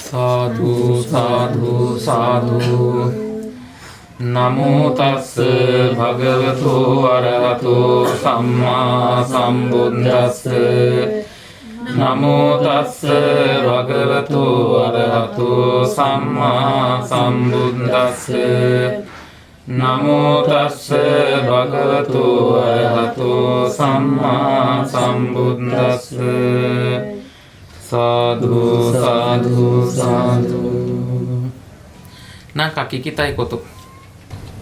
සාදු සාදු සාදු නමෝ තස්ස භගවතු අරහතු සම්මා සම්බුද්දස්ස නමෝ තස්ස භගවතු අරහතු සම්මා සම්බුද්දස්ස නමෝ තස්ස භගවතු අරහතු සම්මා සම්බුද්දස්ස සාදු සාදු සාදු なんか聞きたいこと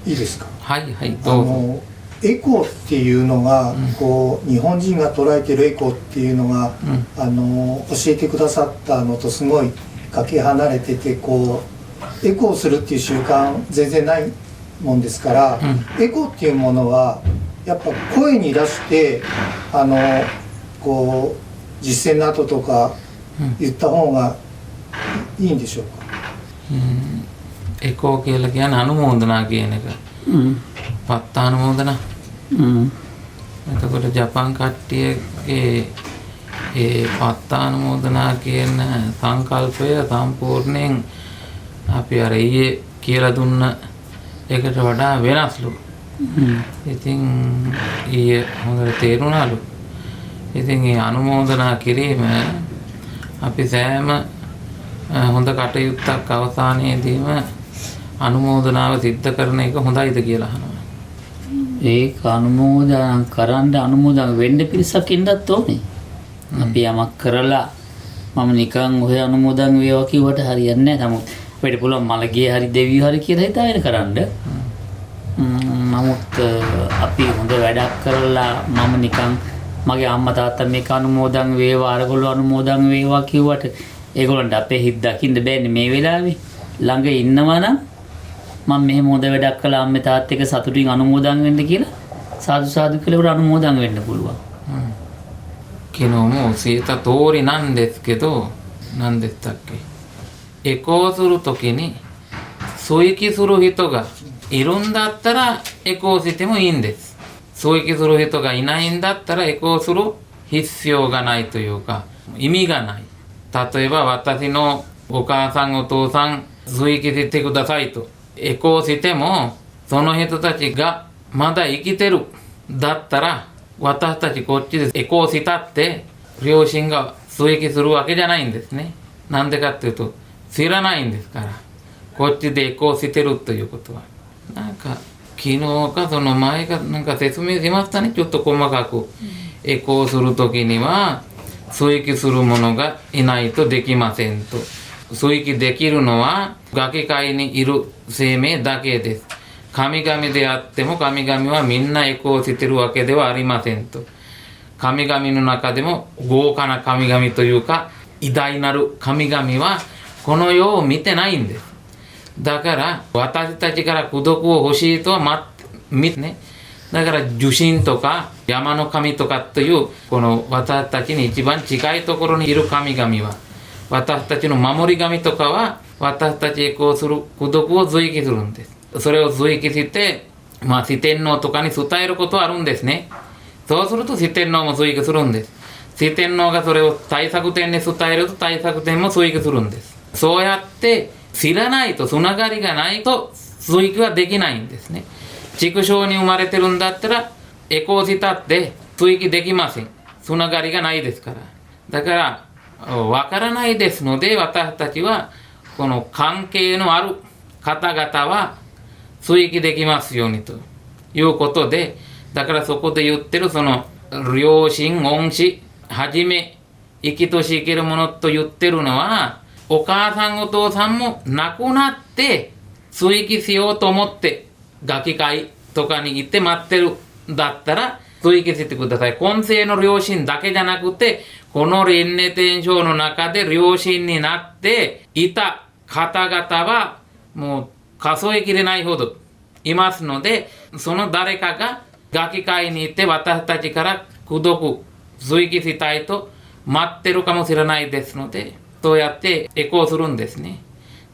いいですか。はいはいどうぞ。エコーっていうのが、こう日本人が捉えてるエコーっていうのが、教えてくださったのとすごいかけ離れてて、こうエコーするっていう習慣全然ないもんですから、エコーっていうものはやっぱ声に出してこう実践の後とか言った方がいいんでしょうか。එකෝ කියලා කියන්නේ අනුමෝදනා කියන එක. පත්ත අනුමෝදනා. එතකොට ජපාන් කට්ටියගේ ඒ පත්ත අනුමෝදනා කියන සංකල්පය සම්පූර්ණයෙන් අපි අර ඊයේ කියලා දුන්න එකට වඩා වෙනස්ලු. ඉතින් ඊයේ හොඳට තේරුණාලු. ඉතින් මේ අනුමෝදනා කිරීම අපි සෑම හොඳ කටයුත්තක් අවසානයේදීම අනුමෝදනාව සිද්ධ කරන එක හොඳයිද කියලා අහනවා. ඒක අනුමෝදන් කරන්න අනුමෝදන් වෙන්න පිරිසක් ඉන්නත් ඕනේ. අපි යමක් කරලා මම නිකන් ඔය අනුමෝදන් වේවා කිව්වට හරියන්නේ නැහැ. නමුත් අපිට පුළුවන් මලගිය හරි දෙවියෝ හරි කියලා හිතාගෙන කරන්න. නමුත් අපි හොඳ වැඩක් කරලා මම නිකන් මගේ අම්මා තාත්තා මේක අනුමෝදන් වේවා අරගොල්ලෝ අනුමෝදන් වේවා කිව්වට ඒගොල්ලන්ට අපේ හිත දකින්න බෑනේ මේ වෙලාවේ. ළඟ ඉන්නවා නම් මම මෙහෙම හොඳ වැඩක් කළා අම්මේ තාත් එක්ක සතුටින් අනුමෝදන් වෙන්න කියලා සාදු සාදු කියලා උඩ අනුමෝදන් වෙන්න පුළුවන්. 昨日も教えた通りなんですけど、何でしたっけ、エコーするときに狙撃する人がいるんだったらエコーしてもいいんです。狙撃する人がいないんだったらエコーする必要がないというか意味がない。例えば私のお母さんお父さん追記してくださいとエコーしてもその人たちがまだ生きてるだったら私たちこっちでエコーしたって両親が追記するわけじゃないんですね。なんでかっていうと知らないんですからこっちでエコーしてるということはなんか昨日かその前かなんか説明しましたね。ちょっと細かくエコーするときには追記する者がいないとできませんと。追記できるのは崖界にいる生命だけです。神々であっても神々はみんなエコーしてるわけではありませんと。神々の中でも豪華な神々というか偉大なる神々はこの世を見てないんです。だから私たちから功徳を欲しいとは見てね。だから受神とか山の神とかというこの私たちに一番近いところにいる神々は私たちの守り神とかは私たちへこうする功徳を随記するんです。それを随記して四天王とかに伝えることはあるんですね。そうすると四天王も随記するんです。四天王がそれを大作天に伝えると大作天も随記するんです。そうやって知らないとつながりがないと随記はできないんですね。畜生に生まれてるんだったらエコーしたって追記できません。つながりがないですから。だからわからないですので私たちはこの関係のある方々は追記できますようにということで、だからそこで言ってるその両親恩師はじめ生きとし生けるものと言ってるのはお母さんお父さんも亡くなって追記しようと思って崖界とかに行って待ってるんだったら追記してください。今世の両親だけじゃなくてこの輪廻転生の中で両親になっていた方々はもう数えきれないほどいますので、その誰かが崖界に行って私たちから功徳追記したいと待ってるかもしれないですので、そうやってエコーするんですね。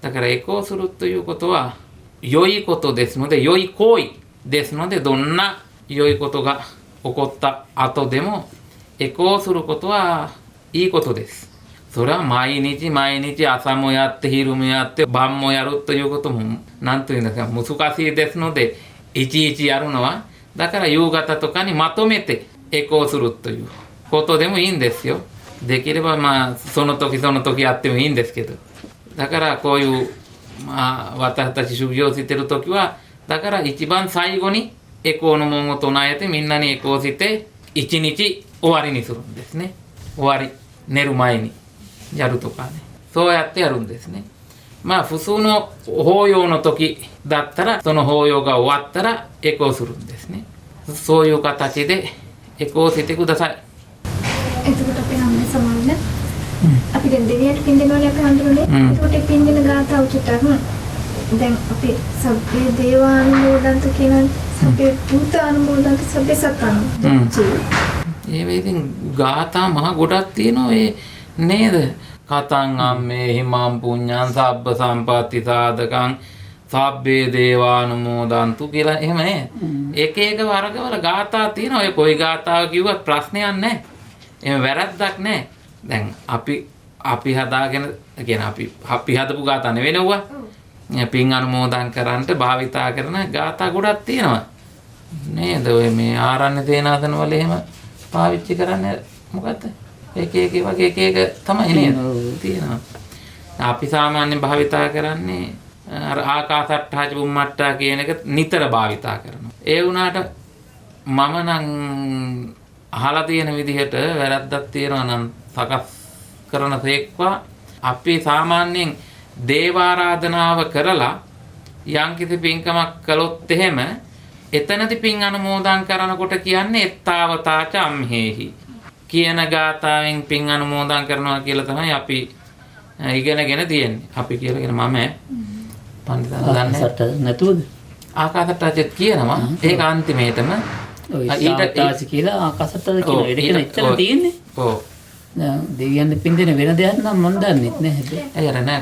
だからエコーするということは良いことですので、良い行為ですので、どんな良いことが起こった後でもエコーすることはいいことです。それは毎日毎日朝もやって昼もやって晩もやるということも何というんですか難しいですのでいちいちやるのはだから夕方とかにまとめてエコーするということでもいいんですよ。できればまあその時その時やってもいいんですけどだからこういうまあ私たち修行してる時はだから一番最後にエコーの門を唱えてみんなにエコーして一日終わりにするんですね。終わり寝る前にやるとかねそうやってやるんですね。まあ普通の法要の時だったらその法要が終わったらエコーするんですね。そういう形でエコーしてください。එතකොට අපේ අම්මේ සමාන අපි දැන් දෙවියන්ට පින් දෙනවනේ අපි හඳුනන්නේ. එතකොට ඒ පින් දෙන ගාථාව චුට්ටක් දැන් අපි සබ්බේ දේවානුමෝදන්තු කියන සබ්බේ භූතානුමෝදන්තු සබ්බේ සත්තානුමෝදන්තු. ඒ වේදින් ගාථා මහ ගොඩක් තියෙනවා ඒ නේද? කතං අම්මේ හිමං පුඤ්ඤං සබ්බ සම්පatti සාධකං සබ්බේ දේවානුමෝදන්තු කියලා එහෙම නේ. එක එක වර්ගවල ගාථා තියෙනවා. ඔය කොයි ගාථාව කිව්වත් ප්‍රශ්නයක් නැහැ. එහෙම වැරද්දක් නැහැ. දැන් අපි හදාගෙන කියන අපි හදපු ගාථා නෙවෙයි නෝවා. පින් අනුමෝදන් කරන්නට භාවිතා කරන ගාථා ගොඩක් තියෙනවා. නේද? ඔය මේ ආරණ්‍ය තේනාසන වල එහෙම පාවිච්චි කරන්නේ මොකද්ද? එක වගේ එක තමයි නේද? තියෙනවා. අපි සාමාන්‍යයෙන් භාවිතා කරන්නේ අර ආකාසට්ඨා චුම්මට්ඨා කියන එක නිතර භාවිතා කරනවා. ඒ වුණාට මම නම් අහලා තියෙන විදිහට වැරද්දක් තියෙනවා නම් සකස් කරන තේක්වා අපි සාමාන්‍යයෙන් දේවාරාධනාව කරලා යම්කිසි පින්කමක් කළොත් එහෙම එතනදී පින් අනුමෝදන් කරනකොට කියන්නේ එත්තාවතාච අම්හෙහි කියන ගාථාවෙන් පින් අනුමෝදන් කරනවා කියලා තමයි අපි ඉගෙනගෙන තියෙන්නේ. අපි කියලා කියන මම පන්දිතන් දන්නේ නැතුවද? ආකාසට්ටාචෙත් කියනවා. ඒක අන්තිමේටම ඊට කියලා ආකාසට්ටාද කියනවා. ඒක එච්චර තියෙන්නේ. ඔව්. දෙවියන් පින් දෙන වෙන දෙයක් නම් මම දන්නේ නැහැ හැබැයි. ඇයි අර නෑ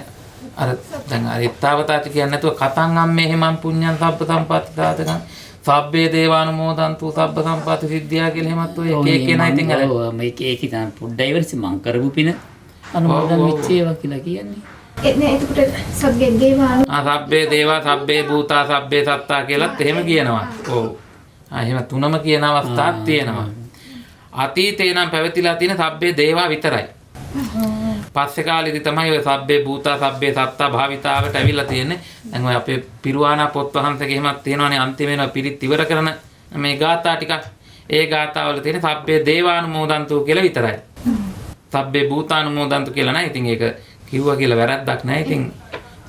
අර දැන් අර ඊත්තාවතාච කියන්නේ නැතුව කතං අම්මේ හිමං පුඤ්ඤං සබ්බ සම්පatti සාධකං සබ්බේ දේවානුමෝදන්තු සබ්බ සම්පatti සිද්ධියා කියලා එහෙමත් ඔය එක කෙනා ඉතින් අර මේක තමයි පොඩ්ඩයි ඉවරසි මං කරපු පින අනුමෝදන් වෙච්ච ඒවා කියලා කියන්නේ. නෑ එතකොට සබ්බේ දේවානු සබ්බේ දේවා සබ්බේ භූතා සබ්බේ සත්තා කියලාත් එහෙම කියනවා. ඔව්. එහෙම තුනම කියන අවස්ථාවක් තියෙනවා. අතීතේ නම් පැවතිලා තියෙන සබ්බේ දේවා විතරයි. පස්සේ කාලෙදි තමයි ඔය සබ්බේ භූතා සබ්බේ සත්තා භාවිතාවට ඇවිල්ලා තියෙන්නේ. දැන් ඔය අපේ පිරුවානා පොත් වහන්සේගේ එහෙමත් තියෙනවානේ අන්තිමේන පිරිත් ඉවර කරන මේ ගාථා ටික. ඒ ගාථාවල තියෙන සබ්බේ දේවානුමෝදන්තු කියලා විතරයි. සබ්බේ භූතානුමෝදන්තු කියලා නෑ. ඉතින් ඒක කිව්වා කියලා වැරද්දක් නෑ. ඉතින්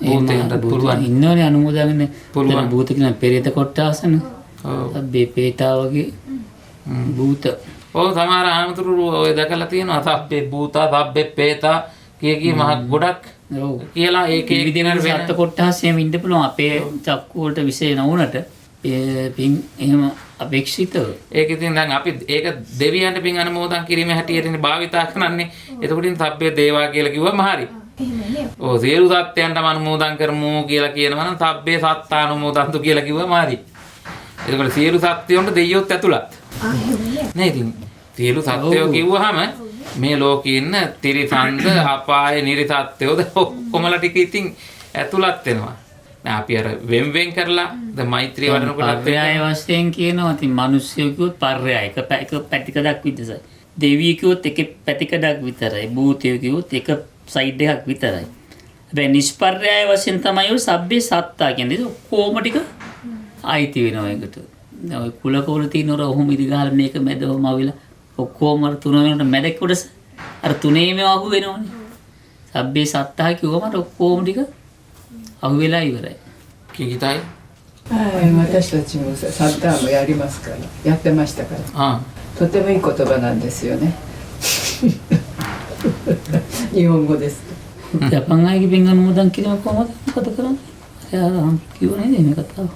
භූතෙන්ට පුළුවන් ඉන්නෝනේ අනුමෝදන් පුළුවන් භූත කියන පෙරේත කොට්ටාසන. ඔව්. සබ්බේ පේතා වගේ භූත ඔව් සමහර ආමතුරු ඔය දැකලා තියෙනවා සබ්බේ භූතා සබ්බේ පේතා කී මහ ගොඩක් කියලා ඒකේ විදිහට සත්ත්ව කොට්ටාස් එහෙම ඉන්න පුළුවන් අපේ චක්කු වලට විශේෂ නොවුනට පින් එහෙම අපේක්ෂිතව ඒක ඉතින් දැන් අපි ඒක දෙවියන්ට පින් අනුමෝදන් කිරීමේ හැටියට භාවිතා කරන්නේ. එතකොට ඉතින් සබ්බේ දේවා කියලා කිව්වම හරි. ඔව් සියලු සත්ත්වයන්ටම අනුමෝදන් කරමු කියලා කියනවා නම් සබ්බේ සත්තානුමෝදන්තු කියලා කිව්වම හරි. එතකොට සියලු සත්ත්වයන්ට දෙයියොත් ඇතුළත්. නේ ඉතින් සියලු සත්ත්වයෝ කිව්වහම මේ ලෝකේ ඉන්න තිරිසන්ද අපායේ නිරිසත්ත්වයෝද ඔක්කොමලා ටික ඉතින් ඇතුළත් වෙනවා. දැන් අපි අර වෙන් කරලා ද මෛත්‍රී වඩනකොට පර්යාය වශයෙන් කියනවා. ඉතින් මිනිස්සු කිව්වොත් පර්යාය එක පැතිකඩක් විතරයි. දෙවියෝ කිව්වොත් එක පැතිකඩක් විතරයි. භූතයෝ කිව්වොත් එක සයිඩ් එකක් විතරයි. හැබැයි නිෂ්පර්යාය වශයෙන් තමයි ඔය සබ්බේ සත්තා කියන්නේ. ඒක කොහොම ටික ආයිති වෙනවා ඒකට. ඔය කුලකවල තියෙන ඔර ඔහොම ඉදිගහලා මේක මැදවම ආවිලා ඔක්කොම අර තුන වෙනකොට මැද කොටස අර තුනේම අහු වෙනවනේ. සබ්බේ සත්තා කිව්වම අර ඔක්කොම ටික අහු වෙලා ඉවරයි. කිකිතයි 私たちもサッカーもやりますからやってましたからとてもいい言葉なんですよね日本語です ජපන් අයගේ පින් අනුමෝදන් කිරීම කොහොමද මොකද කරන්නේ? එයා කිව්වේ නේද මේ කතාව?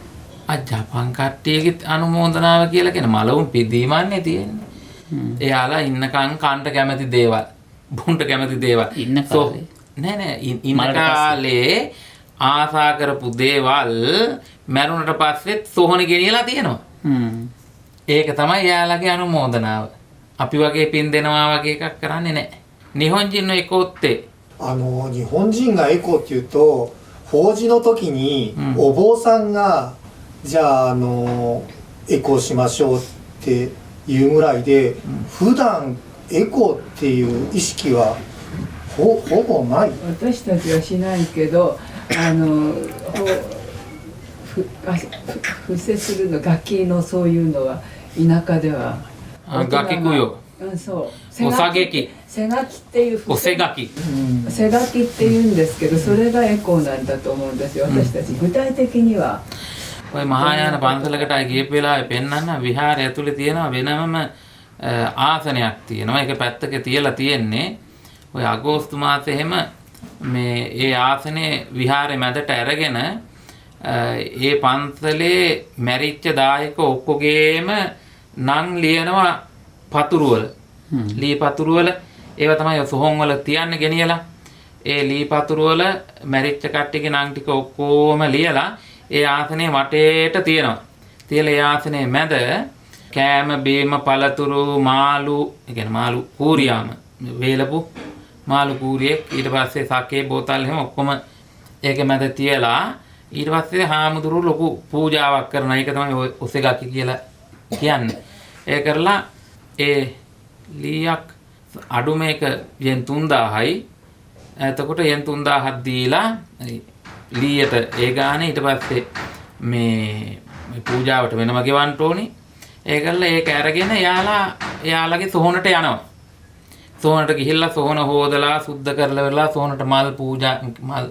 ජපන් කට්ටියගේ අනුමෝදනාව කියලා කියන මලවුන් පිදීමන්නේ තියෙන්නේ. එයාලා ඉන්නකන් කන්ට කැමති දේවල්, බුන්ට කැමති දේවල්. ඉන්න කාලේ. නෑ ඉන්න කාලේ ආසා කරපු දේවල් මරුණට පස්සෙත් සෝහන ගෙනියලා තියෙනවා. ඒක තමයි එයාලගේ අනුමෝදනාව. අපි වගේ පින් දෙනවා වගේ එකක් කරන්නේ නෑ. 日本人のエコーって日本人がエコーっていうと法事の時にうんお坊さんが、じゃあエコーしましょうっていうぐらいで、普段エコーっていう意識はほぼない。私たちはしないけど布施するの楽器のそういうのは田舎では楽器供養そうお下げ機背書きっていうおせがき背書きって言うんですけど、それがエコーなんだと思うんですよ、私たち。具体的にはඔය මහායාන පන්සලකට ගියපු වෙලාවේ පෙන්නන්න විහාරය ඇතුලේ තියෙනවා වෙනමම ආසනයක් තියෙනවා. ඒක පැත්තක තියලා තියෙන්නේ. ඔය අගෝස්තු මාසේ එහෙම මේ ඒ ආසනේ විහාරේ මැදට අරගෙන ඒ පන්සලේ මැරිච්ච දායක ඔක්කොගේම නම් ලියනවා පතුරු වල. ලී පතුරු වල ඒව තමයි සොහොන් වල තියන්නේ ගෙනියලා. ඒ ලී පතුරු වල මැරිච්ච කට්ටියගේ නම් ටික ඔක්කොම ලියලා ඒ ආසනේ වටේට තියෙනවා. තියලා ඒ ආසනේ මැද කෑම බීම පළතුරු මාළු, ඒ කියන්නේ මාළු කූරියාම වේලපු මාළු කූරියෙක්, ඊට පස්සේ සකේ බෝතල් එහෙම ඔක්කොම ඒක මැද තියලා ඊට පස්සේ හාමුදුරුවෝ ලොකු පූජාවක් කරනවා. ඒක තමයි ඔය ඔසෙගක්කි කියලා කියන්නේ. ඒ කරලා ඒ ලීයක් අඩු මේක යෙන් 3000යි. එතකොට යෙන් 3000ක් දීලා ලීයට ඒ ගානේ ඊට පස්සේ මේ පූජාවට වෙනම ගෙවන්න ඕනේ. ඒකල්ලා ඒක අරගෙන එයාලගේ සොහොනට යනවා. සොහොනට ගිහිල්ලා සොහොන හොදලා සුද්ධ කරලා වෙලා සොහොනට මල් පූජා මල්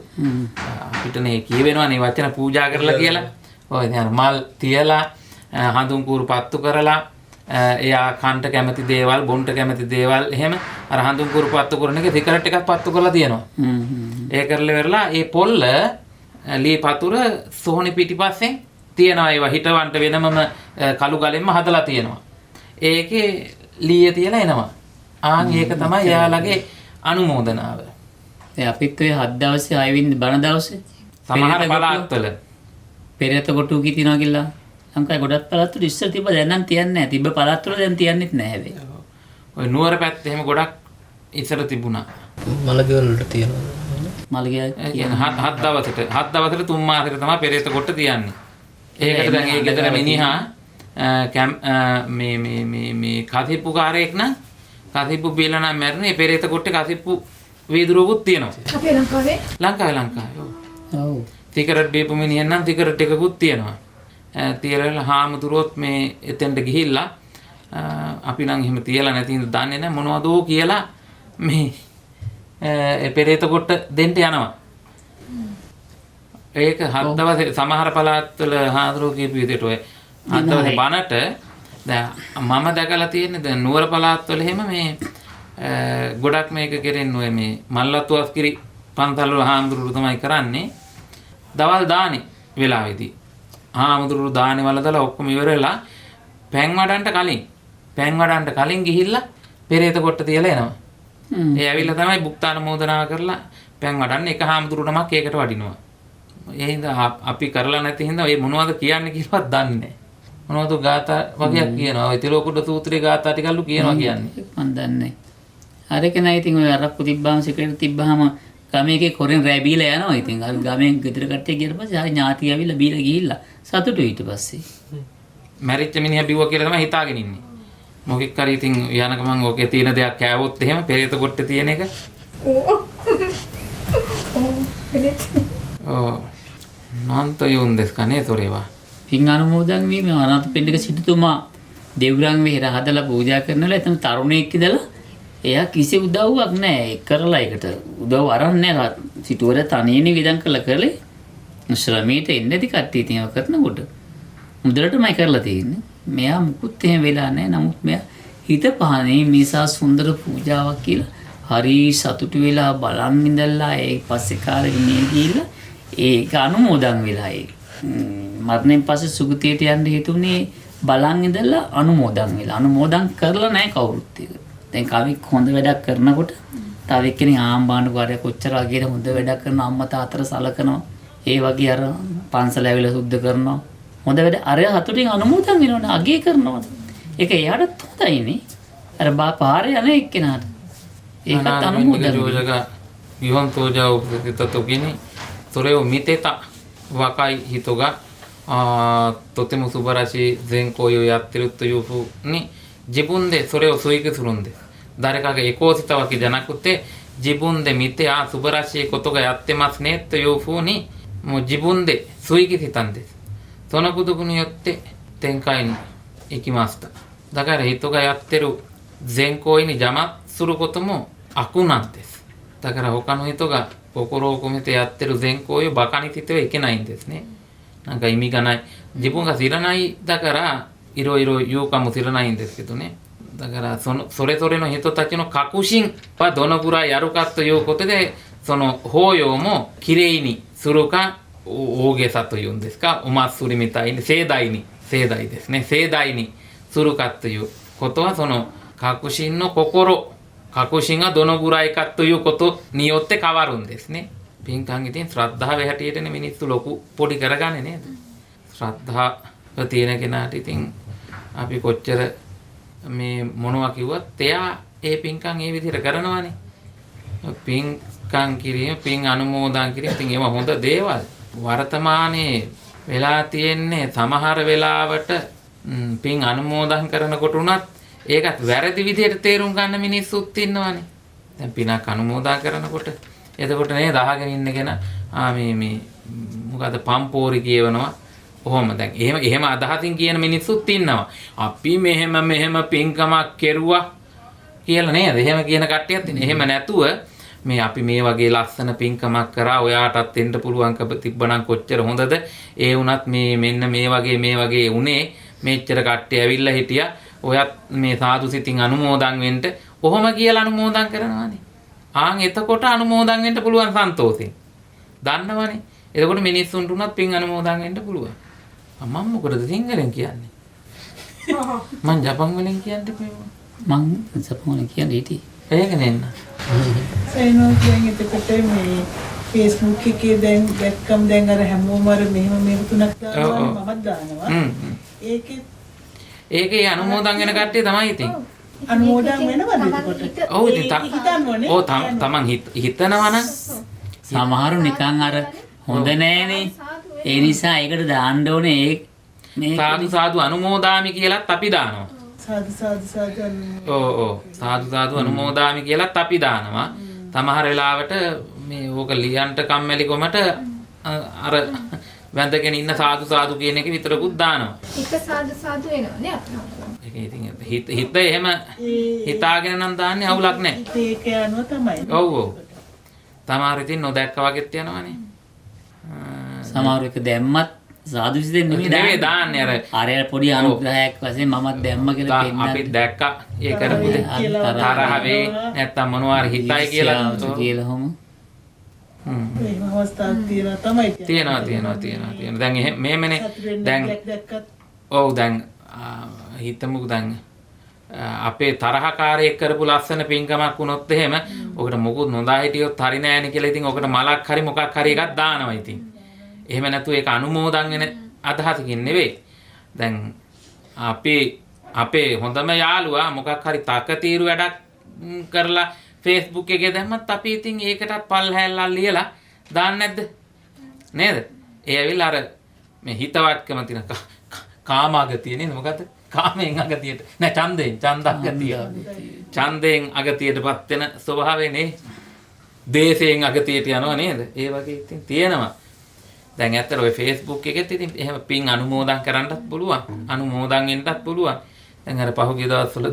අපිට නේ කියවෙනවනේ වචන පූජා කරලා කියලා. ඔය දැන් මල් තියලා හඳුන් කූරු පත්තු කරලා එයා කන්ට කැමති දේවල් බොන්ට කැමති දේවල් එහෙම අර හඳුන් කූරු පත්තු කරන එක සිගරට් එකක් පත්තු කරලා තියෙනවා. ඒ කරලා වෙරලා ඒ පොල්ල ලී පතුර සොහොනේ පිටිපස්සෙන් තියෙනවා. ඒවා හිටවන්ට වෙනමම කළු ගලෙන්ම හදලා තියෙනවා. ඒකේ ලීය තියලා එනවා. ඒක තමයි යාළගේ අනුමෝදනාව. දැන් අපිත් ඔය 7 දවසේ 6 වෙනි බණ දවසේ සමහර පළාත්වල පෙරේත කොටු කී තියනවා කියලා ලංකාවේ ගොඩක් පළාත්වල ඉස්සර තිබ්බ දැන් නම් තියන්නේ නැහැ. තිබ්බ පළාත්වල දැන් තියන්නෙත් නැහැ හැබැයි. ඔය නුවර පැත්තේ එහෙම ගොඩක් ඉස්සර තිබුණා. මලගෙවල් වලට තියෙනවා. මල්ගේ කියන්නේ 7 දවසට 3 මාසෙට තමයි පෙරේත කොට තියන්නේ. ඒකට දැන් ඒ ගෙදර මිනිහා මේ කසිප්පු කාරයෙක් නම් කසිප්පු බීලා නම් මැරෙන්නේ පෙරේත කොටේ කසිප්පු වීදුරුවකුත් තියෙනවා. අපේ ලංකාවේ ඔව්. සිගරට් බීපු මිනිහෙන් නම් සිගරට් එකකුත් තියෙනවා. තියලා හාමුදුරුවොත් මේ එතෙන්ට ගිහිල්ලා අපි නම් එහෙම තියලා නැති හින්දා දන්නේ නැහැ මොනවදෝ කියලා මේ පෙරේත කොට දෙන්න යනවා. ඒක 7 දවසේ සමහර පළාත්වල හාමුදුරුවෝ කියපු විදිහට ඔය 7 දවසේ බණට දැන් මම දැකලා තියෙන්නේ දැන් නුවර පළාත්වල එහෙම මේ ගොඩක් මේක කෙරෙන්නේ ඔය මේ මල්ලත්වස්කිරි පන්සල් වල හාමුදුරුවෝ තමයි කරන්නේ. දවල් දානේ වෙලාවේදී හාමුදුරුවෝ දානේ වල දාලා ඔක්කොම ඉවරලා පැන් වඩන්න කලින් ගිහිල්ලා පෙරේත කොට තියලා එනවා. ඒ ඇවිල්ලා තමයි බුක්තාන මෝදනා කරලා පැන් වඩන්න එක හාමුදුරුවෝ නමක් ඒකට වඩිනවා. ඒ හින්දා අපි කරලා නැති හින්දා මේ මොනවද කියන්නේ කියලාවත් දන්නේ නැහැ. මොනවද ගාථා වගේක් කියනවා. ඔය තිලෝකුඩ සූත්‍රයේ ගාථා ටිකල්ලු කියනවා කියන්නේ. මන් දන්නේ. අර කෙනා ඉතින් ඔය අරක්කු තිබ්බාම සිගරට් තිබ්බාම ගමේකේ කොරෙන් රෑ බීලා යනවා. ඉතින් අර ගමෙන් ගෙදර කට්ටිය ගියට පස්සේ ආයි ඥාති ඇවිල්ලා බීලා ගිහිල්ලා සතුටුයි ඊට පස්සේ. මැරිච්ච මිනිහා බිව්වා කියලා තමයි හිතාගෙන ඉන්නේ. මොකෙක් හරි ඉතින් යන ගමන් ඔකේ තියෙන දෙයක් කෑවොත් එහෙම පෙරේත කොට්ටේ තියෙන එක. නන්ත යොන් දෙස්කනේ තොරේවා. පින් අනුමෝදන් වීම අනාථපිණ්ඩික සිටුතුමා දෙව්රම් වෙහෙර හදලා පූජා කරනලා එතන තරුණයෙක් ඉඳලා එයා කිසි උදව්වක් නැහැ. ඒ කරලා ඒකට උදව් අරන් නැහැ. සිටුවර තනියනේ විදන් කරලා ශ්‍රමීට එන්නේදි කට්ටිය තියව කරනකොට මුදලටමයි කරලා තියෙන්නේ. මෙයා මුකුත් එහෙම වෙලා නැහැ. නමුත් මෙයා හිත පහනේ මේසා සුන්දර පූජාවක් කියලා හරි සතුටු වෙලා බලන් ඉඳලා ඒ පස්සේ කාලෙක මේ ගිහිල්ලා ඒක අනුමෝදන් වෙලා ඒ මරණයෙන් පස්සේ සුගතියට යන්න හේතුනේ බලන් ඉඳලා අනුමෝදන් වෙලා. අනුමෝදන් කරලා නැහැ කවුරුත් ඒක. දැන් කවෙක් හොඳ වැඩක් කරනකොට තව එක්කෙනෙක් ආම්බාණ්ඩ කාර්යය කොච්චර අගේද හොඳ වැඩක් කරන අම්මා තාත්තට සලකනවා. ඒ වගේ අර පන්සල ඇවිල්ලා සුද්ධ කරනවා. හොඳ වැඩ අර හතුටින් අනුමෝදන් වෙනවනේ අගේ කරනවා. ඒක එයාටත් හොඳයිනේ. අර පාරේ යන එක්කෙනාට. ඒකත් Anādivindiga අනුමෝදන් Yojaga Gihontoja Upasita Tokini Soreo Miteta Wakai Hito ga とても素晴らしい善行をやってるというふうに自分でそれを推挙するんです。誰かが意向したわけじゃなくて自分で見て素晴らしいことがやってますねというふうにもう自分で推挙したんです。そのことによって展開に行きました。だから人がやってる善行に邪魔することも悪なんです。だから他の人が心を込めてやってる善行をバカにしてはいけないんですね。なんか意味がない。自分が知らないだからいろいろ言うかもしれないんですけどね。だからそれぞれの人たちの確信はどのぐらいやるかということで、その法要もきれいにするか、大げさというんですか、お祭りみたいに盛大ですね、盛大にするかということは、その確信の確信がどのぐらいかということによって変わるんですね。පින්කම් ඉතින් ශ්‍රද්ධාවේ හැටියටනේ මිනිස්සු ලොකු පොඩි කරගන්නේ නේද? ශ්‍රද්ධාව තියෙන කෙනාට ඉතින් අපි කොච්චර මේ මොනවා කිව්වත් එයා ඒ පින්කම් ඒ විදිහට කරනවානේ. පින්කම් කිරීම, පින් අනුමෝදන් කිරීම ඉතින් ඒවා හොඳ දේවල්. වර්තමානයේ වෙලා තියෙන්නේ සමහර වෙලාවට පින් අනුමෝදන් කරනකොට උනත් ඒකත් වැරදි විදිහට තේරුම් ගන්න මිනිස්සුත් ඉන්නවානේ. දැන් පිනක් අනුමෝදන් කරනකොට එතකොට නේද අහගෙන ඉන්න කෙනා මේ මොකද පම්පෝරි කියවනවා. ඔහොම දැන් එහෙම අදහසින් කියන මිනිස්සුත් ඉන්නවා. අපි මෙහෙම පින්කමක් කෙරුවා කියලා නේද? එහෙම කියන කට්ටියත් ඉන්නේ. එහෙම නැතුව මේ අපි මේ වගේ ලස්සන පින්කමක් කරා ඔයාටත් එන්න පුළුවන්කම තිබ්බනම් කොච්චර හොඳද? ඒ වුණත් මෙන්න මේ වගේ උනේ මෙච්චර කට්ටිය ඇවිල්ලා හිටියා. ඔයත් මේ සාදු සිතින් අනුමෝදන් වෙන්න ඔහොම කියලා අනුමෝදන් කරනවානේ. එතකොට අනුමෝදන් වෙන්න පුළුවන් සන්තෝෂෙන්. දන්නවනේ. එතකොට මිනිස්සුන්ට උනත් පින් අනුමෝදන් වෙන්න පුළුවන්. මම මොකටද සිංහලෙන් කියන්නේ? මං ජපන් වලින් කියන්නේ කොහොමද? මං ජපන් වලින් කියන්නේ ඉතින්. ඒක නෙන්න. සයිනෝ කියන්නේ එතකොට මේ Facebook එකේ දැන් දැක්කම දැන් අර හැමෝම අර මෙහෙම තුනක් දානවා මමත් දානවා. ඒකේ අනුමෝදන් වෙන කට්ටිය තමයි ඉතින්. අනුමෝදන් වෙනවද එතකොට? ඔව් ඉතින් හිතන්නෝනේ. ඔව් තමන් හිතනවා නම් සමහරු නිකන් අර හොඳ නෑනේ. ඒ නිසා ඒකට දාන්න ඕනේ සාදු අනුමෝදාමි කියලාත් අපි දානවා. සාදු ඔව් සාදු අනුමෝදාමි කියලාත් අපි දානවා. සමහර වෙලාවට මේ ඕක ලියන්ට කම්මැලි කොමට අර වැඳගෙන ඉන්න සාදු කියන එක විතරකුත් දානවා. එක සාදු වෙනවනේ අපේ. ඒක ඉතින් හිත එහෙම හිතාගෙන නම් දාන්නේ අවුලක් නැහැ. ඒක යනවා තමයි. ඔව්. තමාර ඉතින් නොදැක්ක වගේත් යනවනේ. සමහරු එක දැම්මත් සාදු සිතෙන් නෙමෙයි දාන්නේ අර පොඩි අනුග්‍රහයක් වශයෙන් මමත් දැම්ම කියලා පෙන්නන්න. අපි දැක්කා ඒ කරපු දේ තරහවේ නැත්තම් මොනවා හරි හිතයි කියලා හොම. මේ අවස්ථාවක් තියෙනවා තමයි. තියෙනවා. දැන් මෙහෙමනේ දැන් ඔව් දැන් හිතමුකෝ දැන් අපේ තරහකාරයෙක් කරපු ලස්සන පින්කමක් වුණොත් එහෙම ඔකට මොකුත් නොදා හිටියොත් හරි නෑනේ කියලා ඉතින් ඔකට මලක් හරි මොකක් හරි එකක් දානවා ඉතින්. එහෙම නැතු ඒක අනුමෝදන් වෙන අදහසකින් නෙවෙයි. දැන් අපේ හොඳම යාළුවා මොකක් හරි තකතිරු වැඩක් කරලා Facebook එකේ දැම්මත් අපි ඉතින් ඒකටත් පල්හැල්ලල් ලියලා දාන්නේ නැද්ද? නේද? ඒ ඇවිල්ලා අර මේ හිතවත්කම තියෙන කාමාගතිය නේද? මොකද්ද? කාමයෙන් අගතියට නෑ ඡන්දයෙන් අගතියටපත් වෙන ස්වභාවයනේ. දේශයෙන් අගතියට යනවා නේද? ඒ වගේ ඉතින් තියෙනවා. දැන් ඇත්තට ඔය Facebook එකෙත් ඉතින් එහෙම පින් අනුමෝදන් කරන්නත් පුළුවන්. අනුමෝදන් වෙන්නත් පුළුවන්. දැන් අර පහුගිය දවස්වල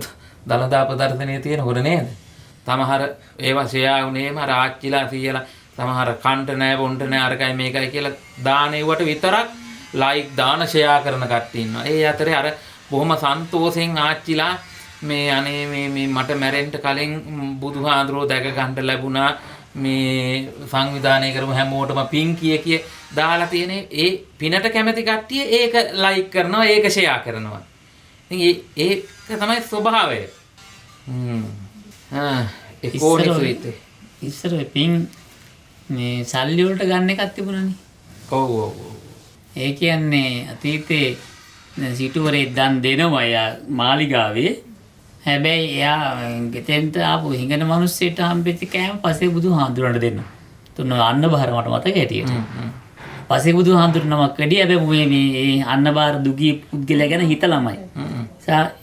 දලදා ප්‍රදර්ශනයේ තියෙනකොට නේද? සමහර ඒවා ෂෙයා වුණේම අර ආච්චිලා සීයලා සමහර කන්ට නෑ බොන්ට නෑ අරකයි මේකයි කියලා දානෙවට විතරක් ලයික් දාන ෂෙයා කරන කට්ටිය ඉන්නවා. ඒ අතරේ අර බොහොම සන්තෝෂෙන් ආච්චිලා මේ අනේ මේ මට මැරෙන්න කලින් බුදුහාඳුරෝ දැක ගන්න ලැබුණා මේ සංවිධානය කරමු හැමෝටම පින් කිය දාලා තියෙන ඒ පිනට කැමති කට්ටිය ඒක ලයික් කරනවා ඒක ෂෙයා කරනවා. ඉතින් ඒක තමයි ස්වභාවය. ඉස්සර පින් මේ සල්ලි වලට ගන්න එකක් තිබුණානේ. ඔව්. ඒ කියන්නේ අතීතේ සිටුවරේ දන් දෙනවා යා මාලිගාවේ. හැබැයි එයා ගෙතෙන්ට ආපු හිඟන මිනිස්සෙට හම්බෙච්ච කෑම පස්සේ බුදුහාඳුරන්ට දෙන්න. තුන අන්න බාර මට මතක හැටියට. පස්සේ බුදුහාඳුර නමක් වැඩි හැබැයි මේ අන්න බාර දුගී පුද්ගලයා ගැන හිතලාමයි.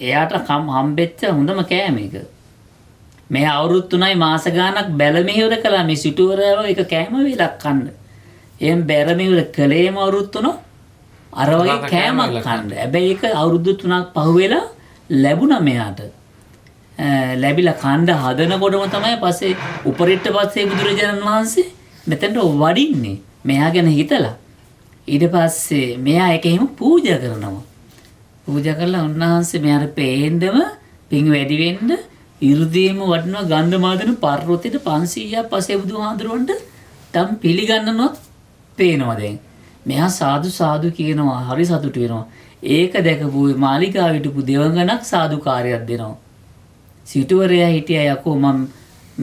එයාට හම්බෙච්ච හොඳම කෑම එක. මේ අවුරුදු 3යි මාස ගාණක් බැල මෙහෙවර කළා මේ සිටුවරව එක කෑම වේලක් කන්න. එහෙන් බැර මෙහෙවර කළේම අවුරුදු 3 අර වගේ කෑමක් කන්න. හැබැයි ඒක අවුරුදු 3ක් පහුවෙලා ලැබුණා මෙයාට. ලැබිලා කණ්ඩ හදනකොටම තමයි පස්සේ උපරිට පස්සේ බුදුරජාණන් වහන්සේ මෙතනට වඩින්නේ. මෙයා ගැන හිතලා. ඊට පස්සේ මෙයා එක එහෙම පූජා කරනවා. පූජා කළා උන්වහන්සේ මෙයාට පේන්නම පින් වැඩි වෙන්න 이르දීම වඩනවා ගන්ධ මාදන පර්වතෙට 500ක් පස්සේ බුදුහාඳුරවන්ට තම් පිළිගන්නනොත් පේනවා දැන්. මෙයා සාදු සාදු කියනවා හරි සතුටු වෙනවා. ඒක දැකපු මාලිගාව හිටපු දෙවඟනක් සාදුකාරයක් දෙනවා. සිටුවරයා හිටියා යකෝ මම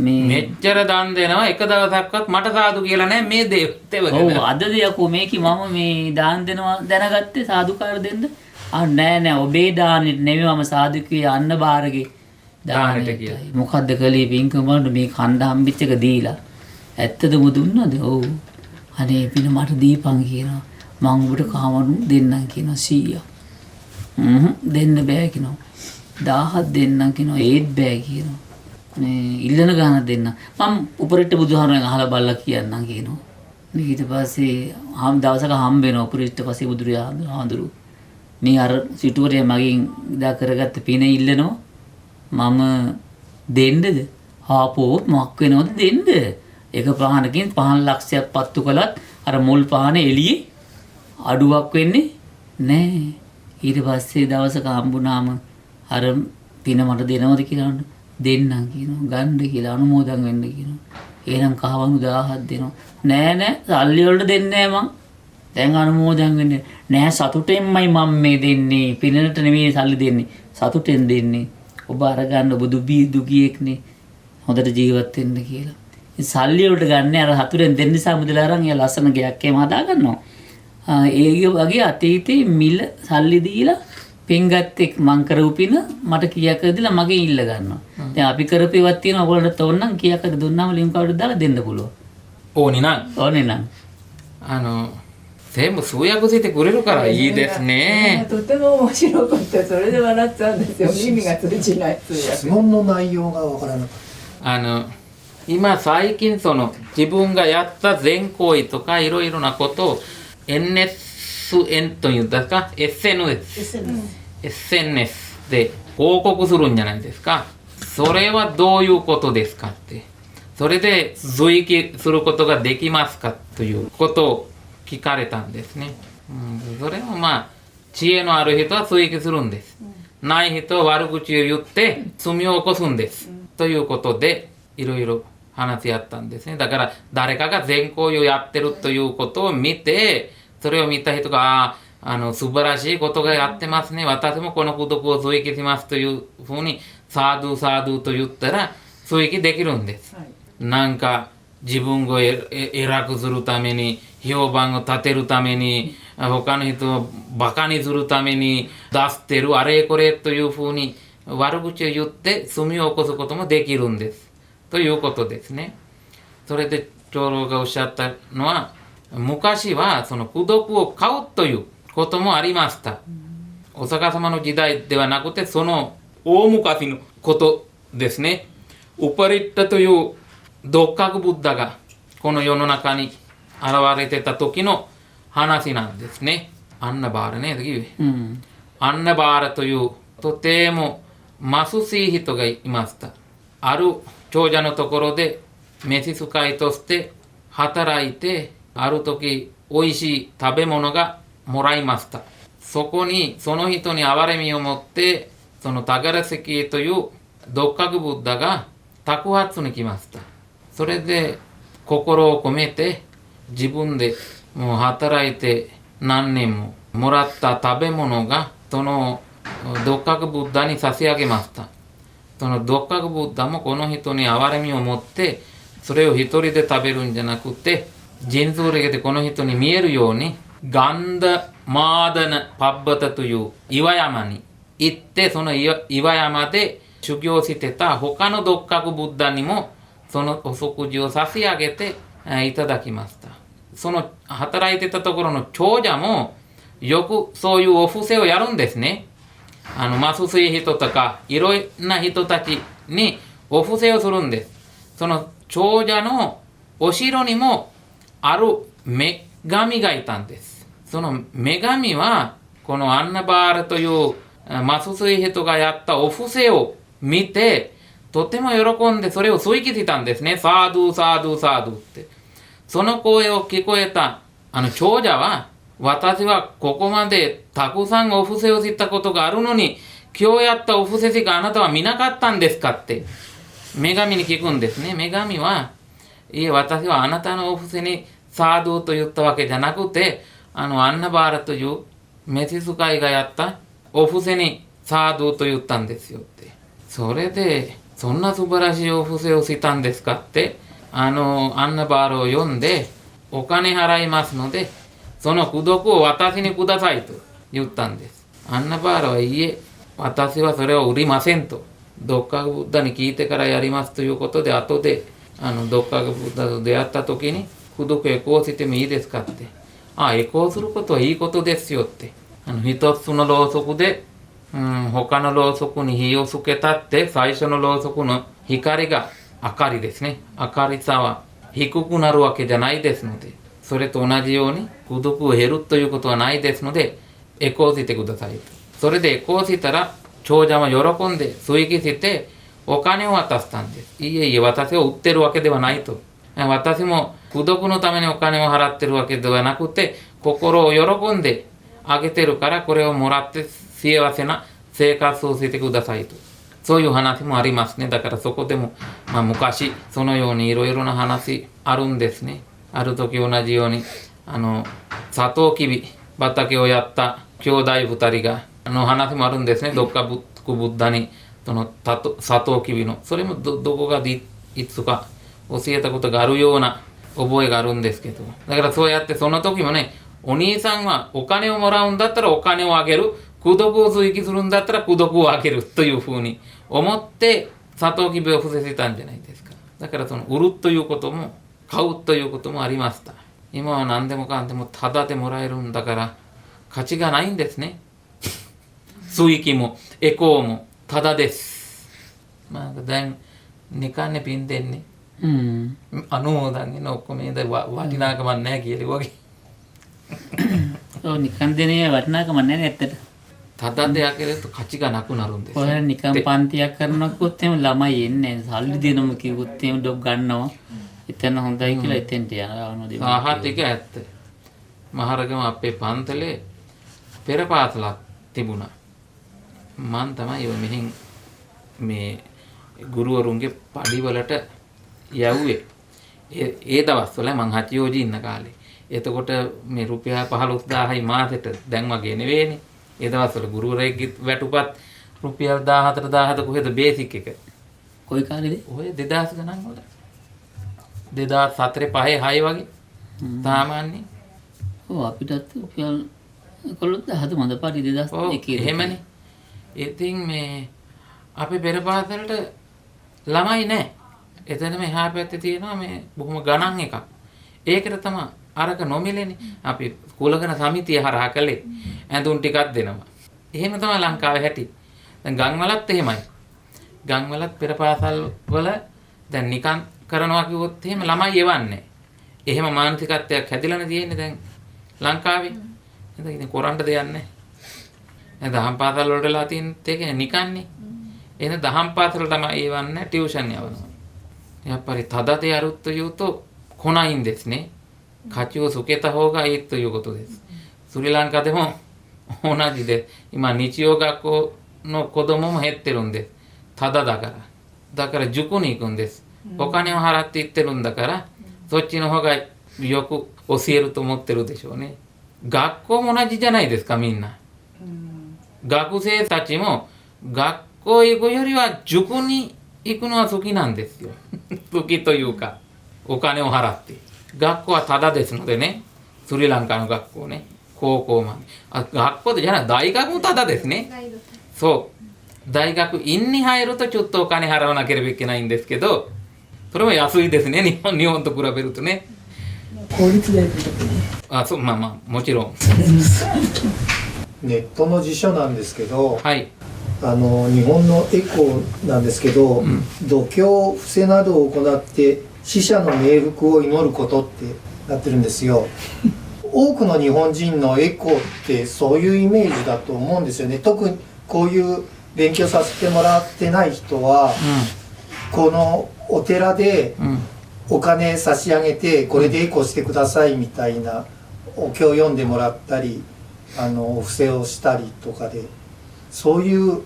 මේ මෙච්චර දන් දෙනවා එක දවසක්වත් මට සාදු කියලා නැහැ මේ දෙවඟන. ඔව් අදද යකෝ මේකි මම මේ දාන් දෙනවා දැනගත්තේ සාදුකාර දෙන්න. නෑ ඔබේ දානෙට නෙමෙයි මම සාදු කියේ අන්න බාරගේ දානෙට කියලා. මොකද්ද කලේ පින්කම වලට මේ කණ්ඩ හම්බෙච්ච එක දීලා. ඇත්තදම දුන්නද? ඔව්. අනේ පින මට දීපන් කියනවා. මං ඔබට කාමණු දෙන්නම් කියනවා 100ක්. දෙන්න බෑ කියනවා. 1000ක් දෙන්නම් කියනවා ඒත් බෑ කියනවා. මේ ඉල්ලන ගාන දෙන්න. මම උපරිට බුදුහාරෙන් අහලා බලලා කියන්නම් කියනවා. ඊට පස්සේ දවසක හම්බ වෙනවා උපරිට පස්සේ බුදුරජාණන් මේ අර සිටුවරේ මගෙන් ඉදා කරගත්ත පින ඉල්ලනවා. මම දෙන්නද? ආපෝ මොක් වෙනවද දෙන්න? එක පහනකින් 5 ලක්ෂයක් පත්තු කළත් අර මුල් පහන එළියේ අඩුවක් වෙන්නේ නෑ. ඊට පස්සේ දවසක හම්බුනාම අර පින මට දෙනවද කියලා දෙන්නම් කියනවා. ගන්න කියලා අනුමෝදන් වෙන්න කියනවා. එහෙනම් කහවණු 1000ක් දෙනවා. නෑ සල්ලි වලට දෙන්නේ නෑ මං. දැන් අනුමෝදන් වෙන්නේ නෑ සතුටෙන්මයි මම මේ දෙන්නේ. පිනකට නෙමෙයි සල්ලි දෙන්නේ. සතුටෙන් දෙන්නේ. ඔබ අරගන්න ඔබ දුගියෙක්නේ. හොඳට ජීවත් වෙන්න කියලා. සල්ලි වලට ගන්න අර හතුරෙන් දෙන්න නිසා මුදල අරන් එයා ලස්සන ගයක් එහෙම හදා ගන්නවා. ඒ වගේ අතීතේ මිල සල්ලි දීලා පින්ගත්තෙක් මං කරපු පින මට කීයක් දීලා මගෙන් ඉල්ල ගන්නවා. දැන් අපි කරපු ඒවත් තියෙනවා ඔයගොල්ලන්ට තෝරනම් කීයක් හරි දුන්නාම ලින්ක් කවුරුද දාලා දෙන්න පුළුවන්. ඕනි නම් 全部創薬性ってくれるからいいですね。とても面白かったそれで笑っちゃうんですよ耳が通じない通訳質問の内容がわからなかった今最近その自分がやった善行為とかいろいろなことを NSN というんですか SNS で報告するんじゃないですか。それはどういうことですかって。それで随記することができますかということを聞かれたんですね。それはまあ知恵のある人は追記するんです。ない人は悪口を言って罪を起こすんです。ということでいろいろ話し合ったんですね。だから誰かが善行為をやってるということを見て、それを見た人が素晴らしいことがやってますね。私もこの功徳を追記しますというふうにサードゥサードゥと言ったら追記できるんです。なんか自分を偉くするために評判を立てるために他の人をバカにするために出してるあれこれというふうに悪口を言って罪を起こすこともできるんですということですね。それで長老がおっしゃったのは昔はその功徳を買うということもありました。お釈迦様の時代ではなくてその大昔のことですね。ウパリッタという独覚ブッダがこの世の中に現れてた時の話なんですね。アンナバーラね、アンナバーラというとても貧しい人がいました。ある長者のところで召使いとして働いて、ある時おいしい食べ物がもらいました。そこにその人に憐れみを持ってその宝石という独覚ブッダが托発に来ました。それで心を込めて自分でもう働いて何年ももらった食べ物がその独覚ブッダに差し上げました。その独覚ブッダもこの人に憐れみを持ってそれを一人で食べるんじゃなくて人数力でこの人に見えるようにガンダマーダナパッバタという岩山に行ってその岩山で修行してた他の六角ブッダにもそのお食事を差し上げていただきました。その働いてたところの長者もよくそういうお布施をやるんですね。貧しい人とかいろいろな人たちにお布施をするんです。その長者のお城にもある女神がいたんです。その女神はこのアンナバールという貧しい人がやったお布施を見てとても喜んでそれを吸い切ったんですね。サードゥサードゥサードゥって。その声を聞こえた長者は、私はここまでたくさんお布施をしたことがあるのに、今日やったお布施しかあなたは見なかったんですかって女神に聞くんですね。女神は、いえ、私はあなたのお布施にサードゥと言ったわけじゃなくて、アンナバーラという召使いがやったお布施にサードゥと言ったんですよって。それで、そんな素晴らしいお布施をしたんですかって、アンナバールを読んで、お金払いますので、その功徳を私にくださいと言ったんです。アンナバールはいいえ、私はそれを売りませんと。六角ブッダに聞いてからやりますということで、後で六角ブッダと出会った時に、功徳エコーしてもいいですかって。エコーすることはいいことですよって。一つのろうそくで、他のろうそくに火をつけたって、最初のろうそくの光が、明かりですね。明るさは低くなるわけじゃないですので、それと同じように功徳を減るということはないですので、エコーしてください。それでエコーしたら、長者は喜んで吸い消してお金を渡したんです。いえいえ、私を売ってるわけではないと。私も功徳のためにお金を払ってるわけではなくて、心を喜んであげてるから、これをもらって幸せな生活をしてくださいと。そういう話もありますね。だからそこでも、昔、そのようにいろいろな話あるんですね。ある時同じように、サトウキビ畑をやった兄弟2人が、話もあるんですね。どっかブッダに、サトウキビの、それもどこがいつか教えたことがあるような覚えがあるんですけど。だからそうやってその時もね、お兄さんはお金をもらうんだったらお金をあげる。功徳を追記するんだったら功徳をあげるというふうに思ってサトウキビを伏せてたんじゃないですか。だからその売るということも買うということもありました。今は何でもかんでもタダでもらえるんだから価値がないんですね。追記もエコーもタダです。dan නිකන්නේ පින් දෙන්නේ. අනුමෝදන් වෙන ඔක්කොම මේ වටිනාකමක් නැහැ කියලා වගේ. ඔව් නිකන් දෙනේ වටිනාකමක් නැහැ නේ ඇත්තට. ただであげると価値がなくなるんです。これනිකන් පන්තියක් කරනකොත් එහෙම ළමයි එන්නේ සල්ලි දෙනම කිව්වොත් එහෙම ඩොග් ගන්නවා. එතන හොඳයි කියලා එතෙන්ට යනවා. ආහත් එක ඇත්ත. මහරගම අපේ පන්තලේ පෙර පාසලක් තිබුණා. මම තමයි ඔය මෙහින් මේ ගුරුවරුන්ගේ පඩිවලට යව්වේ. ඒ දවස්වල මං හචියෝජි ඉන්න කාලේ. එතකොට මේ රුපියල් 15000යි මාසෙට දැන් වගේ නෙවෙයිනේ. ඒ දවස්වල ගුරුවරයෙක්ගේ වැටුපත් රුපියල් 14000ද කොහෙද බේසික් එක. කොයි කාලේද? ඔය 2000 ගණන් වල. 2004 5 6 වගේ. සාමාන්‍ය. ඔව් අපිටත් රුපියල් 11000ද මන්ද පාටි 2001 එහෙමනේ. ඉතින් මේ අපේ පෙර පාසලට ළමයි නැහැ. එතනම එහා පැත්තේ තියෙනවා මේ බොහොම ගණන් එකක්. ඒකට තමයි අරක නොමිලේනේ. අපි කුලගණ සමිතිය හරහා කළේ. ඇඳුම් ටිකක් දෙනවා. එහෙම තමයි ලංකාවේ හැටි. දැන් ගම්වලත් එහෙමයි. ගම්වලත් පෙර පාසල් වල දැන් නිකන් කරනවා කිව්වොත් එහෙම ළමයි එවන්නේ. එහෙම මානසිකත්වයක් හැදිලානේ තියෙන්නේ දැන් ලංකාවේ. එහෙනම් ඉතින් කොරන්න දෙයක් නැහැ. දැන් දහම් පාසල් වලටලා තියෙන තේකනේ නිකන්නේ. එහෙනම් දහම් පාසල තමයි එවන්නේ ටියුෂන් යවනවා. やっぱりただでやるというと来ないんですね。価値をつけた方がいいということです。スリランカでも同じで、今日曜学校の子供も減ってるんです。ただだから。だから塾に行くんです。お金を払って行ってるんだから、そっちの方がよく教えると思ってるでしょうね。学校も同じじゃないですか、みんな。学生たちも学校行くよりは塾に行くのは好きなんですよ。好きというか、お金を払って。学校はタダですのでね、スリランカの学校ね、高校まで。学校でじゃない、大学もタダですね。そう。大学院に入るとちょっとお金払わなければいけないんですけど、それも安いですね、日本と比べるとね。公立大学とかね。あ、そう、まあまあ、もちろん。ネットの辞書なんですけど、はい。日本のエコーなんですけど、度胸伏せなどを行って死者の冥福を祈ることってなってるんですよ。多くの日本人のエコーってそういうイメージだと思うんですよね。特にこういう勉強させてもらってない人は、このお寺でお金差し上げてこれでエコーしてくださいみたいなお経を読んでもらったり、お布施をしたりとかで、そういう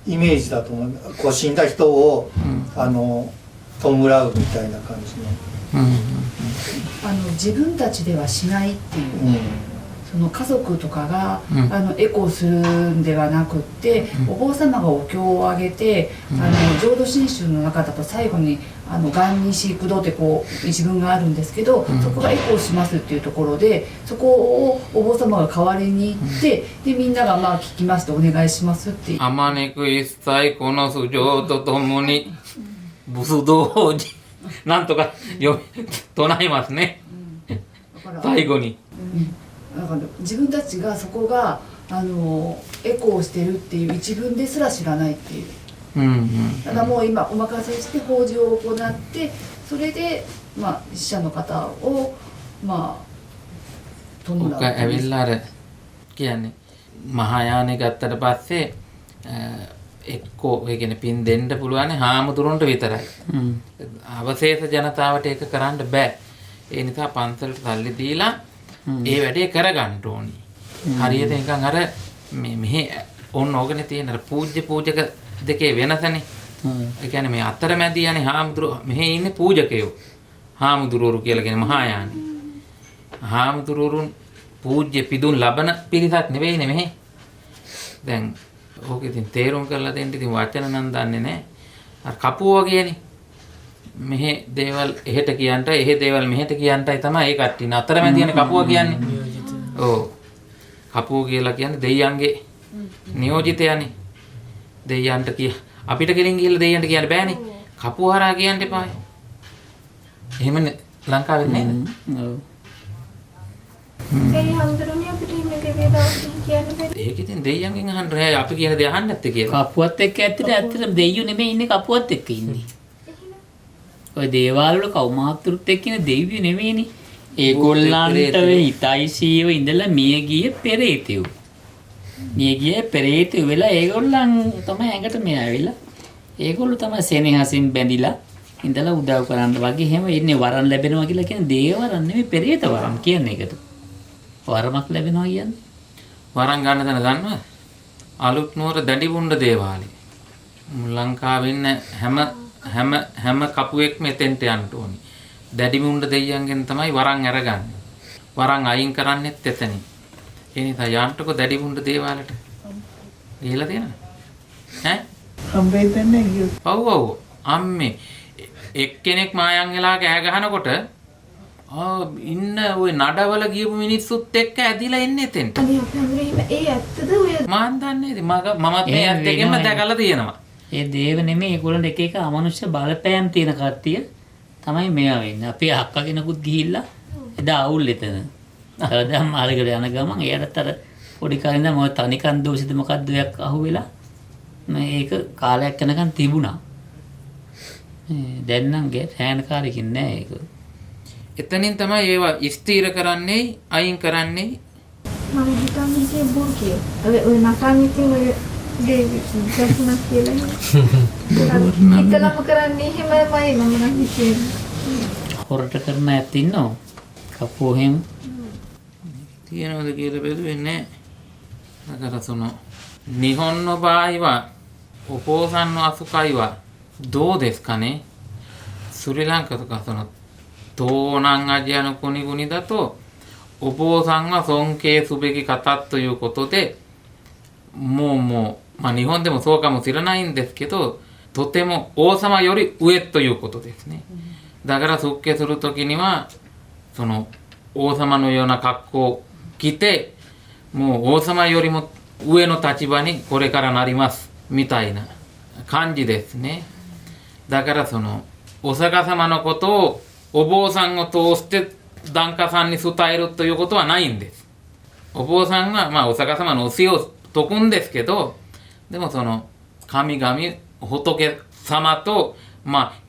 イメージだと思う。こう死んだ人を、弔うみたいな感じの。自分たちではしないっていう、その家族とかが、エコーするんではなくって、お坊様がお経をあげて、浄土真宗の中だと最後に元日功道ってこう一文があるんですけど、そこがエコーしますっていうところで、そこをお坊様が代わりに行って、でみんながまあ聞きましてお願いしますっていう。あまねく一切この素性とともに仏道寺なんとか唱えますね、最後に。だから自分たちがそこがエコーしてるっていう一文ですら知らないっていう。ただもう今お任せして法事を行って、それで死者の方を弔う。ඔක ඇවිල්ලා අර කියන්නේ මහායානෙ ගත්තට පස්සේ එක්කෝ ඒ කියන්නේ පින් දෙන්න පුළුවන් හාමුදුරන්ට විතරයි. අවශේෂ ජනතාවට ඒක කරන්න බෑ. ඒ නිසා පන්සලට සල්ලි දීලා ඒ වැඩේ කරගන්න ඕනි. හරියට නිකන් අර මෙහි ඕන ඕගනේ තියෙන අර පූජ්‍ය පූජක දෙකේ වෙනසනේ. ඒ කියන්නේ මේ අතරමැදියනේ හාමුදුරුවෝ මෙහි ඉන්නේ පූජකයෝ. හාමුදුරුවරු කියලා කියන මහායානෙ. හාමුදුරුවරුන් පූජ්‍ය පිදුන් ලබන පිරිසක් නෙවෙයිනේ මෙහි. දැන් ඕක ඉතින් තේරුම් කරලා දෙන්න ඉතින් වචන නම් දන්නේ නැහැ. අර කපුව වගේනේ. මෙහි දේවල් එහෙට කියන්ට, එහෙ දේවල් මෙහෙට කියන්ටයි තමයි ඒ කට්ටිය අතරමැදියනේ කපුව කියන්නේ. ඔව්. කපුව කියලා කියන්නේ දෙයියන්ගේ නියෝජිතයනේ. දෙයියන්ට අපිට ගෙලින් ගිහලා දෙයියන්ට කියන්න බෑනේ. කපුව හරහා කියන්න එපායි. එහෙමනේ ලංකාවේ නේද? ඔව්. ඒ හඳුරුනේ අපිට මේ දෙවියන් කියන්න බැරි. ඒක ඉතින් දෙයියන්ගෙන් අහන්න රෑ අපි කියන දේ අහන්න නැත්තේ කියලා. කපුවත් එක්ක ඇත්තටම දෙයියෝ නෙමෙයි ඉන්නේ, කපුවත් එක්ක ඉන්නේ. ඔය දේවාල වල කවුමාත්තුරුත් එක්ක ඉන්නේ දෙවියෝ නෙමෙයිනේ. ඒගොල්ලන්ට හිතයිසීව ඉඳලා මිය ගියේ පෙරේතයෝ. මිය ගියේ පෙරේතයෝ වෙලා ඒගොල්ලන් තමයි ඇඟට මේ ඇවිල්ලා. ඒගොල්ලෝ තමයි සෙනෙහසින් බැඳිලා ඉඳලා උදව් කරන්න වගේ එහෙම ඉන්නේ. වරන් ලැබෙනවා කියලා කියන්නේ දේවවරන් නෙමෙයි, පෙරේත වරන් කියන්නේ ඒකට. වරමක් ලැබෙනවා කියන්නේ. වරන් ගන්න තැන දන්නවද? අලුත් නුවර දඩිවුණ්ඩ දේවාලේ. ලංකාවේ ඉන්න හැම කපුවෙක්ම එතෙන්ට යන්න ඕනි. දඩිවුණ්ඩ දෙයියන්ගෙන් තමයි වරන් අරගන්නේ. වරන් අයින් කරන්නෙත් එතනින්. ඒ නිසා යන්නකො දඩිවුණ්ඩ දේවාලෙට. ගිහලා තියෙනවද? ඈ? හම්බෙන්නේ ගියොත්. ඔව් ඔව්. අම්මේ එක්කෙනෙක් මායන් වෙලා කෑ ගහනකොට ඉන්න ওই නඩවල ගියපු මිනිස්සුත් එක්ක ඇදිලා එන්නේ එතෙන්ට. අනේ අපේ හඳුරේ ඒ ඇත්තද ඔය මම දන්නේ ඉතින් මමත් මේ ඇත්ත එකෙන්ම දැකලා තියෙනවා. ඒ දේව නෙමෙයි, ඒගොල්ලන්ට එක එක අමනුෂ්‍ය බලපෑම් තියෙන කට්ටිය තමයි මෙයා වෙන්නේ. අපේ අක්කා කෙනෙකුත් ගිහිල්ලා එදා අවුල් එතන. දැන් මාළිගට යන ගමන් එයාට අර පොඩි කාලේ ඉඳන් මොකද තනිකන් දෝෂිත මොකද්ද එකක් අහුවෙලා මේක කාලයක් යනකම් තිබුණා. දැන් නම් සෑහනකාරකින් නෑ ඒක. එතනින් තමයි ඒවා ස්ථීර කරන්නේ, අයින් කරන්නේ. මම හිතන්නේ ඉතින් බොරු කියලා. ඔය නසන්නේ ඔය දෙවියන් කියලා. හිතලම කරන්නේ එහෙමයි මම නම් හිතන්නේ. හොරට කරන ඇත් ඉන්නෝ. කපුව එහෙම තියනවද කියලා බැලුවේ නැහැ. අර සුනෝ නිහොන්න බායිවා උපෝසන්න අසුකයිවා දෝදෙස්කනේ ශ්‍රී ලංකාවේ තෝනං අජයන කුණි කුණි දතෝ උපෝසංව සොංකේ සුබෙකි කතත්ということでもう日本でもそうかもしれないんですけど、とても王様より上ということですね。だから出家するときにはその王様のような格好を着て、もう王様よりも上の立場にこれからなりますみたいな感じですね。だからそのお釈迦様のことをお坊さんを通して檀家さんに伝えるということはないんです。お坊さんがお釈迦様の教えを説くんですけど、でもその神々仏様と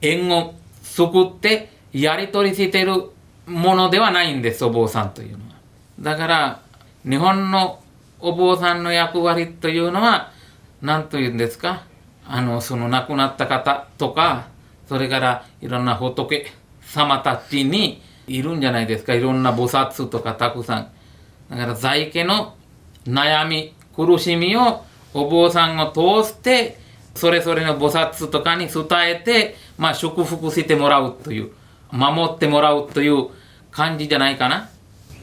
縁を作ってやり取りしてるものではないんです、お坊さんというのは。だから日本のお坊さんの役割というのは何というんですか、その亡くなった方とか、それからいろんな仏様たちにいるんじゃないですか。いろんな菩薩とかたくさん。だから在家の悩み苦しみをお坊さんを通してそれぞれの菩薩とかに伝えて、祝福してもらうという、守ってもらうという感じじゃないかな。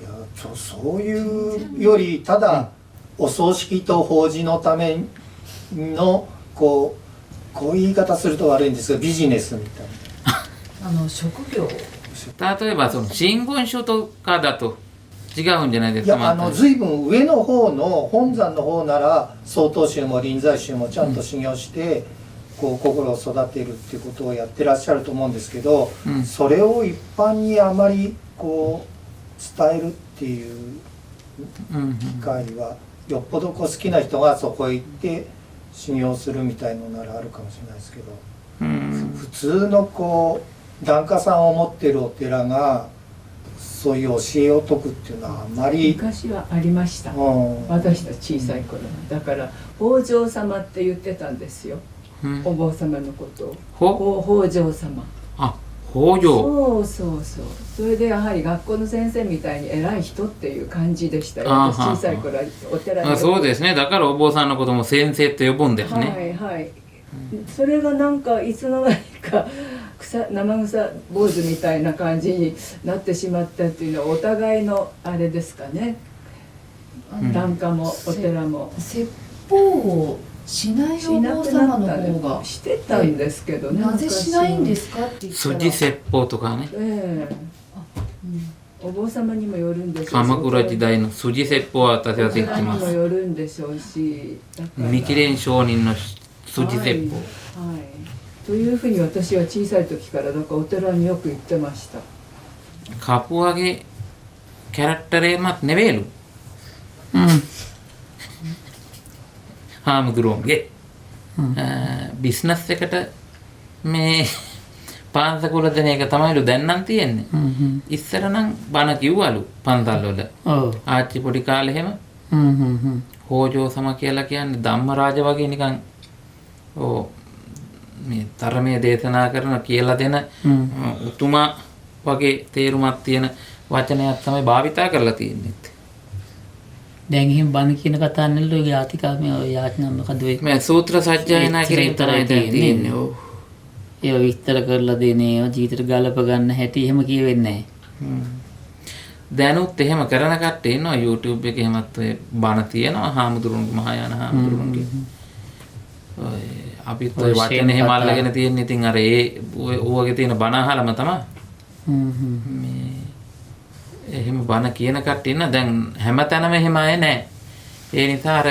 いやそういうよりただお葬式と法事のためのこういう言い方すると悪いんですがビジネスみたいな職業例えばその新聞書とかだと違うんじゃないですか。いや随分上の方の本山の方なら曹洞宗も臨済宗もちゃんと修行して、心を育てるっていうことをやってらっしゃると思うんですけど、それを一般にあまり伝えるっていう機会はよっぽど好きな人がそこへ行って修行するみたいのならあるかもしれないですけど、普通の檀家さんを持ってるお寺がそういう教えを説くっていうのはあまり昔はありました、私たち小さい頃は。だから北条様って言ってたんですよ、お坊様のことを北条様。北条。そうそれでやはり学校の先生みたいに偉い人っていう感じでしたよ。私小さい頃はお寺に。そうですね。だからお坊さんのことも先生って呼ぶんですね。はい、それがなんかいつの間にか生臭坊主みたいな感じになってしまったっていうのはお互いのあれですかね。檀家もお寺も説法をしないお坊様の方がしてたんですけどね。なぜしないんですかって言ったら筋説法とかね、お坊様にもよるんでしょうし、鎌倉時代の筋説法は私はできてます。お寺にもよるんでしょうし、日蓮上人の筋説法、というふうに私は小さい時からだからお寺によく行ってました。Kapuage කැරක්ටරේමත් නෙවෙලු. හාමුදුරුවන්ගේ බිස්නස් එකට මේ පාන්සකුල දෙන එක තමයිලු දැන්නම් තියෙන්නේ. ඉස්සර නම් බණ කිව්වලු පන්සල් වල. ආච්චි පොඩි කාලේ එහෙම. හෝජෝ සම කියලා කියන්නේ ධම්මරාජ වගේ නිකන් මේ තරමේ දේශනා කරන කියලා දෙන උතුමා වගේ තේරුමක් තියෙන වචනයක් තමයි භාවිතා කරලා තියෙන්නේ. දැන් එහෙම බණ කියන කතා නෙල්ල ඔය යාතිකා මේ යාඥා මොකද වෙයි මේ සූත්‍ර සජ්ජායනා කිරීම තමයි තියෙන්නේ. ඔව්. ඒ විස්තර කරලා දෙන ඒවා ජීවිතේට ගලප ගන්න හැටි එහෙම කියවෙන්නේ නැහැ. දැනුත් එහෙම කරන කට්ටිය ඉන්නවා YouTube එකේ එහෙමත් ඔය බණ තියෙනවා හාමුදුරුවන්ගේ මහායාන හාමුදුරුවන්ගේ. ඔය අපිත් ඔය වචන එහෙම අල්ලගෙන තියෙන ඉතින් අර ඒ ඌවගේ තියෙන බණ අහලම තමයි. මේ එහෙම බණ කියන කට්ටිය ඉන්න දැන් හැමතැනම එහෙම අය නැහැ. ඒ නිසා අර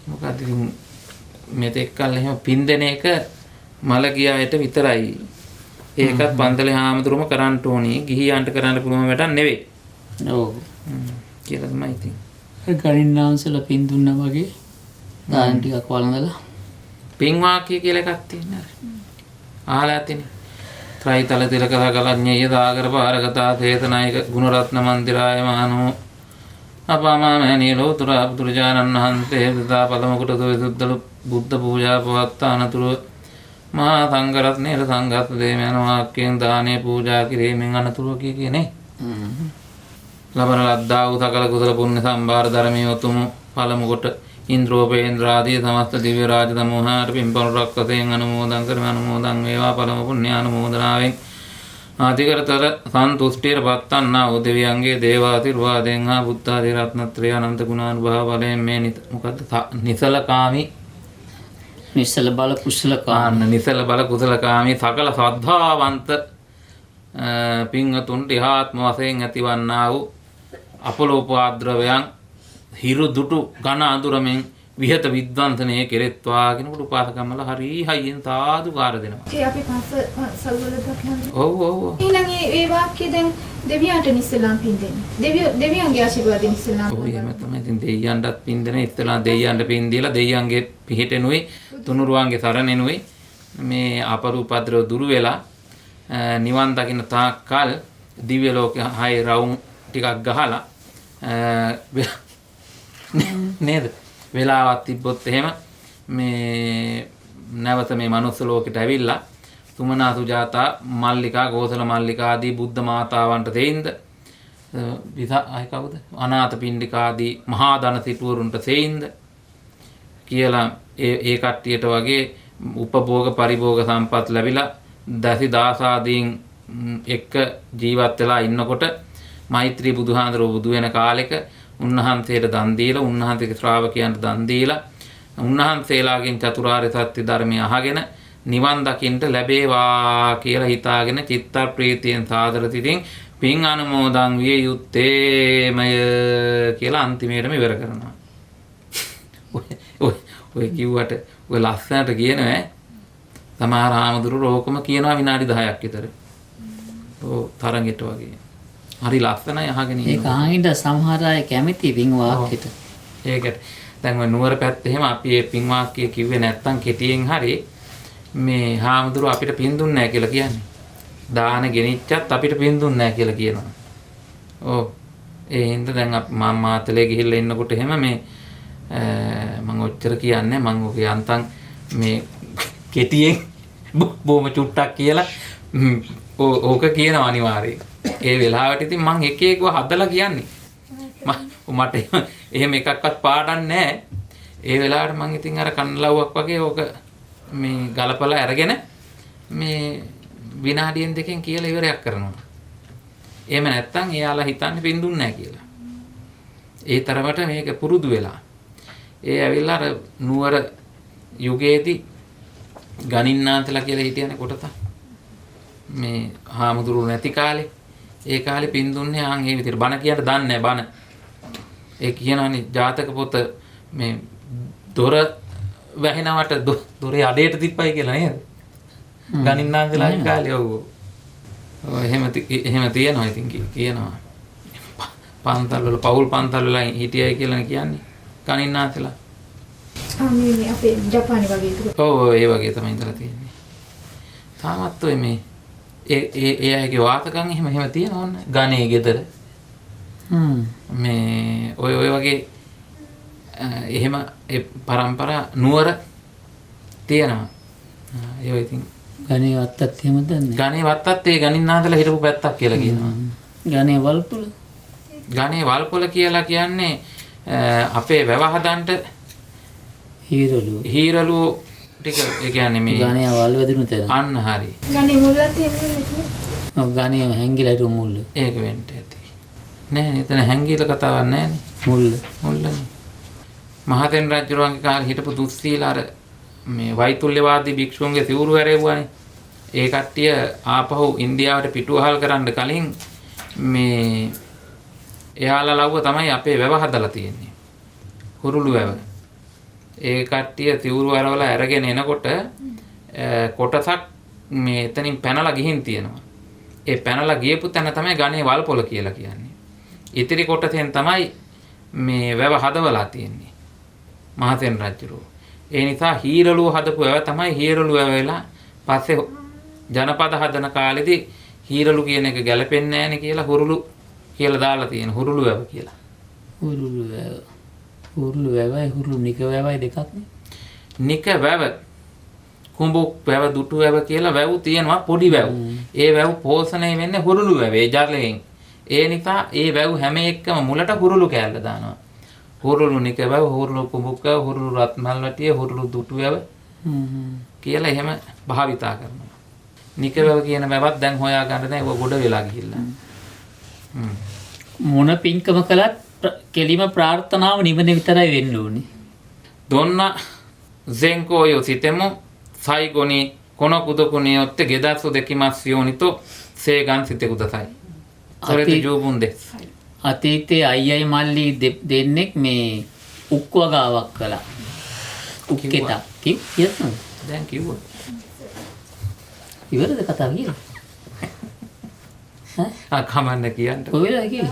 මොකද ඉතින් මෙතෙක් කල් එහෙම පින් දෙන එක මල ගියායට විතරයි. ඒකත් පන්සලේ හාමුදුරුවම කරන්න ඕනේ. ගිහියන්ට කරන්න පුළුවන් වැඩක් නෙවෙයි. ඔව්. කියලා තමයි ඉතින්. ඒ ගණින්නාන්සලා පින් දුන්නා වගේ දාන ටිකක් වළඳලා පින් වාක්‍ය කියලා එකක් තියෙනවා. අහලා තියෙන්නේ. ත්‍රිතල තිලක සකලඤ්ඤය දාගර පාරගතා තේතනායක ගුණරත්න මන්දිරාය මහනෝ අපමාමහණී ලෝතර බුදුරජාණන් වහන්සේ දතා පළමුකට සුද්ධ බුද්ධ පූජා පවත්තානතුරු මහා සංඝරත්නයේ සංඝත් දේමයන් වාක්‍යයෙන් දානේ පූජා කිරීමෙන් අනතුරු කියන්නේ. ලබන ලද්දා වූ සකල කුසල පුණ්‍ය සම්භාර ධර්මයේ උතුම් පළමුකොට ඉන්ද්‍රෝපේන්ද්‍රාදී සමස්ත දිව්‍ය රාජ සමූහාට පින්පොර රක්කතෙන් අනුමෝදන් කරන අනුමෝදන් වේවා පළමු පුණ්‍ය අනුමෝදනාවෙන් ආදිකරතර සන්තුෂ්ටියට පත්වන්නා වූ දෙවියන්ගේ දේවාශිර්වාදයෙන් හා බුද්ධාදී රත්නත්‍රය අනන්ත ගුණානුභාව බලයෙන් මේ මොකද්ද නිසලකාමී නිසල බල කුසලකාමී නිසල බල කුසලකාමී සකල ශ්‍රද්ධාවන්ත පින්වතුන්ට ඉහාත්ම වශයෙන් ඇතිවන්නා වූ අපලෝපාද්‍රවයන් හිරු දුටු ඝන අඳුරමින් විහත විද්වන්තනය කෙරෙත්වා කෙනකොට උපාසකම්මල හරි හයියෙන් සාදුකාර දෙනවා. ඒ අපි පන්සල් වල දක්නන්නේ. ඔව් ඔව්. ඊළඟ ඒ වාක්‍ය දැන් දෙවියන්ට ඉස්සෙල්ලාම පින් දෙන්නේ. දෙවියන්ගේ ආශිර්වාදයෙන් ඉස්සෙල්ලාම. ඔය එහෙම තමයි. ඉතින් දෙයියන්ටත් පින් දෙන ඉස්සලා දෙයියන්ට පින් දීලා දෙයියන්ගේ පිහිටෙනුයි තුනුරුවන්ගේ සරණෙනුයි මේ අපරූපද්‍රව දුරු වෙලා නිවන් දකින්න තාක්කල් දිව්‍ය ලෝකේ හයි රවුම් ටිකක් ගහලා නේද වෙලාවක් තිබ්බොත් එහෙම මේ නැවත මේ මනුස්ස ලෝකෙට ඇවිල්ලා තුමනා සුජාතා මල්ලිකා ගෝසල මල්ලිකා ආදී බුද්ධ මාතාවන්ට තෙයින්ද අය කවුද අනාථ පිණ්ඩිකාදී මහා ධන සිටුවරුන්ට තෙයින්ද කියලා ඒ කට්ටියට වගේ උපභෝග පරිභෝග සම්පත් ලැබිලා දසි දාසාදීන් එක්ක ජීවත් වෙලා ඉන්නකොට මෛත්‍රී බුදුහාඳුරෝ බුදු වෙන කාලෙක උන්වහන්සේට දන් දීලා උන්වහන්සේගේ ශ්‍රාවකයන්ට දන් දීලා උන්වහන්සේලාගෙන් චතුරාර්ය සත්‍ය ධර්මය අහගෙන නිවන් දකින්න ලැබේවා කියලා හිතාගෙන චිත්ත ප්‍රීතියෙන් සාදර සිතින් පින් අනුමෝදන් විය යුත්තේමය කියලා අන්තිමේටම ඉවර කරනවා. ඔය කිව්වට ඔය ලස්සනට කියනවා සමහර ආමඳුරු රෝකම කියනවා විනාඩි 10ක් විතර. ඔව් තරගෙට වගේ. හරි ලස්සනයි අහගෙන ඉන්න. ඒක ආහිඳ සමහර අය කැමති පින් වාක්‍යෙට. ඒකට දැන් ඔය නුවර පැත්තේ එහෙම අපි මේ පින් වාක්‍ය කිව්වේ නැත්තම් කෙටියෙන් හරි මේ හාමුදුරුවෝ අපිට පින් දුන්නේ නැහැ කියලා කියන්නේ. දාන ගෙනිච්චත් අපිට පින් දුන්නේ නැහැ කියලා කියනවා. ඔව්. ඒ හින්දා දැන් මම මාතලේ ගිහිල්ලා ඉන්නකොට එහෙම මේ මම ඔච්චර කියන්නේ මම ඔගේ අන්තම් මේ කෙටියෙන් බොහොම චුට්ටක් කියලා ඕක කියනවා අනිවාර්යයෙන්. ඒ වෙලාවට ඉතින් මම එක එකව හදලා කියන්නේ. මට එහෙම එකක්වත් පාඩම් නැහැ. ඒ වෙලාවට මම ඉතින් අර කන්නලව්වක් වගේ ඕක මේ ගලපලා අරගෙන මේ විනාඩියෙන් දෙකෙන් කියලා ඉවරයක් කරනවා. එහෙම නැත්තම් එයාලා හිතන්නේ පින් දුන්නේ නැහැ කියලා. ඒ තරමට මේක පුරුදු වෙලා. ඒ ඇවිල්ලා අර නුවර යුගයේදී ගණින්නාන්තලා කියලා හිටියනේ කොටත. මේ හාමුදුරුවෝ නැති කාලේ ඒ කාලේ පින් දුන්නේ ආන් ඒ විදිහට බණ කියන්න දන්නේ නැහැ බණ. ඒ කියනවනේ ජාතක පොත මේ දොර වැහෙනවට දොරේ අඩේට තිප්පයි කියලා නේද? ගණින්නාන්තලාගේ කාලේ ඔව්. එහෙම තියෙනවා ඉතින් කියනවා. පන්තල් වල පෞල් පන්තල් වල හිටියයි කියලා කියන්නේ ගණින්නාන්තලා. මේ අපේ ජපානයේ වගේ ඒක. ඔව් ඒ වගේ තමයි ඉඳලා තියෙන්නේ. තාමත් ඔය මේ ඒ අයගේ වාතකම් එහෙම තියෙනවා ඕන ගණේ ගෙදර. මේ ඔය වගේ එහෙම ඒ පරම්පරා නුවර තියෙනවා. ඒ ඉතින් ගණේ වත්තත් එහෙමද නැහැ. ගණේ වත්තත් ඒ ගණින්නාන්තලා හිටපු පැත්තක් කියලා කියනවා. ගණේ වල්පොල. ගණේ වල්පොල කියලා කියන්නේ අපේ වැව හදන්න හීරලු ටික ඒ කියන්නේ මේ ගණේ වල් වැදුණු තැන. අන්න හරි. ගණේ මුල්ලත් එන්නේ. ඔව් ගණේ හැංගිලා හිටු මුල්ල. ඒක වෙන්න ඇති. නෑ එතන හැංගිලා කතාවක් නෑනේ. මුල්ලනේ. මහතෙන් රජුරුවන්ගේ කාලේ හිටපු දුස්සීල අර මේ වෛතුල්‍යවාදී භික්ෂුන්ගේ සිවුරු හැරෙව්වානේ. ඒ කට්ටිය ආපහු ඉන්දියාවට පිටුවහල් කරන්න කලින් මේ එයාලා ලව්ව තමයි අපේ වැව හදලා තියෙන්නේ. හුරුළු වැව. ඒ කට්ටිය සිවුරු වලවලා අරගෙන එනකොට කොටසක් මේ එතනින් පැනලා ගිහින් තියෙනවා. ඒ පැනලා ගියපු තැන තමයි ගණේ වල්පොල කියලා කියන්නේ. ඉතිරි කොටසෙන් තමයි මේ වැව හදවලා තියෙන්නේ. මහතෙන් රජුරෝ. ඒ නිසා හීරළුව හදපු වැව තමයි හීරළු වැව වෙලා පස්සේ ජනපද හදන කාලෙදී හීරළු කියන එක ගැලපෙන්නේ නැහැනේ කියලා හුරුළු කියලා දාලා තියෙන හුරුළු වැව කියලා. හුරුළු වැව. හුරුළු වැවයි හුරුළු නික වැවයි දෙකක් නේ. නික වැව කුඹුක් වැව දුටු වැව කියලා වැව් තියෙනවා පොඩි වැව්. ඒ වැව් පෝෂණය වෙන්නේ හුරුළු වැවේ ජලයෙන්. ඒ නිසා ඒ වැව් හැම එකම මුලට හුරුළු කෑල්ල දානවා. හුරුළු නික වැව, හුරුළු කුඹුක් වැව, හුරුළු රත්මල් වැටිය, හුරුළු දුටු වැව කියලා එහෙම භාවිතා කරනවා. නික වැව කියන වැවත් දැන් හොයා ගන්න නැහැ. ඒක ගොඩ වෙලා ගිහිල්ලා. මොන පින්කම කළත් කෙලිම ප්‍රාර්ථනාව නිවන විතරයි වෙන්න ඕනේ. දොන්න zenko yositemo සයිගොනි කොනකුදකුණේ ඔත්තේ ගෙදස්සු දෙකිමස් යෝනිතෝ සේගන් සිතේ කුදසයි. සරෙත ජෝබුන් දෙස්. අතීතයේ අයියයි මල්ලි දෙන්නෙක් මේ උක්වගාවක් කළා. උක්කෙතා කියනවා. දැන් කිව්වා. ඉවරද කතාව කියලා? කමන්න කියන්න. කොහෙද කිව්වේ?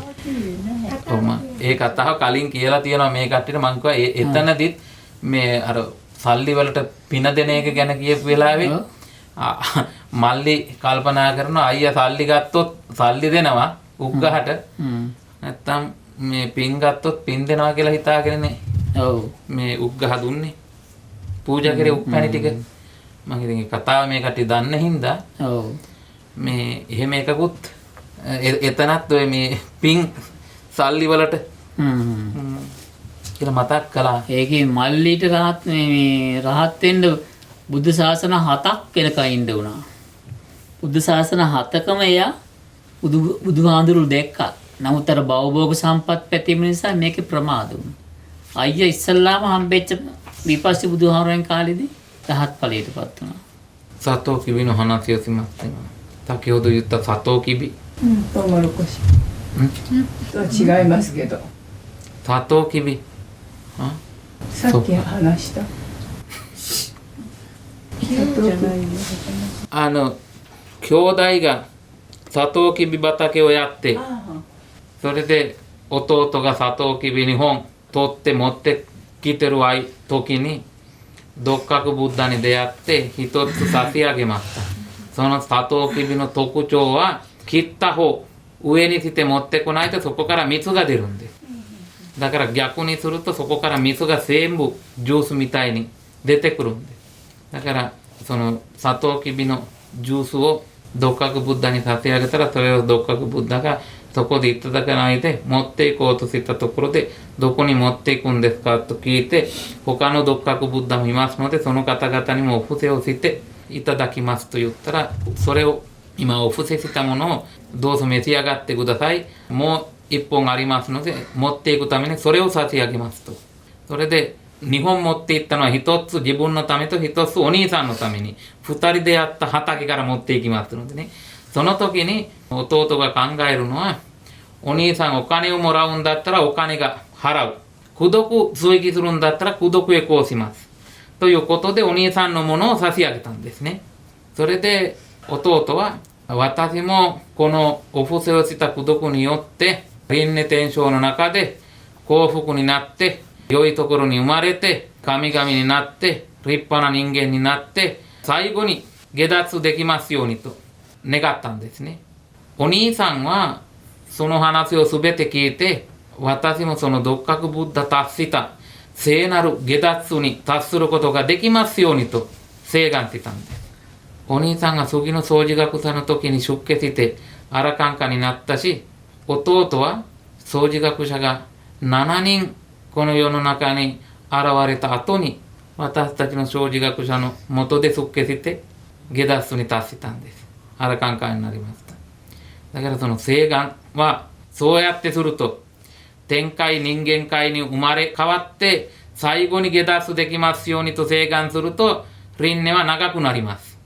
කොහොම ඒ කතාව කලින් කියලා තියෙනවා මේ කට්ටියට මං කිව්වා එතනදිත් මේ අර සල්ලි වලට පින දෙන එක ගැන කියපු වෙලාවේ මල්ලි කල්පනා කරනවා අයියා සල්ලි ගත්තොත් සල්ලි දෙනවා උග්ගහට නැත්තම් මේ පින් ගත්තොත් පින් දෙනවා කියලා හිතාගෙනනේ ඔව් මේ උග්ගහ දුන්නේ පූජා කරේ උප්පැණි ටික මම ඉතින් ඒ කතාව මේ කට්ටිය දන්න හින්දා ඔව් මේ එහෙම එකකුත් එතනත් ඔය මේ පින් සල්ලි වලට කියලා මතක් කළා. ඒකේ මල්ලිට රහත් මේ රහත් වෙන්න බුද්ධ ශාසන 7ක් වෙනකන් ඉන්න වුණා. බුද්ධ ශාසන 7කම එයා බුදුහාඳුරු දැක්කා. නමුත් අර භවභෝග සම්පත් පැතීම නිසා මේකේ ප්‍රමාද වුණා. අයියා ඉස්සල්ලාම හම්බෙච්ච විපස්සී බුදුහාමරෙන් කාලෙදී රහත් ඵලයටපත් වුණා. සතෝ කිවින හනසිය සිමත් තකියෝද යුත්ත සතෝ කිවි トウモロコシと違いますけど සතෝ කිවි さっき話した 兄弟がサトウキビ畑をやってそれで弟がサトウキビ2本取って持ってきてる時に六角ブッダに出会って一つ差し上げましたそのサトウキビの特徴は切った方上にして持ってこないとそこから蜜が出るんですだから逆にするとそこから蜜が全部ジュースみたいに出てくるんですだからそのサトウキビのジュースを六角ブッダに差し上げたらそれを六角ブッダがそこでいただかないで持っていこうとしたところでどこに持っていくんですかと聞いて他の六角ブッダもいますのでその方々にもお布施をしていただきますと言ったらそれを今お布施したものをどうぞ召し上がってくださいもう一本ありますので持っていくためにそれを差し上げますとそれで2本持っていったのは1つ自分のためと1つお兄さんのために2人でやった畑から持っていきますのでねその時に弟が考えるのはお兄さんお金をもらうんだったらお金が払う功徳追記するんだったら功徳へこうしますということでお兄さんのものを差し上げたんですねそれで弟は私もこのお布施をした功徳によって輪廻転生の中で幸福になって良いところに生まれて神々になって立派な人間になって最後に下脱できますようにと願ったんですねお兄さんはその話を全て聞いて私もその六角ブッダ達した聖なる下脱に達することができますようにと請願してたんですお兄さんが次の掃除学者の時に出家してアラカンカになったし弟は掃除学者が7人この世の中に現れた後に私たちの掃除学者の元で出家して下脱に達したんですアラカンカになりましただからその請願はそうやってすると天界人間界に生まれ変わって最後に下脱できますようにと請願すると輪廻は長くなります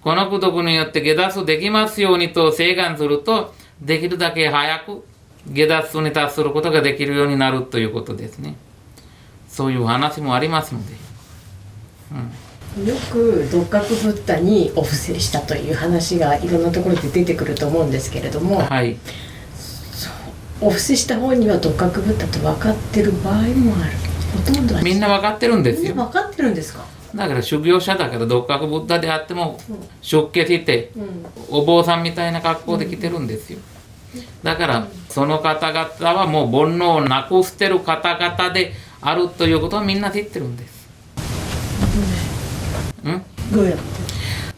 この功徳によって下脱できますようにと請願するとできるだけ早く下脱に達することができるようになるということですねそういう話もありますので、よく六角ブッダにお布施したという話がいろんなところで出てくると思うんですけれども、はい、お布施した方には六角ブッダと分かってる場合もあるほとんどはみんな分かってるんですよみんな分かってるんですかだから修行者だから六角ブッダであっても出家してお坊さんみたいな格好で来てるんですよだからその方々はもう煩悩をなくしてる方々であるということはみんな知ってるんです、どうやって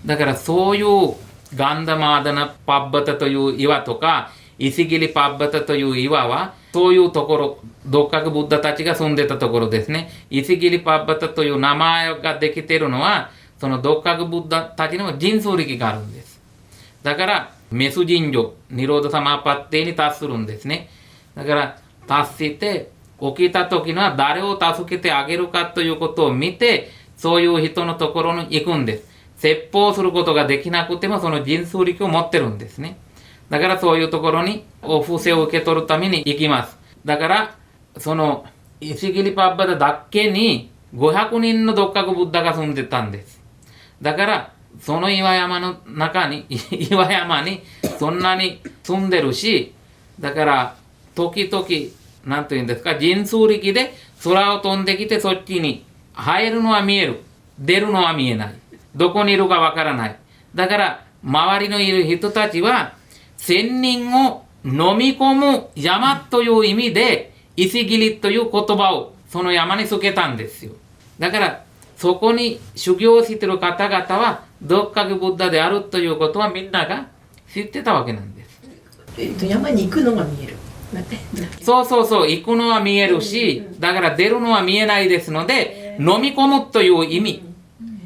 だからそういうガンダマーダナパッバタという岩とかイシギリパッバタという岩はそういうところ六角ブッダたちが住んでたところですねイシギリパッバタという名前ができているのはその六角ブッダたちの人相力があるんですだからメス神女ニロードサマーパッティに達するんですねだから達して起きた時には誰を助けてあげるかということを見てそういう人のところに行くんです説法することができなくてもその人相力を持ってるんですねだからそういうところにお布施を受け取るために行きますだからそのイシギリパッバダだけに500人のどっかくブッダが住んでたんです。だからその岩山の中に岩山にそんなに住んでるし、だから時々なんというんですか、神通力で空を飛んできてそっちに入るのは見える、出るのは見えない、どこにいるかわからない。だから周りのいる人たちは仙人を飲み込む山という意味で石切りという言葉をその山につけたんですよ。だからそこに修行している方々はどっかくブッダであるということはみんなが知ってたわけなんです。山に行くのが見える。そうそうそう、行くのは見えるし、だから出るのは見えないですので、飲み込むという意味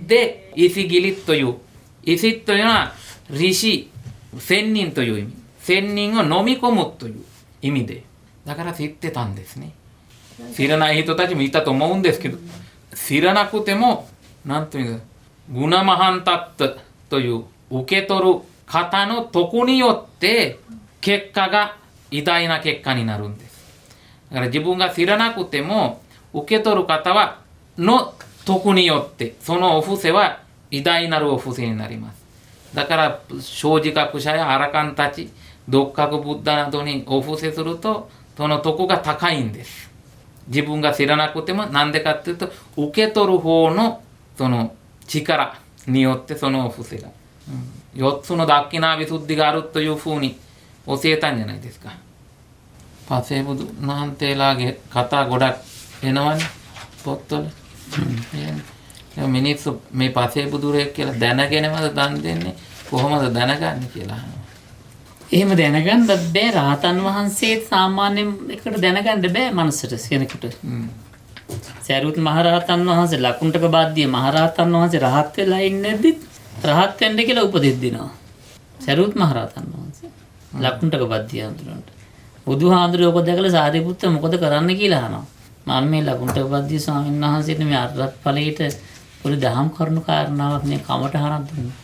で石切りという、石というのはリシ、仙人という意味、仙人を飲み込むという意味で、だから知ってたんですね。知らない人たちもいたと思うんですけど、知らなくてもなんというかグナマハンタットという受け取る方の徳によって結果が偉大な結果になるんです。だから自分が知らなくても受け取る方はの徳によってそのお布施は偉大なるお布施になります。だから小自覚者やアラカンたち独覚ブッダなどにお布施するとその徳が高いんです。自分が知らなくてもなんでかっていうと受け取る方のその力によってそのお布施が、4つのダッキナービスッディがあるというふうに教えたんじゃないですか。パセブドなんてラゲカタゴダエナワニポットルミニスメパセブドレケラダナゲネマダダンデネコハマダダナガニケラඑහෙම දැනගන්න බෑ. රහතන් වහන්සේ සාමාන්‍යයෙන් එකට දැනගන්න බෑ මනසට කෙනෙකුට. සරියුත් මහරහතන් වහන්සේ ලකුණ්ඩක බාද්දිය මහරහතන් වහන්සේ රහත් වෙලා ඉන්නේ නැද්දි රහත් වෙන්න කියලා උපදෙස් දෙනවා. සරියුත් මහරහතන් වහන්සේ ලකුණ්ඩක බාද්දිය හඳුනනට. බුදුහාඳුරේ ඔබ දැකලා සාරිපුත්ත මොකද කරන්න කියලා අහනවා. මම මේ ලකුණ්ඩක බාද්දිය ස්වාමීන් වහන්සේට මේ අරහත් ඵලයට පොඩි දහම් කරුණු කාරණාවක් මේ කමටහනක් දුන්නා.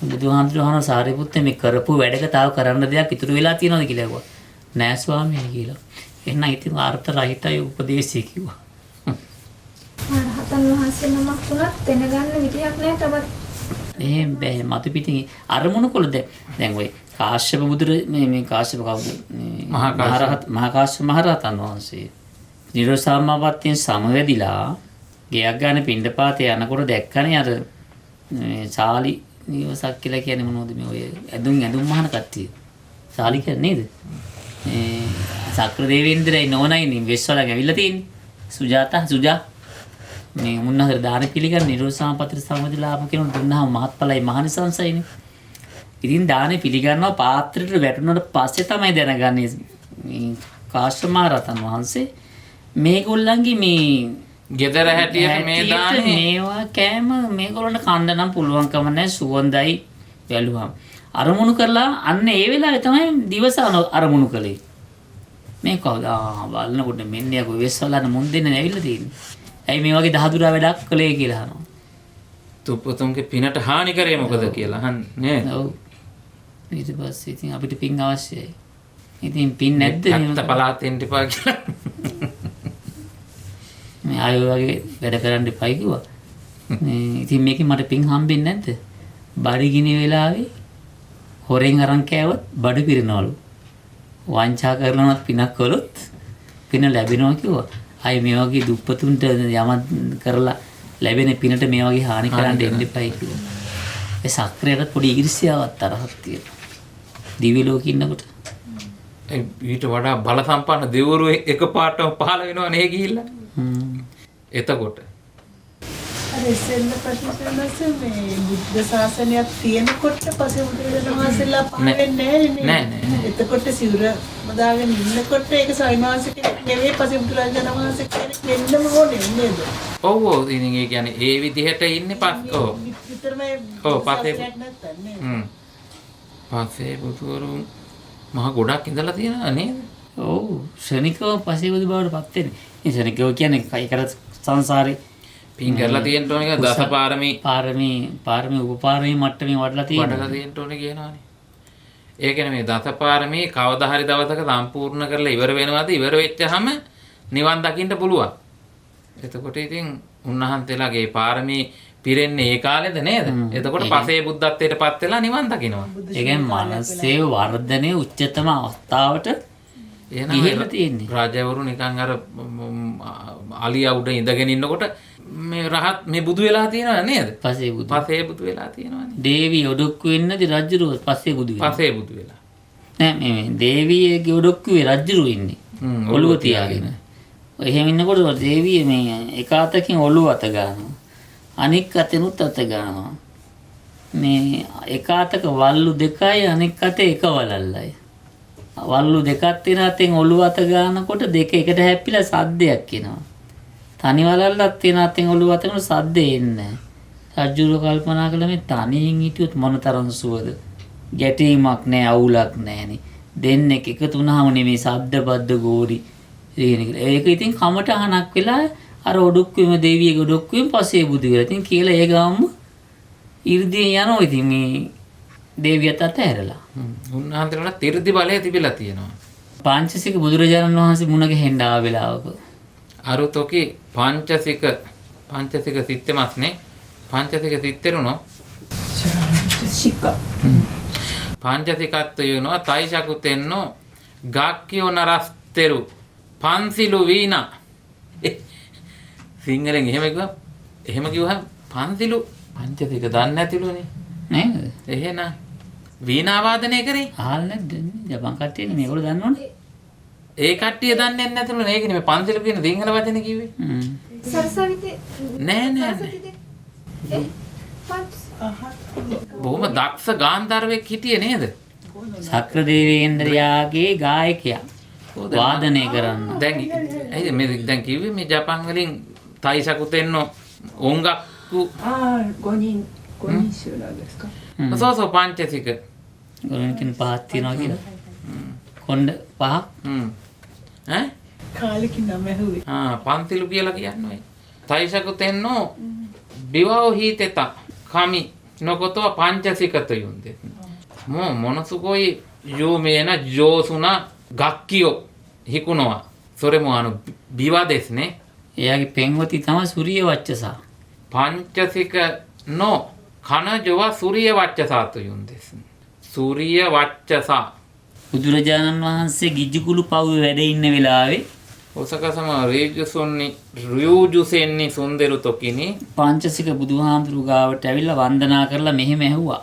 බුදුහාමුදුරුවෝ අහන සාරිපුත්ත මේ කරපු වැඩක තව කරන්න දෙයක් ඉතුරු වෙලා තියෙනවද කියලා ඇහුවා. නෑ ස්වාමීනි කියලා. එහෙනම් ඉතින් අර්ථ රහිතයි උපදේශය කිව්වා. රහතන් වහන්සේ නමක් වුණත් දැනගන්න විදියක් නෑ තවත්. එහෙම බෑ මතු පිටින් අරමුණු කොළ දැන් ඔය කාශ්‍යප බුදුර මේ කාශ්‍යප කවුද? මහා කාශ්‍යප මහරහතන් වහන්සේ නිරෝධසමාපත්තියෙන් සමවැදිලා ගයක් ගන්න පින්ඩපාතේ යනකොට දැක්කනේ අර සාලි නිවසක් කියලා කියන්නේ මොනවද මේ ඔය ඇඳුම් මහන කට්ටිය. සාලි කියන්නේ නේද? මේ සක්‍ර දේවේන්ද්‍රයි නෝනයි වෙස්වලන් ඇවිල්ලා තියෙන්නේ. සුජා මේ මුන්නහතර දාන පිළිගන්න නිරෝධ සමාපත්තියට සමවැදිලා ආපු කෙනෙකුට දුන්නාම මහත්ඵලයි මහනිසංසයිනේ. ඉතින් දානේ පිළිගන්නවා පාත්‍රයට වැටුණාට පස්සේ තමයි දැනගන්නේ මේ කාශ්‍යප මහ රහතන් වහන්සේ මේගොල්ලන්ගේ මේ ගෙදර හැටියට මේ දානේ මේවා කෑම මේගොල්ලන්ට කන්න නම් පුළුවන්කම නැහැ සුවඳයි වැළුවම් අරමුණු කරලා අන්න ඒ වෙලාවේ තමයි දිවස අරමුණු කළේ මේ කවුද බලනකොට මෙන්න යකෝ වෙස්වලන මුන් දෙන්නේ නැවිල්ලා තියෙන්නේ ඇයි මේ වගේ දහදුරා වැඩක් කළේ කියලා අහනවා තුප්පතුන්ගේ පිනට හානි කරේ මොකද කියලා අහන්නේ නේද? ඔව් ඊට පස්සේ ඉතින් අපිට පින් අවශ්‍යයි ඉතින් පින් නැද්ද ඇත්ත පලාතෙන් දෙපා කියලා මේ ආයෙ වගේ වැඩ කරන්න එපයි කිව්වා. ඉතින් මේකෙන් මට පින් හම්බෙන්නේ නැද්ද? බඩගිනි වෙලාවේ හොරෙන් අරන් කෑවොත් බඩ පිරෙනවලු. වංචා කරනවත් පිනක් කළොත් පින ලැබෙනවා කිව්වා. ආයෙ මේ වගේ දුප්පතුන්ට යමක් කරලා ලැබෙන පිනට මේ වගේ හානි කරන්න දෙන්න එපයි කිව්වා. ඒ සක්‍රියට පොඩි ඉරිසියාවක් තරහක් තියෙනවා. දිව්‍ය ලෝකෙ ඉන්නකොට ඊට වඩා බල සම්පන්න දෙවරු එකපාරටම පහළ වෙනවා නේ ගිහිල්ලා. එතකොට අර ඉස්සෙල්ල ප්‍රතිපදස මේ බුද්ධ ශාසනයක් තියෙනකොට පස්සේ බුදුරජාණන් වහන්සේලා පහළ වෙන්නේ නෑ. එතකොට සිවුර මදාගෙන ඉන්නකොට ඒක සයිමාසික නෙවෙයි පස්සේ බුදුරජාණන් වහන්සේ කෙනෙක් වෙන්නම ඕනේ නේද? ඔව් ඉතින් ඒ කියන්නේ ඒ විදිහට ඉන්නේ විතරම පස්සේ බුදුවරුන් මහ ගොඩක් ඉඳලා තියෙනවා නේද? ඔව් ශනිකව පස්සේ බුදු බවට පත් වෙන්නේ. ඒ ශනිකව කියන්නේ කයි කරත් සංසාරේ පින් කරලා තියෙන්න ඕනේ කියලා පාරමී උපපාරමී මට්ටමේ වඩලා තියෙන්න ඕනේ කියනවානේ. ඒ කියන්නේ මේ දසපාරමී කවදා හරි දවසක සම්පූර්ණ කරලා ඉවර වෙනවාද ඉවර වෙච්චාම නිවන් දකින්න පුළුවන්. එතකොට ඉතින් උන්වහන්සේලාගේ පාරමී පිරෙන්නේ ඒ කාලෙද නේද? එතකොට පසේ බුද්ධත්වයට පත් වෙලා නිවන් දකිනවා. ඒ කියන්නේ මනසේ වර්ධනයේ උච්චතම අවස්ථාවට ගිහිල්ලා තියෙන්නේ. රාජවරු නිකන් අර අලියා උඩ ඉඳගෙන ඉන්නකොට මේ රහත් මේ බුදු වෙලා තියෙනව නේද? පසේ බුදු වෙලා තියෙනවනේ. දේවී ඔඩොක්කු වෙන්නදී රජුරුව පසේ බුදු වෙනවා. පසේ බුදු වෙලා. නෑ මේ දේවියගේ ඔඩොක්කුවේ රජුරුව ඉන්නේ. ඔළුව තියාගෙන. එහෙම ඉන්නකොට දේවිය මේ එක අතකින් ඔළුව අත ගන්නවා. අනෙක් අතෙනුත් අත ගන්නවා. මේ එක අතක වල්ලු දෙකයි අනෙක් අතේ එක වලල්ලයි. වල්ලු දෙකක් තියෙන අතෙන් ඔළුව අත ගන්නකොට දෙක එකට හැප්පිලා සද්දයක් එනවා. තනි වලල්ලක් තියෙන අතෙන් ඔළුව අත ගන්නකොට සද්දේ එන්නේ නැහැ. රජුරුව කල්පනා කළා මේ තනියෙන් හිටියොත් මොනතරම් සුවද? ගැටීමක් නැහැ, අවුලක් නැහැනේ. දෙන්නෙක් එකතු වුණාම නෙමේ ශබ්ද බද්ද ගෝරි ඒක ඉතින් කමට අහනක් වෙලා අර ඔඩොක්කුවේම දේවියගේ ඔඩොක්කුවෙන් පස්සේ බුදු වෙලා. ඉතින් කියලා ඒ ගාම 이르දියෙන් යනවා. ඉතින් මේ දේවියත් අතහැරලා. උන්වහන්සේලාට තීර්ති බලය තිබිලා තියෙනවා. පංචසික බුදුරජාණන් වහන්සේ මුණ ගැහෙන්න ආව වෙලාවක. අරුතෝකි පංචසික සිත්තෙමස්නේ. පංචසික සිත්තෙරුණෝ. පංචසිකත්ව යනවා තයිශකුතෙන්නෝ ගක්කියෝ නරස්තෙරු පන්සිලු වීණා. සිංහලෙන් එහෙම කිව්වහම පන්සිලු පංචසික දන්නේ නැතිලුනේ නේද? එහෙනම් වීණා වාදනය කරේ අහන්න නැද්ද? ජපන් කට්ටියනේ මේගොල්ලෝ දන්නවනේ. ඒ කට්ටිය දන්නේ නැතිලුනේ. ඒකනේ මේ පන්සිලු කියන සිංහල වචනේ කිව්වේ. සරසවිතේ නෑ. බොහොම දක්ෂ ගාන්ධර්වෙක් හිටියේ නේද? සක්‍ර දේවේන්ද්‍රයාගේ ගායකයා වාදනය කරන්න. දැන් මේ දැන් කිව්වේ මේ ජපන් වලින් තයිසකුතෙන්නෝ ඔංගක්කු 5人衆なんですか?そうපංචසික. ගොඩනකින් පහක් තියනවා කියලා. කොණ්ඩ පහක්. ඈ? කාලෙකින් නම ඇහුවේ. පන්තිලු කියලා කියන්නේ. තයිසකුතෙන්නෝ බිවෝ හීතෙත කමි නොකොතෝ පංචසිකත යුන්දේ. මොනසුකොයි යූමේන ජෝසුන ගක්කියෝ හිකුනවා. සොරෙමෝano බිවා දෙස්නේ. එයාගේ පෙන්වති තමයි සූර්ය වච්චසා. පංචසික නෝ කනජව සූර්ය වච්චසාතු යුන්දෙස්. සූර්ය වච්චසා බුදුරජාණන් වහන්සේ ගිජ්ජුකුළු පවුවේ වැඩ ඉන්න වෙලාවේ ඔසකසම රියුජුසෙන්නි සුන්දරු තොකිනි පංචසික බුදුහාමුදුරු ගාවට ඇවිල්ලා වන්දනා කරලා මෙහෙම ඇහුවා.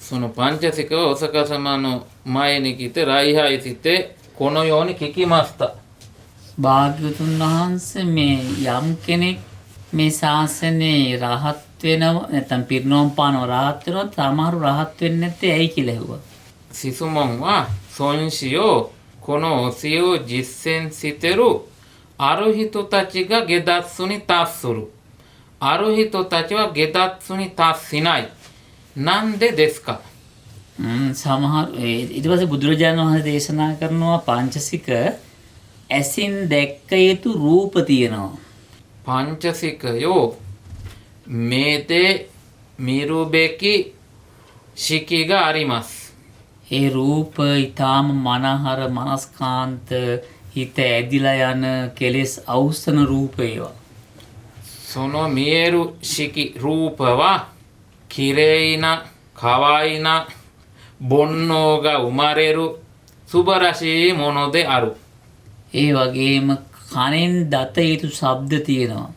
සුණු පංචසික ඔසකසමනෝ මයනිකිත රයිහයිසිතේ කොනයෝනි කිකිමස්ත. භාග්‍යවතුන් වහන්සේ මේ යම් කෙනෙක් මේ ශාසනයේ රහත් වෙනව නැත්නම් පිරිනොම් පානව රහත් වෙනව සමහරු රහත් වෙන්නේ නැත්තේ ඇයි කියලා ඇහුවා. සිසුමොන් වා සොන්සියෝ කොනෝසියෝ ජිස්සෙන් සිතෙරු අරහිතෝ තචිග ගෙදත්සුනි තස්සුරු අරහිතෝ තචිව ගෙදත්සුනි තස්සිනයි නන්දෙ දෙස්කා. සමහර ඊට පස්සේ බුදුරජාණන් වහන්සේ දේශනා කරනවා පංචසික ඇසින් දැක්ක යුතු රූප තියෙනවා. පංචසිකයෝ මේතේ මිරුබෙකි ශිකිග අරිමස්. ඒ රූප ඊටාම මනහර මනස්කාන්ත හිත ඇදිලා යන කෙලෙස් අවසන රූප ඒවා. සොනෝ මියරු ශිකි රූපවා කිරේයින කවයින බොන්නෝග උමරෙරු සුබරශී මොනොදේ අරු. ඒ වගේම කනෙන් දත යුතු ශබ්ද තියෙනවා.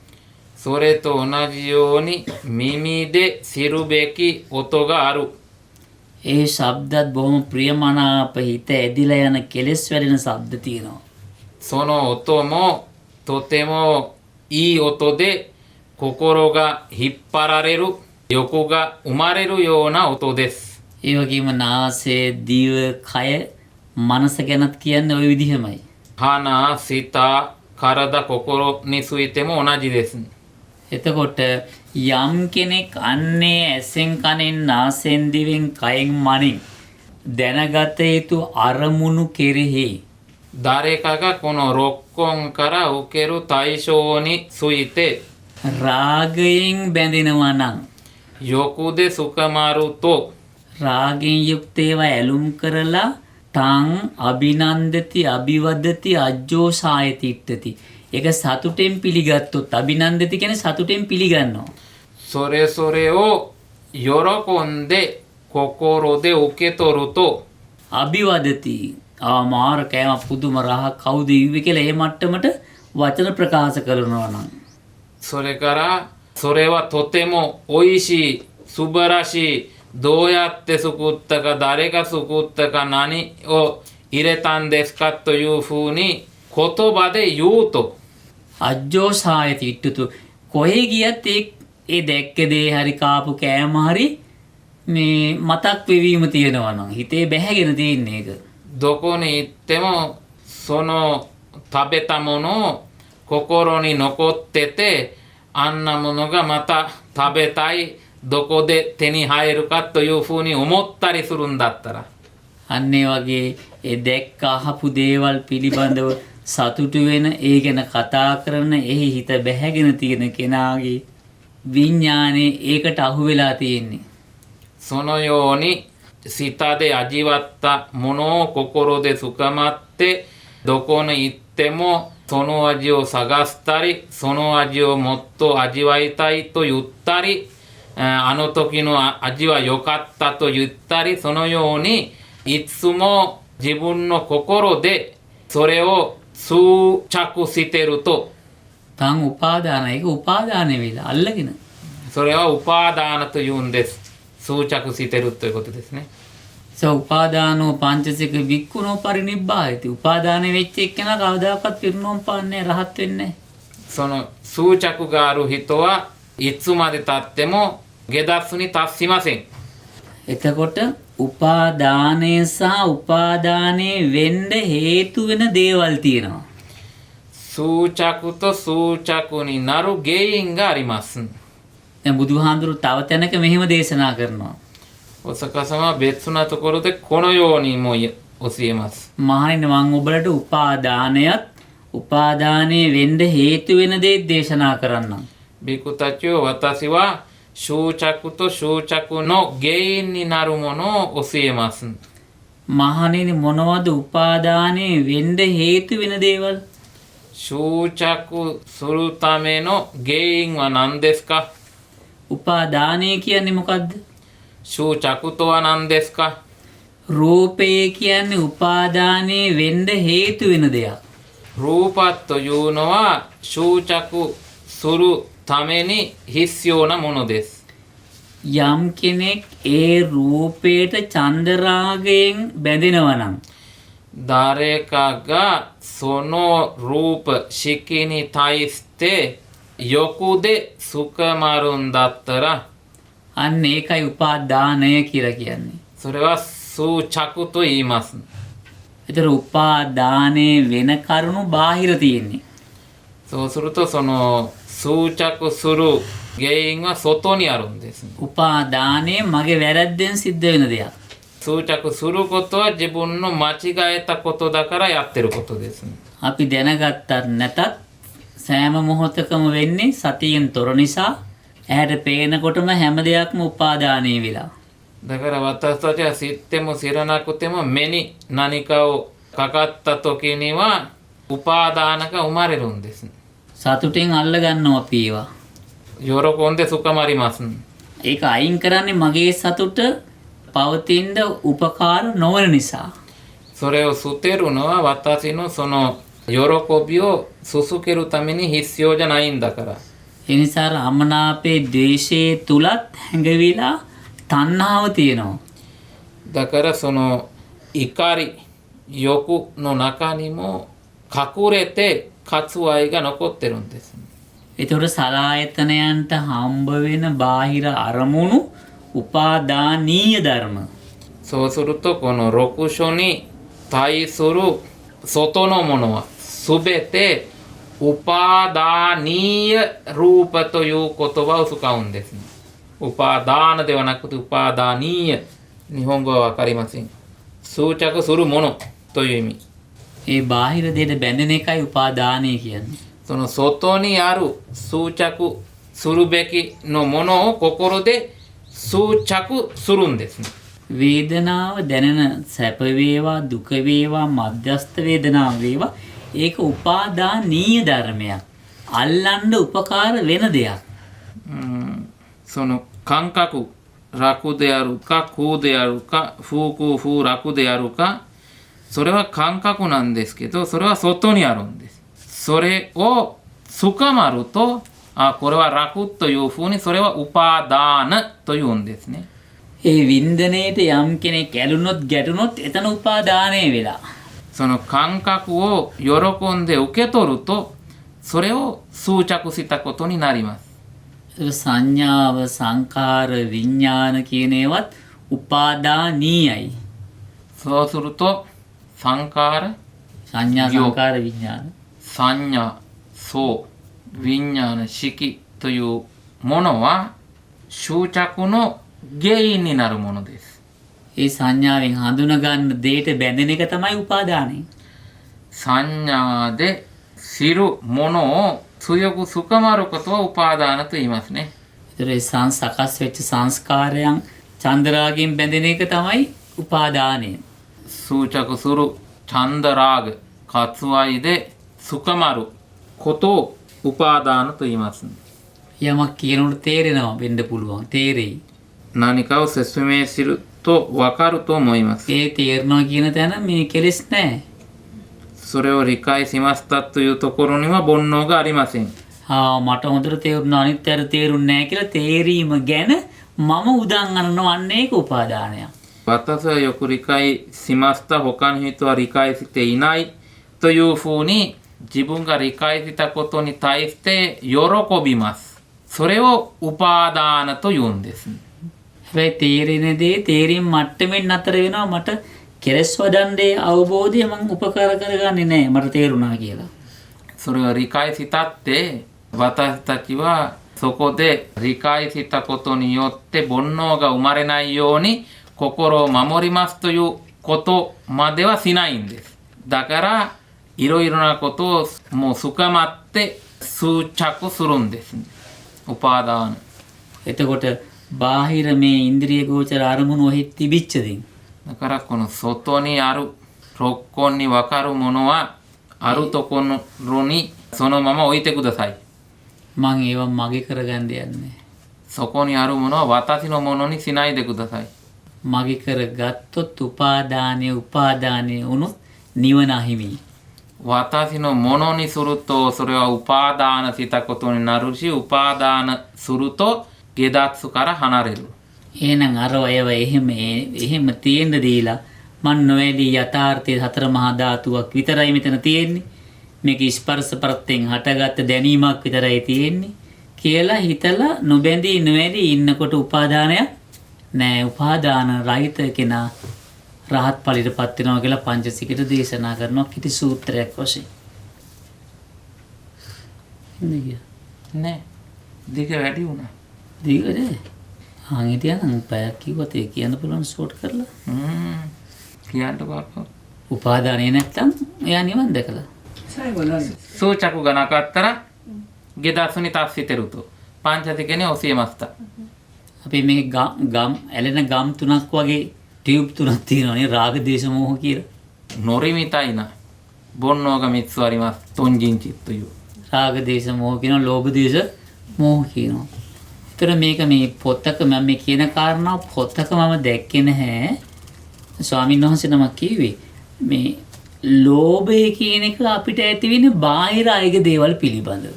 සොරෙතෝ නජියෝනි මිමිඩේ සිරුබෙකි ඔතොග අරු. ඒ ශබ්දත් බොහොම ප්‍රියමනාප හිත ඇදිලා යන කෙලෙස් වැඩෙන ශබ්ද තියෙනවා. සොනෝ ඔතොමෝ තොතෙමෝ ඊ ඔතොදේ කොකොරෝග හිප්පරරෙරු යොකුග උමරෙරු යෝන ඔතොදෙස්. ඒ වගේම නාසය දිව කය මනස ගැනත් කියන්නේ ওই විදිහමයි. හානා සිතා කරද කොකොරෝ නිසුයිතෙම ඔනජි දෙස්. එතකොට යම් කෙනෙක් අන්නේ ඇසෙන් කනෙන් නාසෙන් දිවෙන් කයෙන් මනින් දැනගත යුතු අරමුණු කෙරෙහි දරේකග කොනෝ රොක්කොන් කර උකෙරු තයිශෝනි සුයිතේ රාගයෙන් බැඳෙනවා නම් යොකුදේ සුකමාරුතෝ රාගයෙන් යුක්ත ඒවා ඇලුම් කරලා තං අභිනන්දති අභිවදති අජ්ජෝසායති ඉත්තති. ඒක සතුටෙන් පිළිගත්තොත් අභිනන්දති කියන්නේ සතුටෙන් පිළිගන්නවා. それそれを喜んで心で受け取ると අභිවදති ආමාර කෑම පුදුම රහ කවුද ඉව්වේ කියලා ඒ මට්ටමට වචන ප්‍රකාශ කරනවා නම් それからそれはとても美味しい素晴らしいどうやって作ったか誰が作ったか何を入れたんですかというふうに言葉で言うと අජ්ජෝසායති ඉත්තතු කොහේ ගියත් ඒ දැක්ක දේ හරි කාපු කෑම හරි මේ මතක් වෙවීම තියෙනවා නම් හිතේ බැහැගෙන තියෙන එක. どこに行ってもその食べたものを心に残っててあんなものがまた食べたいどこで手に入るかというふうに思ったりするんだったら අන්න ඒ වගේ ඒ දැක්ක අහපු දේවල් පිළිබඳව සතුටු වෙන ඒ ගැන කතා කරන එහි හිත බැහැගෙන තියෙන කෙනාගේ විඥානේ ඒකට අහු වෙලා තියෙන්නේ. そのように舌で味わったものを心で深まってどこに行ってもその味を探したりその味をもっと味わいたいと言ったりあの時の味は良かったと言ったりそのようにいつも自分の心でそれを執着してると තං උපාදාන ඒක උපාදාන වෙලා අල්ලගෙන それはウパーダーナというんです執着してるということですね උපාදානෝ පංචසික වික්කුණෝ පරිනිබ්බායති. උපාදානෙ වෙච්ච එක්කෙනා කවදාකවත් පිරිනොම් පාන්නේ රහත් වෙන්නේ නැහැ. その執着がある人はいつまでたっても下脱に達しません එතකොට උපාදානය සහ උපාදානයේ වෙන්න හේතු වෙන දේවල් තියෙනවා. 執着と執着になる原因があります දැන් බුදුහාඳුරු තව තැනක මෙහෙම දේශනා කරනවා. お釈迦様は別なところでこのようにも教えます මහණෙනි මං ඔබලට උපාදානයත් උපාදානයේ වෙන්න හේතු වෙන දේ දේශනා කරන්නම්. ビクたちを私は執着と執着の原因になるものを教えます මහණෙනි මොනවද උපාදානයේ වෙන්න හේතු වෙන දේවල්? 執着するための原因は何ですか උපාදානය කියන්නේ මොකද්ද? 執着とは何ですか රූපය කියන්නේ උපාදානයේ වෙන්න හේතු වෙන දෙයක්. ルーパというのは執着するために必要なものです යම් කෙනෙක් ඒ රූපයට චන්දරාගයෙන් බැඳෙනවා නම් 誰かがそのループ式に対して欲で深まるんだったら අන්න ඒකයි උපාදානය කියලා කියන්නේ. それは執着と言います ඒතර උපාදානයේ වෙන කරුණු බාහිර තියෙන්නේ. そうするとその執着する原因は外にあるんです උපාදානයේ මගේ වැරද්දෙන් සිද්ධ වෙන දෙයක්. 執着することは自分の間違えたことだからやってることです අපි දැනගත්තත් නැතත් සෑම මොහොතකම වෙන්නේ සතියෙන් තොර නිසා ඇහැට පේනකොටම හැම දෙයක්ම උපාදානයේ වෙලා. だから私たちは知っても知らなくても目に何かをかかった時にはウパーダーナが生まれるんです සතුටෙන් අල්ල ගන්නවා අපි ඒවා. 喜んで深まります ඒක අයින් කරන්නේ මගේ සතුට පවතින උපකාර නොවන නිසා. それを捨てるのは私のその喜びを続けるために必要じゃないんだから ඒ නිසා අමනාපේ ද්වේෂයේ තුලත් හැඟවිලා තණ්හාව තියෙනවා. だからその怒り欲の中にも隠れて割愛が残ってるんです ඒතකොට සලායතනයන්ට හම්බ වෙන බාහිර අරමුණු උපාදානීය ධර්ම. そうするとこの6書に対する外のものはすべてウパダニールーパという言葉を使うんです、ね、ウパダーナではなくてウパダニー日本語はわかりません執着するものという意味 ඒ බාහිර දෙයට බැඳෙන එකයි උපාදානය කියන්නේ. その外にある執着するべきのものを心で執着するんです、ね、වේදනාව දැනෙන සැප වේවා දුක වේවා මධ්‍යස්ථ වේදනාව වේවා ඒක උපාදානීය ධර්මයක්. අල්ලන්න උපකාර වෙන දෙයක්. その感覚楽であるか空であるか風空風楽であるかそれは感覚なんですけどそれは外にあるんです。それを深まるとこれは楽というふうにそれはウパダーナというんですね。 ඒ වින්දනයේට යම් කෙනෙක් ඇලුනොත් ගැටුනොත් එතන උපාදානය වෙලා. その感覚を喜んで受け取るとそれを執着したことになります。 සංඥාව සංකාර විඥාන කියන ඒවත් උපාදානීයයි. そうするとサンカーラ සංඥා සංකාර විඥාන サンニャソウヴィンニャーナ式というものは執着の原因になるものです。 ඒ සංඥාවෙන් හඳුනා ගන්න දෙයට බැඳෙන එක තමයි උපාදානය. サンニャーで知るものを強く深まることはウパダーナと言いますね。 ඒතර ඒ සකස් වෙච්ච සංස්කාරයන් චන්දරාගෙන් බැඳෙන එක තමයි උපාදානය. 執着するチャンダラーグ割愛で深まることをウパダーナと言います。 යමක් කියනකොට තේරෙනවා වෙන්න පුළුවන්. තේරෙයි. 何かを説明すると分かると思います。 ඒ තේරෙනවා කියන තැන මේ කෙලෙස් නැහැ. それを理解しましたというところには煩悩がありません。 මට හොඳට තේරුණා අනිත් අයට තේරුන්නේ නැහැ කියලා තේරීම ගැන මම උදන් අනනවන්නේ ඒක උපාදානයක්. 私はよく理解しました。他の人は理解していないというふうに自分が理解したことに対して喜びます。それをウパダーナと言うんです。 හැබැයි තේරෙන දේ තේරීම් මට්ටමින් අතර වෙනවා මට කෙලස් වඩන්නේ අවබෝධය මම උපකාර කරගන්නේ නැහැ මට තේරුණා කියලා. それは理解したって私たちはそこで理解したことによって煩悩が生まれないように心を守りますということまではしないんです。だからいろいろなことをもう深まって執着するんです。ウパダーナ。 එතකොට බාහිර මේ ඉන්ද්‍රිය ගෝචර අරමුණු ඔහි තිබිච්ච දින් だからこの外にある六根に分かるものはあるところにそのまま置いてください。 මං ඒවා මගේ කරගන්න යන්නේ. そこにあるものは私のものにしないでください。 මගේ කරගත්තොත් උපාදානය වුණොත් නිවන අහිමි. 私のものにするとそれはウパダーナしたことになるしウパダーナすると下脱から離れる。 එහෙනම් අර ඒව එහෙම තියෙන්න දීලා මන් නොවැඩි යථාර්ථයේ හතර මහා ධාතුවක් විතරයි මෙතන තියෙන්නේ. මේක ස්පර්ශ ප්‍රත්‍යයෙන් හටගත්ත දැනීමක් විතරයි තියෙන්නේ කියලා හිතලා නොබැඳී නොවැඩි ඉන්නකොට උපාදානයක් නෑ. උපාදාන රහිත කෙනා රහත් ඵලයටපත් වෙනවා කියලා පංචසිකයට දේශනා කරනවා කිටි සූත්‍රයක් වශයෙන්. නේද? නෑ. දෙක වැඩි වුණා. දීගද? හිටියනම් පැයක් කිව්වත් ඒ කියන්න පුළුවන් ෂෝට් කරලා. කියන්න බෑ. උපාදානය නැත්තම් එයා නිවන් දැකලා. 最後何ですか？ 執着がなかったら下脱に達してるとパンチャ的に教えました。 අපි මේ ගම් ඇලෙන ගම් තුනක් වගේ ටියුබ් තුනක් තියෙනවානේ රාග දේශ මොහ කියලා. ノリみたいな煩悩が3つあります。貪嗔痴という。 රාග දේශ මොහ කියනවා ලෝභ දේශ මොහ කියනවා. ඒතර මේක මේ පොතක මම මේ කියන කාරණා පොතක මම දැක්කේ නැහැ. ස්වාමීන් වහන්සේ නමක් කිව්වේ මේ ලෝභය කියන එක අපිට ඇති වෙන බාහිර අයගේ දේවල් පිළිබඳව.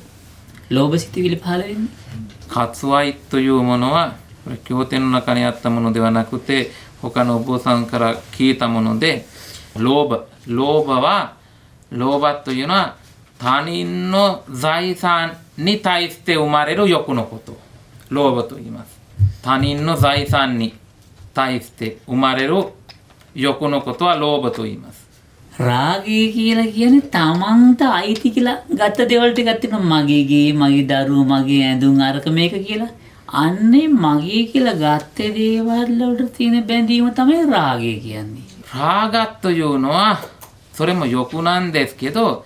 ලෝභ සිතිවිලි පහළ වෙන්නේ. 割愛というものはこれ経典の中にあったものではなくて他のお坊さんから聞いたものでローバというのは他人の財産に対して生まれる欲のことローバと言います。他人の財産に対して生まれる欲のことはローバと言います。 රාගය කියලා කියන්නේ තමන්ට අයිති කියලා ගත්ත දේවල් ටිකක් තියෙනවා මගේ ගේ මගේ දරුවෝ මගේ ඇඳුම් අරක මේක කියලා අන්නේ මගේ කියලා ගත්ත දේවල් වලට තියෙන බැඳීම තමයි රාගය කියන්නේ. ラーガというのはそれも欲なんですけど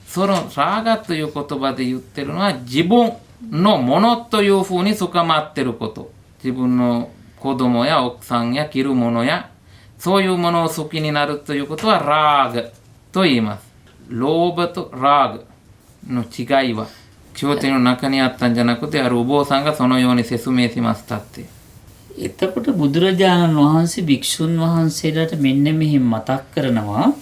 そのラーガという言葉で言ってるのは自分のものというふうに深まってること自分の子供や奥さんや着るものやそういうものを好きになるということはラーグと言います。ローブとラーグの違いは経典の中にあったんじゃなくて、あるお坊さんがそのように説明しましたって。එතකොට බුදුරජාණන් වහන්සේ භික්ෂුන් වහන්සේලාට මෙන්න මෙහෙම මතක් කරනවා.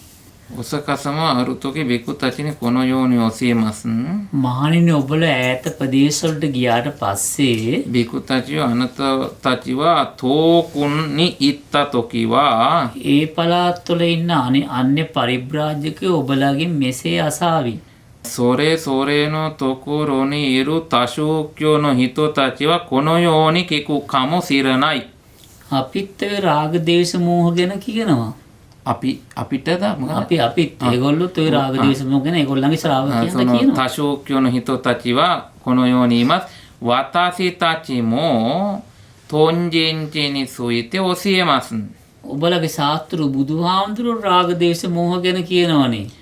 お釈迦様はある時ビクたちにこのように教えます。 මහණෙනි ඔබලා ඈත ප්‍රදේශවලට ගියාට පස්සේ ビクたちはあなたたちは遠くに行った時は ඒ පළාත්වල ඉන්න අන්‍ය පරිබ්‍රාජකයෝ ඔබලාගෙන් මෙසේ අසාවි. それぞれのところにいる多宗教の人たちはこのように聞くかもしれない。 අපිත් ඔය රාග දේශ මෝහ ගැන කියනවා. අපිටද අපිත් ඒගොල්ලොත් ඔය රාග දේශ මෝහ ගැන ඒගොල්ලන්ගේ そ ශ්‍රාවකයන්ට の කියනවා. 多宗教の人たちはこのように言います。私たちも豚人地について教えます。 ඔබලගේ ශාස්ත්‍ර බුදුහාමුදුරුවෝ රාග දේශ මෝහ ගැන කියනවනේ.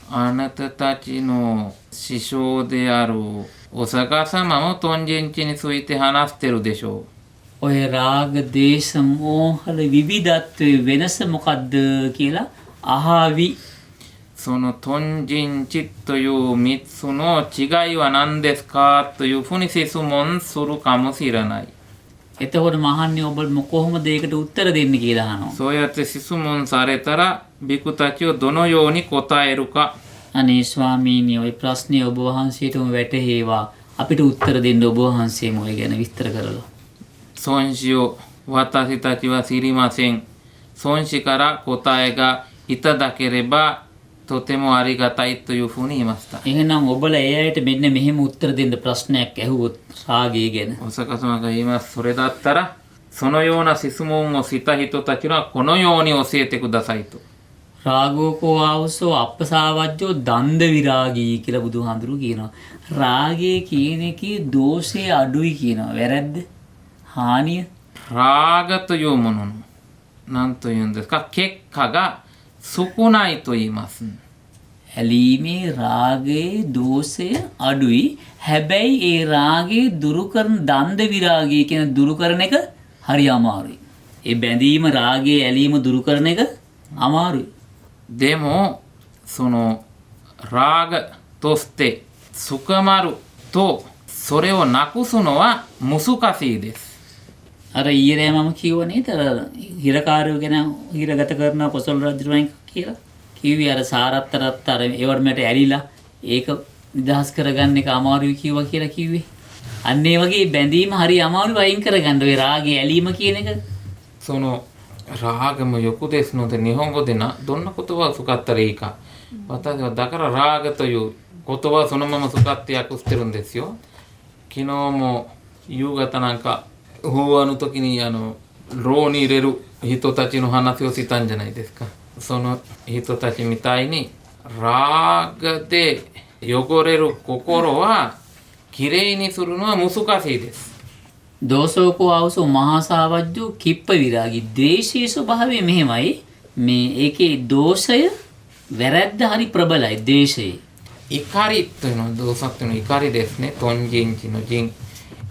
あなたたちの師匠であるお釈迦様も豚人地について話してるでしょう。 ඔය රාග දේශ මෝහල විවිධත්වයේ වෙනස මොකද්ද කියලා අහවි. その豚人地という3つの違いは何ですかというふうに質問するかもしれない。 එතකොට මහන්නේ ඔබ කොහොමද ඒකට උත්තර දෙන්නේ කියලා අහනවා. そうやって質問されたらビクたちをどのように答えるか。 අනේ ස්වාමීනි ඔය ප්‍රශ්නේ ඔබ වහන්සේටම වැටහෙවා. අපිට උත්තර දෙන්න ඔබ වහන්සේම ඔය ගැන විස්තර කරලා. 孫子を私たちは知りません。孫子から答えがいただければとてもありがたいというふうに言いました。 එහෙනම් ඔබලා ඒ අයට මෙන්න මෙහෙම උත්තර දෙන්න ප්‍රශ්නයක් ඇහුවොත් රාගය ගැන. お釈迦様が言います。それだったらそのような質問をした人たちはこのように教えてくださいと。 රාගෝකෝ ආවසෝ අප්පසාවජ්ජෝ දන්ද විරාගී කියලා බුදුහාඳුරු කියනවා. රාගය කියන එකේ දෝෂය අඩුයි කියනවා. වැරද්ද? හානිය? ラーガというものの何と言うんですか、結果が少ないと言います。 ඇලීමේ රාගයේ දෝෂය අඩුයි. හැබැයි ඒ රාගයේ දුරු කරන දන්ද විරාගී කියන දුරු කරන එක හරි අමාරුයි. ඒ බැඳීම රාගයේ ඇලීම දුරු කරන එක අමාරුයි. でもそのラーガとして深まるとそれをなくすのは難しいです。 අර ඊයේ මම කිව්ව නේද හිරකාරයෝ ගැන හිරගත කරන කොසල් රජුගෙන් කියලා කිව්වේ අර සාරත්තරත් අර ඒවට මට ඇලිලා ඒක නිදහස් කරගන්න එක අමාරුයි කිව්වා කියලා කිව්වේ. අන්න ඒ වගේ බැඳීම හරි අමාරුයි වයින් කරගන්න ඔය රාගය ඇලීම කියන එක. そのラーガも欲ですので日本語でどんな言葉を使ったらいいか、私はだからラーガという言葉をそのまま使って訳してるんですよ。昨日も夕方なんか法話の時に牢に入れる人たちの話をしたんじゃないですか。その人たちみたいにラーガで汚れる心はきれいにするのは難しいです。 දෝසෝකෝ ආවසෝ මහාසාවජ්ජෝ කිප්ප විරාගී ද්වේෂී ස්වභාවය මෙහෙමයි. මේ ඒකේ දෝෂය වැරද්ද හරි ප්‍රබලයි ද්වේෂය. 怒りというのは動作というのは怒りですね。豚人地の人。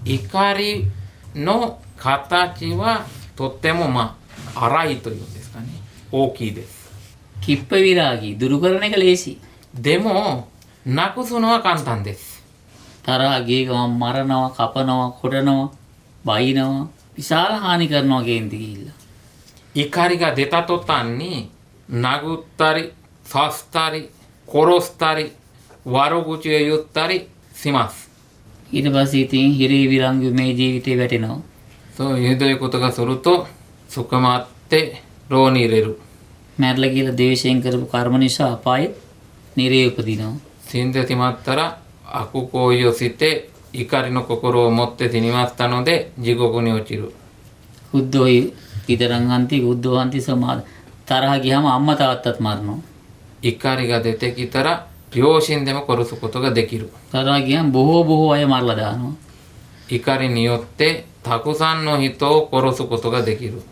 怒りの形はとっても荒いというんですかね。大きいです。 කිප්ප විරාගී දුරු කරන එක ලේසි. でもなくすのは簡単です。 තරහා ගේගම මරනවා කපනවා කොටනවා බයිනවා විශාල හානි කරනවා කේන්ති ගිහිල්ලා. 怒りが出た途端に殴ったり刺したり殺したり悪口を言ったりします。 ඊට පස්සේ ඉතින් හිරේ විරංගු මේ ජීවිතේ වැටෙනවා. そういうひどいことがすると捕まって牢に入れる。 මැරලා කියලා දේශයෙන් කරපු කර්ම නිසා අපායේ නිරේ උපදිනවා. 死んでしまったら悪行為をして怒りの心を持って死にましたので地獄に落ちる。 බුද්ධෝයි ඉදරං හන්ති බුද්ධෝ හන්ති සමාද තරහ ගියාම අම්මා තාත්තත් මරනවා. 怒りが出てきたら両親でも殺すことができる。 තරහ ගියාම බොහෝ අය මරලා දානවා. 怒りによってたくさんの人を殺すことができる。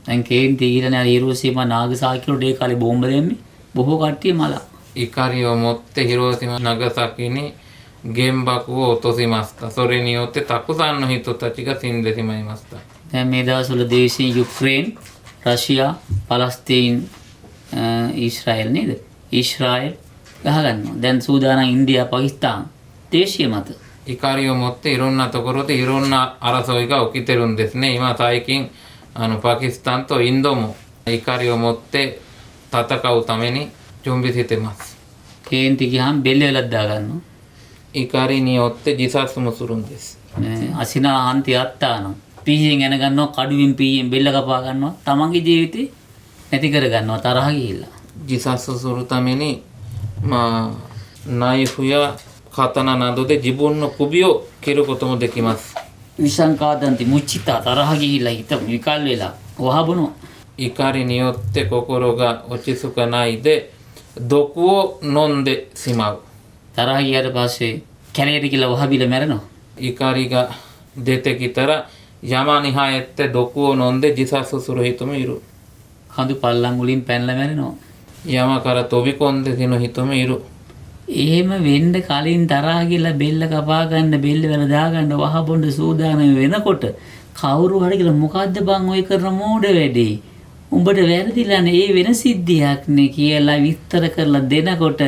දැන් කේන්ති ඊළඟ අර හිරෝසීමා නාගසාකිවලට ඒ කාලේ බෝම්බ දැම්මේ බොහෝ කට්ටිය මලා. 怒りを持って広島長崎に原爆を落としました。それによってたくさんの人たちが死んでしまいました。දැන් මේ දවස්වල දේශීය යුක්‍රේන්, රෂියා, පලස්තීන්, ඊශ්‍රායල් නේද? ඊශ්‍රායල් ගහගන්නවා. දැන් සූදානම් ඉන්දියා, පාකිස්තාන් දේශීය මත. 怒りを持っていろんなところでいろんな争いが起きてるんですね。今最近パキスタンとインドも怒りを持って戦うために準備してます。 කේන්ති ගියාම බෙල්ල වෙලක් දාගන්නවා. 怒りによって自殺もするんです。 අසිනා අන්ති අත්තාන පීයෙන් එන ගන්නවා, කඩුවෙන් පීයෙන් බෙල්ල කපා ගන්නවා, තමන්ගේ ජීවිතේ නැති කර ගන්නවා තරහ ගිහිල්ලා. 自殺するためにナイフや刀などで自分の首を切ることもできます。 විසංකාදන්ති මුචිතා තරහ ගිහිල්ලා හිත විකල් වෙලා වහබනවා. 怒りによって心が落ち着かないで毒を飲んでしまう。 තරහ ගියාට පස්සේ කැලේට කියලා වහබිල මැරෙනවා. 怒りが出てきたら山に入って毒を飲んで自殺する人もいる。 කඳු පල්ලම් වලින් පැනලා මැරෙනවා. 山から飛び込んで死ぬ人もいる。 එහෙම වෙන්න කලින් තරහ ගිහලා බෙල්ල කපා ගන්න, බෙල්ල වල දාගන්න වහබොන්න සූදානම් වෙනකොට කවුරු හරි කියලා මොකද්ද බං ඔය කරන මෝඩ වැඩේ? උඹට වැරදිලානේ, ඒ වෙන සිද්ධියක් නේ කියලා විස්තර කරලා දෙනකොට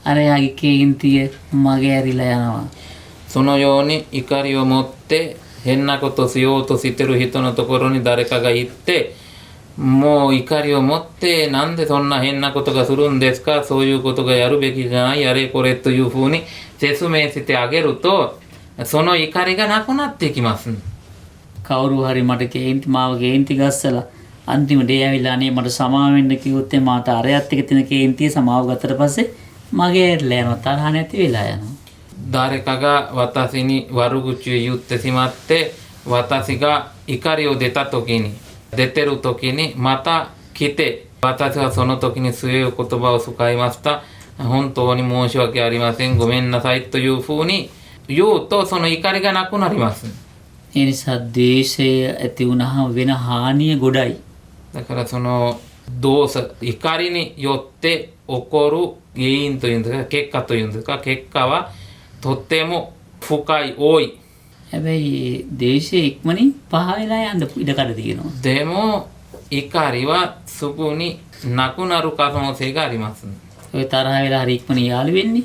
අර යාගේ කේන්තිය මගේ ඇරිලා යනවා. そのように怒りを持って変なことしようとしてる人のところに誰かが行って、もう怒りを持ってなんでそんな変なことがするんですか、そういうことがやるべきじゃない、やれこれというふうに説明してあげると、その怒りがなくなっていきます。 කවුරු හරි මට කේන්ති මාව කේන්ති ගස්සලා අන්තිමට ඒ ඇවිල්ලා අනේ මට සමාව වෙන්න කිව්වොත් මට අරයත් එක්ක තියෙන කේන්තිය සමාව ගත්තට පස්සේ මගේ ඇරිලා යනවා, තරහ නැති වෙලා යනවා. 誰かが私に悪口を言ってしまって、私が怒りを出てる時にまた来て、私はその時に強い言葉を使いました、本当に申し訳ありません、ごめんなさいというふうに言うと、その怒りがなくなります。 ඒ නිසා දේශය ඇති වුණාම වෙන හානිය ගොඩයි. だからその動作、怒りによって起こる原因というんですか、結果というんですか、結果はとっても深い、多い。 හැබැයි දේශය ඉක්මනින් පහ වෙලා යන්න ඉඩ කඩ තියෙනවා. でも怒りはすぐになくなる可能性があります。 ඔය තරහ වෙලා හරි ඉක්මනින් යාළු වෙන්නේ.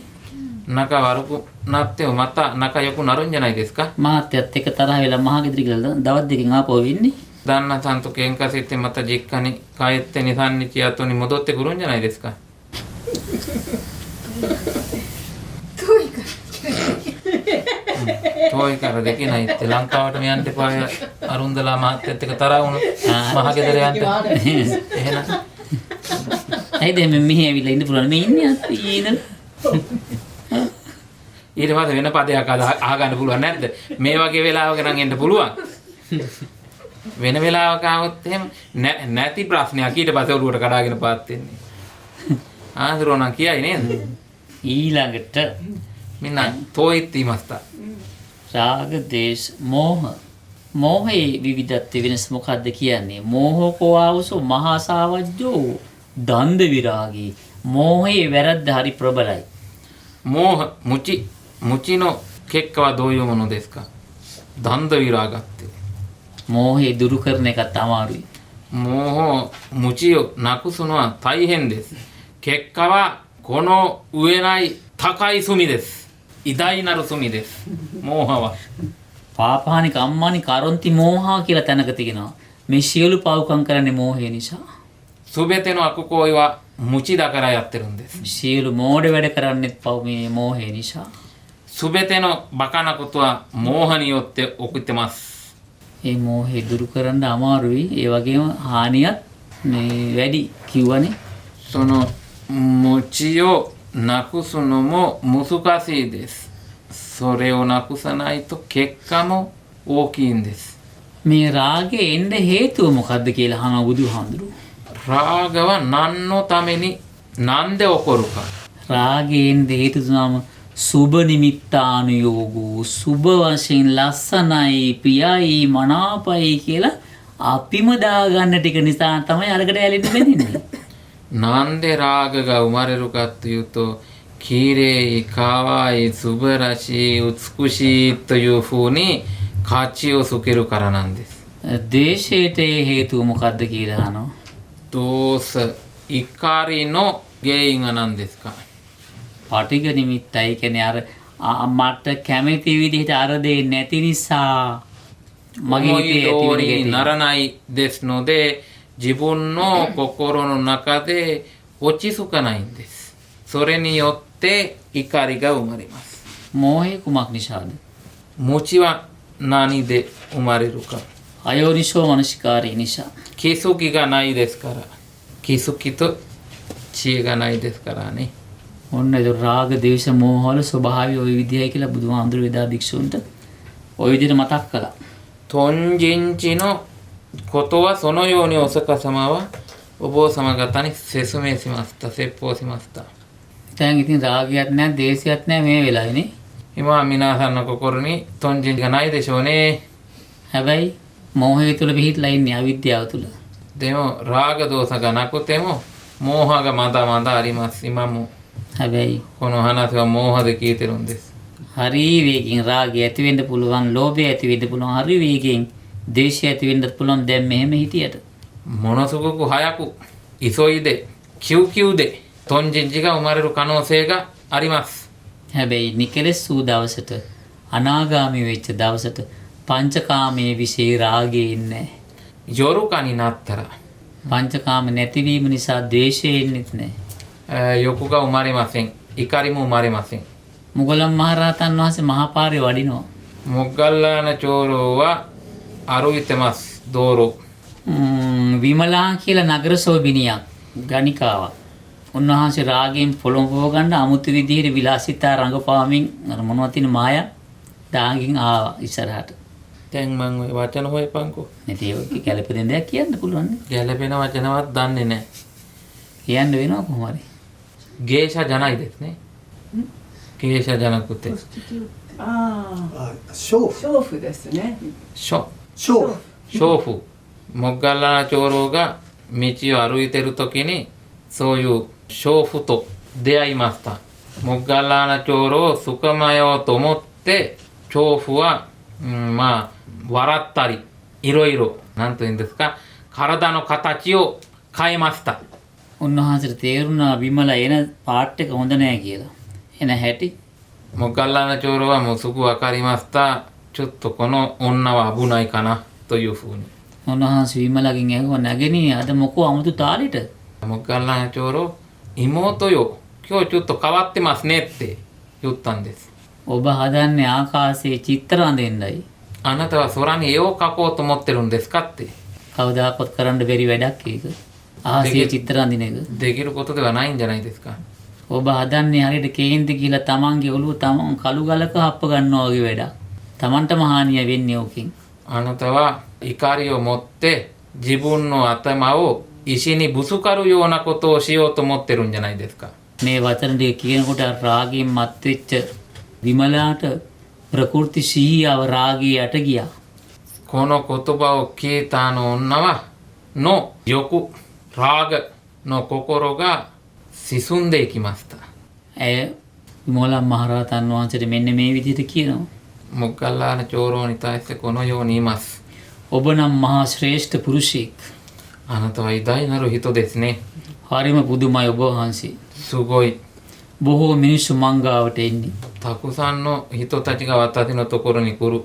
仲悪くなってもまた仲良くなるんじゃないですか。 මාත්‍යත් එක්ක තරහ වෙලා මහා ගෙදර ගිහලා දවස් දෙකකින් ආපහු වෙන්නේ. 旦那さんと喧嘩してまた実家に帰って 2,3 日後に戻ってくるんじゃないですか。遠いからできないってランカワトミヤンテパイアルンダラマってってかタラウンマハゲデレヤンテえな ඇයිද මේ මෙහි ඇවිල්ලා ඉන්න පුළුවන් මේ ඉන්නේ අතීන. ඊට පස්සේ වෙන පදයක් අහගන්න පුළුවන් නැද්ද? මේ වගේ වෙලාවක නම් එන්න පුළුවන්. වෙන වෙලාවක ආවොත් එහෙම නැති ප්‍රශ්නයක් ඊට පස්සේ ඔළුවට කඩාගෙන පාත් වෙන්නේ. ආන්දරෝ නම් කියයි නේද? ඊළඟට මින්න තෝයිත් ඉමස්තා. රාග, දේශ, මෝහ. මෝහයේ විවිධත්වය වෙනස් මොකක්ද කියන්නේ? මෝහකෝ ආවසෝ මහා සාවජ්ජෝ දන්ද විරාගී. මෝහයේ වැරද්ද හරි ප්‍රබලයි. モー無知の結果はどういうものですか。だんだん裏上がって මෝහය දුරු කරන එකත් අමාරුයි. もう無知をなくすのは大変です。結果はこの上ない高い罪です。偉大なる罪です。モーハは පාපහානි කම්මානි කරොන්ති මෝහා කියලා තැනක තියෙනවා. මේ සියලු පව්කම් කරන්නේ මෝහය නිසා. すべての悪行為は無知だからやってるんです。 සියලු මෝඩ වැඩ කරන්නේත් පව් මේ මෝහය නිසා. すべてのバカなことはモーハによって起きてます。 ඒ මෝහය දුරු කරන්න අමාරුයි. ඒ වගේම හානියත් මේ වැඩි කිව්වනේ. その無知をなくすのも難しいです。それをなくさないと結果も大きいんです。 මේ රාගේ එන්න හේතුව මොකද්ද කියලා අහන බුදුහාමුදුරුවෝ. ラーガは何のために何で起こるか。 රාගයෙන් හේතු තුනම සුබ නිමිත්තානුයෝගෝ සුබ වශයෙන් ලස්සනයි ප්‍රියයි මනාපයි කියලා අපිම දාගන්න ටික නිසා තමයි අරකට ඇලෙන්න බැඳින්නේ. なんでラーガが生まれるかというと、きれい、かわいい、素晴らしい、美しいというふうに価値をつけるからなんです。දේශයට හේතුව මොකක්ද කියලා අහනවා. どうせ怒りの原因は何ですか？ පටිඝ නිමිත්තයි කියන්නේ අර මට කැමති විදිහට අර දෙන්නේ නැති නිසා 思 මගේ い හිතේ 通 ඇතිවෙන りに ගැටීම. ならないですので自分の心の中で落ち着かないんです。それによって怒りが生まれます。 මෝහය කුමක් නිසාද? 持ちは何で生まれるか？ අයෝනිසෝ මනසිකාරය නිසා. 気づきがないですから。気づきと知恵がないですからね。 ඔන්න ඒ රාග දේශ මෝහවල ස්වභාවය ওই විදිහයි කියලා බුදුහාමුදුරු වේදා භික්ෂුන්ට ওই විදිහට මතක් කළා. 豚人地のことはそのようにお釈迦様はお坊様方に説明しました。説法しました。 දැන් ඉතින් රාගයක් නැහැ දේශයක් නැහැ මේ වෙලාවේනේ. 今は皆さんの心に豚人がないでしょうね。 හැබැයි මෝහය තුල පිහිටලා ඉන්නේ අවිද්‍යාව තුල. でもラーガ動作がなくてもモーハがまだまだあります。今も හැබැයි この話はモーハで聞いてるんです。 හරි වේගෙන් රාගය ඇති වෙන්න පුළුවන්, ලෝභය ඇති වෙන්න පුළුවන්, හරි වේගෙන් ද්වේෂය ඇති වෙන්න පුළුවන් දැන් මෙහෙම හිටියට. ものすごく早く急いで救急で豚人地が生まれる可能性があります。 හැබැයි නිකලස් වූ දවසට අනාගාමී වෙච්ච දවසට පංචකාමයේ විශේෂ රාගය ඉන්නේ. 夜かになったら、 පංචකාම නැතිවීම නිසා ද්වේෂය එන්නේත් නැහැ. 欲が生まれません。怒りも生まれません。 මුගලන් මහරහතන් වහන්සේ මහා පාරේ වඩිනවා. モッガッラーナ長老は歩いてます道路。 විමලා කියලා නගර සෝබිනියක් ගණිකාවක්. උන්වහන්සේ රාගයෙන් පොළොඹව ගන්න අමුතු විදිහට විලාසිතා රංගපාමින් අර මොනවද තියෙන මායා දාගින් ආවා ඉස්සරහට. දැන් මම ওই වචන හොයපන්කෝ. නැති ඒක ගැළපෙන දෙයක් කියන්න පුළුවන් නේ. ගැළපෙන වචනවත් දන්නේ නැහැ. කියන්න වෙනවා කොහොම හරි. 芸者じゃないですね。芸者じゃなくて、あ娼婦娼婦ですね。娼娼婦娼婦。モッガッラーナ長老が道を歩いてる時にそういう娼婦と出会いました。モッガッラーナ長老を捕まえようと思って娼婦は、まあ笑ったりいろいろなんというんですか体の形を変えました。 උන්වහන්සේට තේරුණා විමලා එන පාට් එක හොඳ නෑ කියලා. එන හැටි モッガッラーナ長老はもうすぐ分かりました。ちょっとこの女は危ないかなというふうに。 උන්වහන්සේ විමලාගෙන් ඇහුවා නැගෙනී අද මොකෝ 아무තු තාලෙට モッガッラーナ長老、妹よ、今日ちょっと変わってますねって言ったんです。 ඔබ හදන්නේ ආකාශයේ චිත්‍ර අඳින්නයි. あなたは空に絵を描こうと思ってるんですかって。 කවදාකවත් කරන්න බැරි වැඩක් ඒක. ආකාශයේ චිත්‍ර අඳින එක. できることではないんじゃないですか。 ඔබ හදන්නේ හරියට කේන්ති කියලා තමන්ගේ ඔළුව තමන් කළු ගලක හප්ප ගන්නවා වගේ වැඩක්. තමන්ටම හානිය වෙන්නේ ඕකෙන්. あなたは怒りを持って自分の頭を石にぶつかるようなことをしようと思ってるんじゃないですか。 මේ වචන දෙක කියනකොට රාගයෙන් මත් වෙච්ච විමලාට ප්‍රකෘති සිහියව රාගයේ යට ගියා. この言葉を聞いたあの女はの欲、ラーグの心が進んでいきました。 ඇය විමලම් මහරහතන් වහන්සේට මෙන්න මේ විදිහට කියනවා. モッガッラーナ長老に対してこのように言います。 ඔබ නම් මහා ශ්‍රේෂ්ඨ පුරුෂයෙක්. あなたは偉大なる人ですね。 හරිම පුදුමයි ඔබ වහන්සේ. すごい。 බොහෝ මිනිස්සු මංගාවට එන්නේ. たくさんの人たちが私のところに来る。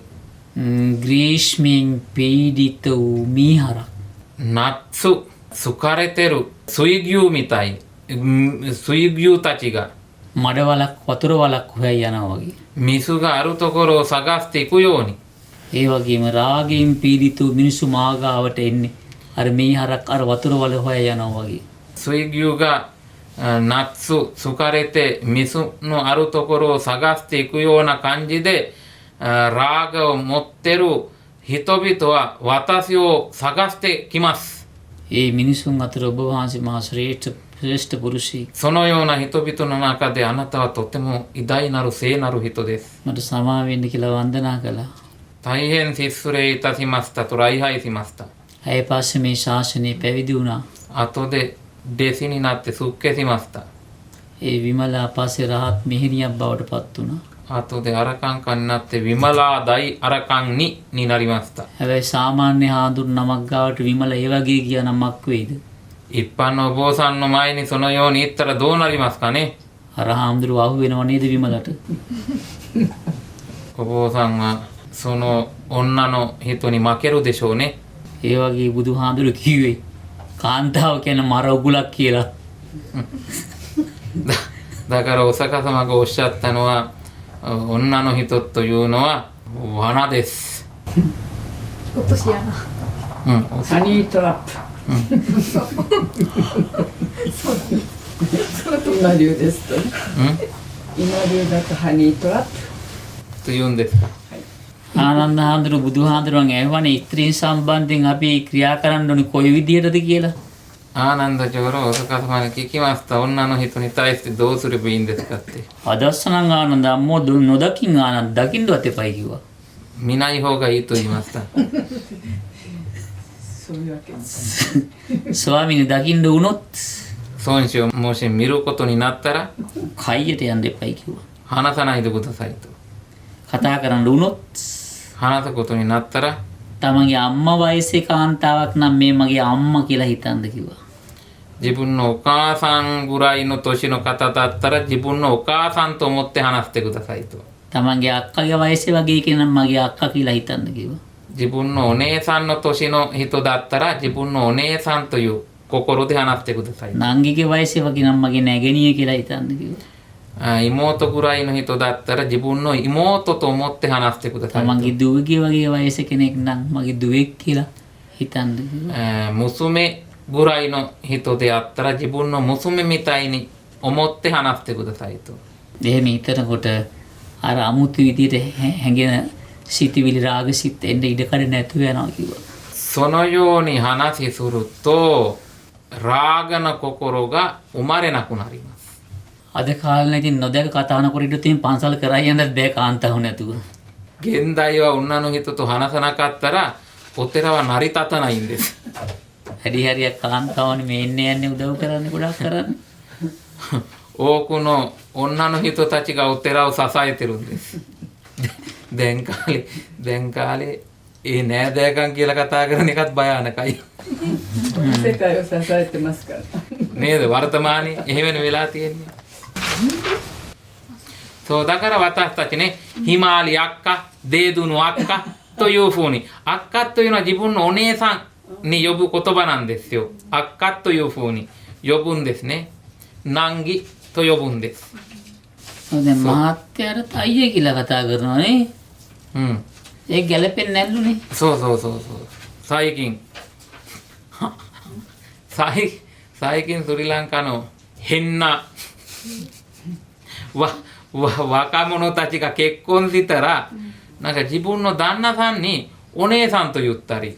ග්‍රීෂ්මෙන් පීඩිත වූ මීහරක්. 夏、疲れてる水牛みたい。水牛たちが මඩවලක් වතුර වලක් හොයයි යනවා වගේ. 水があるところを探していくように。 ඒ වගේම රාගයෙන් පීඩිත වූ මිනිස්සු මාගාවට එන්නේ. අර මීහරක් අර වතුර වල හොයයි යනවා වගේ. 水牛が夏疲れて水のあるところを探していくような感じでラーガを持ってる人々は私を探してきます。 ඒ මිනිසුන් අතර ඔබ වහන්සේ මහා ශ්‍රේෂ්ඨ පුරුෂයෙක්. そのような人々の中であなたはとても偉大なる聖なる人です。 මට සමා වෙන්න කියලා වන්දනා කළා. 大変失礼いたしましたと礼拝しました。 ඇය පස්සේ මේ ශාසනය පැවිදි වුණා. 後で弟子になって出家しました。 ඒ විමලා පස්සේ රහත් මෙහෙණියක් බවට පත් වුණා. 後でアラカンカになってウィマラー大アラカンになりました。 හැබැයි සාමාන්‍ය හාමුදුරු නමක් ගාවට විමල ඒ වගේ කිය නමක් වෙයිද? 一般のお坊さんの前にそのように言ったらどうなりますかね。 අර හාමුදුරු අහු වෙනව නේද විමලට? お坊さんはその女の人に負けるでしょうね。 ඒ වගේ බුදුහාමුදුරු කිව්වේ කාන්තාව කියන මර උගුලක් කියලා. だからお釈迦様がおっしゃったのは女の人というのは罠です。落とし穴。ハニートラップ。今流ですとね。今流だとハニートラップ。と言うんですか。 ආනන්ද හාමුදුරු බුදුහාමුදුරුවන් ඇහුවනේ ස්ත්‍රීන් සම්බන්ධයෙන් අපි ක්‍රියා කරන්න ඕනේ කොයි විදියටද කියලා. アーナンダ長老お釈迦様に聞きました。女の人に対してどうすればいいんですかって。 අදස්සනං ආනන්ද අම්මෝ නොදකින් ආනන්ද දකින්නවත් එපයි කිව්වා. 見ない方がいいと言いました。そういうわけです。 ස්වාමීනි දකින්න වුණොත් 孫子をもし見ることになったら කයියට යන්න එපයි කිව්වා. 話さないでくださいと。 කතා කරන්න වුණොත් 話すことになったら තමන්ගේ අම්මා වයසේ කාන්තාවක් නම් මේ මගේ අම්මා කියලා හිතන්න කිව්වා. 自分のお母さんぐらいの年の方だったら自分のお母さんと思って話してくださいと。 තමන්ගේ අක්කගේ වයසේ වගේ කෙනා මගේ අක්කා කියලා හිතන්න කිව්වා. 自分のお姉さんの年の人だったら自分のお姉さんという心で話してください。 නංගිගේ වයසේ වගේ නම් මගේ නැගෙනිය කියලා හිතන්න කිව්වා. 妹ぐらいの人だったら自分の妹と思って話してくださいと。 තමන්ගේ දුවගේ වගේ වයසේ කෙනෙක් නම් මගේ දුවෙක් කියලා හිතන්න කිව්වා. 娘ぐらいの人であったら自分の娘みたいに思って話してくださいと。 එහෙම හිතනකොට අර අමුතු විදියට හැඟෙන සිතිවිලි රාග සිත් එන්න ඉඩකඩ නැතුව යනවා කිව්වා. そのように話するとラーガの心が生まれなくなります。 අද කාලේ ඉතින් නොදැක කතා නොකර ඉඳ තියෙන පන්සල් කරා යන්න බෑ කාන්තාව නැතුව. 現代は女の人と話さなかったらお寺は成り立たないんです。 හැරි හරියක් කාන්තාවනේ මේ ඉන්නේ යන්නේ උදව් කරන්නේ ගොඩක් කරන්නේ. 多くの女の人たちがお寺を支えてるんです。දැන් කාලේ ඒ නෑදෑකම් කියලා කතා කරන එකත් භයානකයි. 世界を支えてますから。 නේද වර්තමානයේ එහෙම වෙලා තියෙන්නේ. そうだから私たちね、ひまわりアッカ、デードゥのアッカというふうに、アッカというのは自分のお姉さんに呼ぶ言葉なんですよ。アッカというふうに呼ぶんですね。ナンギと呼ぶんです。 දැන් මහත්යාට අයියා කියලා කතා කරනවානේ. うん。 ඒක ගැලපෙන්නේ නැල්ලුනේ. そうそうそうそう。最近最近スリランカの変な若者たちが結婚したら、なんか自分の旦那さんにお姉さんと言ったり、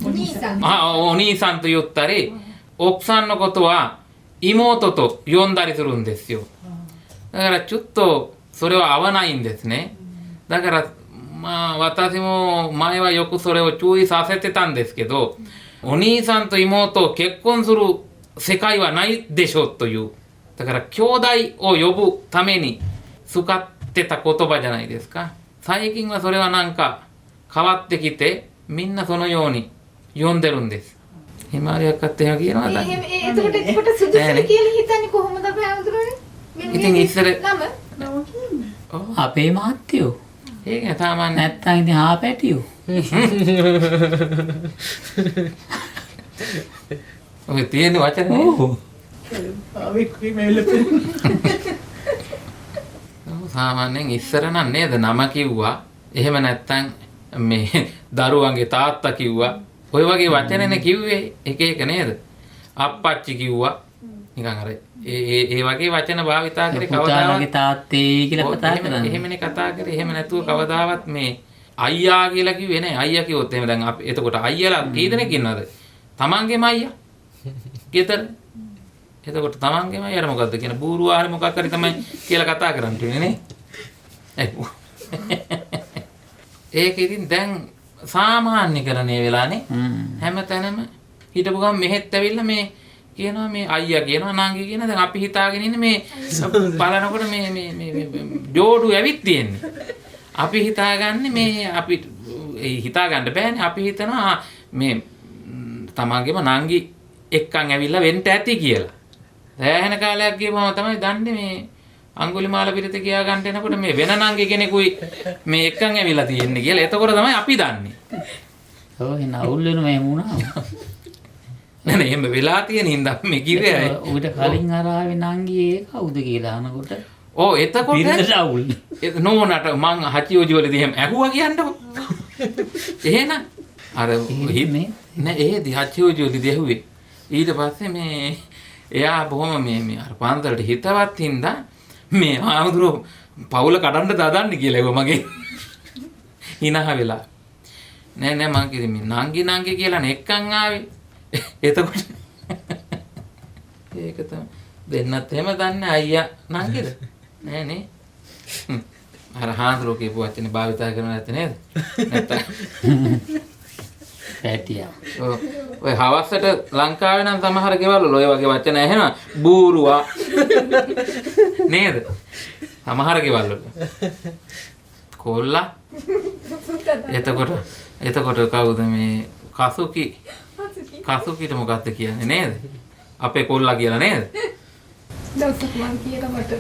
お兄さん。お兄さんと言ったり、奥さんのことは妹と呼んだりするんですよ。だからちょっとそれは合わないんですね。だからまあ私も前はよくそれを注意させてたんですけど、お兄さんと妹を結婚する世界はないでしょうという、だから兄弟を呼ぶために使ってた言葉じゃないですか。最近はそれはなんか変わってきて、みんなそのように呼んでるんです。ひまわりඅක්කත් එහෙම කියනවා දැන්. එතකොට සුදුසුද කියලා හිතන්නේ කොහොමද අපි හඳුනන්නේ? ඉතින් ඉස්සර නම අපේ මහත්තයෝ. ඒක සාමාන්‍ය නැත්තම් ඉතින් ආපැටියෝ. ඔය තියෙන වචනේ. ඔව්. සාමාන්‍යයෙන් ඉස්සර නම් නේද නම කිව්වා. එහෙම නැත්තම් මේ දරුවන්ගේ තාත්තා කිව්වා. ඔය වගේ වචනනේ කිව්වේ එක එක නේද? අප්පච්චි කිව්වා. නිකන් අර ඒ වගේ වචන භාවිතා කරේ පුතාලගේ කවදාවත් තාත්තේ කියලා කතා කරන්නේ. එහෙමනේ කතා කරේ. එහෙම නැතුව කවදාවත් මේ අයියා කියලා කිව්වේ නෑ. අයියා කිව්වොත් එහෙම දැන් අපි එතකොට අයියලා කී දෙනෙක් ඉන්නවද? තමන්ගේම අයියා. ගෙදර. එතකොට තමන්ගේම අයියාට මොකද්ද කියන බූරු ආහාර මොකක් හරි තමයි කියලා කතා කරන්න තියෙන්නේ නේ. ඒක ඉතින් දැන් සාමාන්‍යකරණය වෙලානේ. හැමතැනම හිටපු ගමන් මෙහෙත් ඇවිල්ලා මේ කියනවා මේ අයියා කියනවා නංගි කියනවා. දැන් අපි හිතාගෙන ඉන්නේ මේ බලනකොට මේ ජෝඩු ඇවිත් තියෙන්නේ. අපි හිතාගන්නේ මේ අපි හිතාගන්න බෑනේ. අපි හිතනවා මේ තමන්ගේම නංගි එක්කන් ඇවිල්ලා වෙන්න ඇති කියලා. දැහැන කාලයක් ගියපුවම තමයි දන්නේ මේ අඟුලිමාල පිරිත කියා ගන්න එනකොට මේ වෙන නංගි කෙනෙකුයි මේ එක්කන් ඇවිල්ලා තියෙන්නේ කියලා. එතකොට තමයි අපි දන්නේ. ඔව් එන අවුල් වෙන මේ වුණා. නෑ නෑ එහෙම වෙලා තියෙන හින්දා මේ කිව්වේ අය. උවිත කලින් අර ආවේ නංගි කවුද කියලා අහනකොට ඕ එතකොට පිරිතට අවුල්. නෝනට මං හචියෝජි වලදී එහෙම ඇහුවා කියන්නකො. එහෙනම් අර මේ නෑ එහෙදි හචියෝජි වලදී ඇහුවේ. ඊට පස්සේ මේ එයා බොහොම මේ අර පාන්දරට හිතවත් හින්දා මේ ආමුදුර පවුල කඩන්න දාදන්නේ කියලා ඒව මගේ හිනහ වෙලා. නෑ මං කිව්වේ මේ නංගි කියලා නෙක්කන් ආවේ. එතකොට ඒක තමයි දෙන්නත් එහෙම දන්නේ අයියා නංගිද නෑ නේ. අර හාන්දුරෝ කියපු වචනේ භාවිතා කරන නැත්තේ නේද? නැත්තම් පැටියා. ඔය හවසට ලංකාවේ නම් සමහර ගෙවල් වල ඔය වගේ වචන ඇහෙනවා බූරුවා නේද? සමහර ගෙවල් වල කොල්ලා එතකොට කවුද මේ කසුකිට මොකක්ද කියන්නේ නේද? අපේ කොල්ලා කියලා නේද? දවසක් මං කියලා මට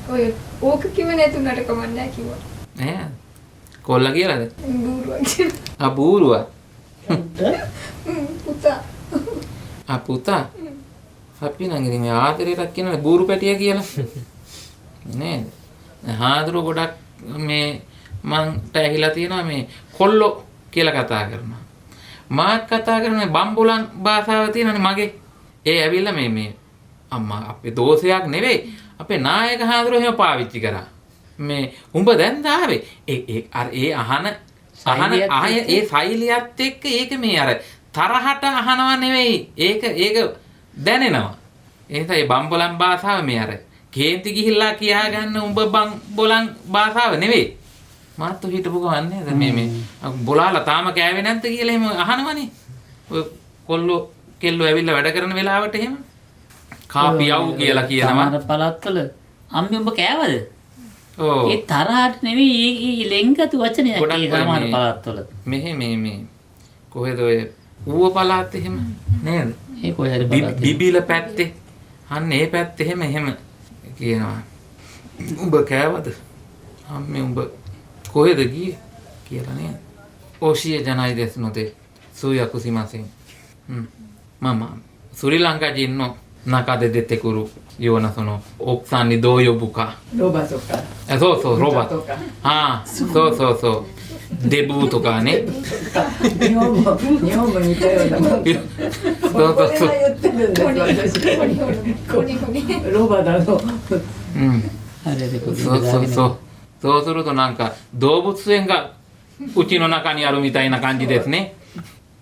ඔය ඕක කිව්වේ නැතුණට කමක් නැහැ කිව්වා. නෑ කොල්ලා කියලාද? බූරුවා කියලා. ආ බූරුවා. පුතා. පුතා. අපි නම් ඉතින් මේ ආදරේටත් කියනනේ බූරු පැටිය කියලා. නේද? හාදුරු ගොඩක් මේ මන්ට ඇහිලා තියෙනවා මේ කොල්ලෝ කියලා කතා කරනවා. මාත් කතා කරන්නේ බම්බුලන් භාෂාව තියෙනනේ මගේ. ඒ ඇවිල්ලා මේ අම්මා අපේ දෝෂයක් නෙවෙයි. අපේ නායක හාදුරු එහෙම පාවිච්චි කරා. මේ උඹ දැන් දාවේ ඒ අහන ආය ඒ ෆයිලියත් එක්ක ඒක මේ අර තරහට අහනව නෙවෙයි. ඒක දැනෙනවා. එහෙනම් ඒ බම්බලන් භාෂාව මේ අර කේන්ති ගිහිල්ලා කියා ගන්න උඹ බම්බලන් භාෂාව නෙවෙයි. මාත් හිටපු ගමන් නේද මේ බොලාලා තාම කෑවේ නැද්ද කියලා එහෙම අහනවනේ. ඔය කොල්ලෝ කෙල්ලෝ ඇවිල්ලා වැඩ කරන වෙලාවට එහෙම කාපියව් කියලා කියනවා. සමහර පළාත්වල අම්මේ උඹ කෑවද? ඔව්. ඒ තරහට නෙවෙයි ඒ ලෙන්ගතු වචනයක් ඒ සමහර පළාත්වල. මෙහෙ කොහෙද ඔය ඌව පළාත් එහෙම නේද? ඒ කොහෙද බිබිල පැත්තේ අන්න ඒ පැත්තේ එහෙම කියනවා. උඹ කෑවද? අම්මේ උඹ කොහෙද ගියේ කියලා නේද? ඕෂිය ජනයි දෙස් නොතේ සුයා කුසිමාසෙන්. මම ශ්‍රී Lanka ජින්නෝ nakade detekuru yona sono oksanni doyobuka roba soka. So roba. So debu to ka ne. 日本語似たようなもん。これが言ってるんです私。ロバだの。あれでこそうするとなんか動物園がうちの中にあるみたいな感じですね。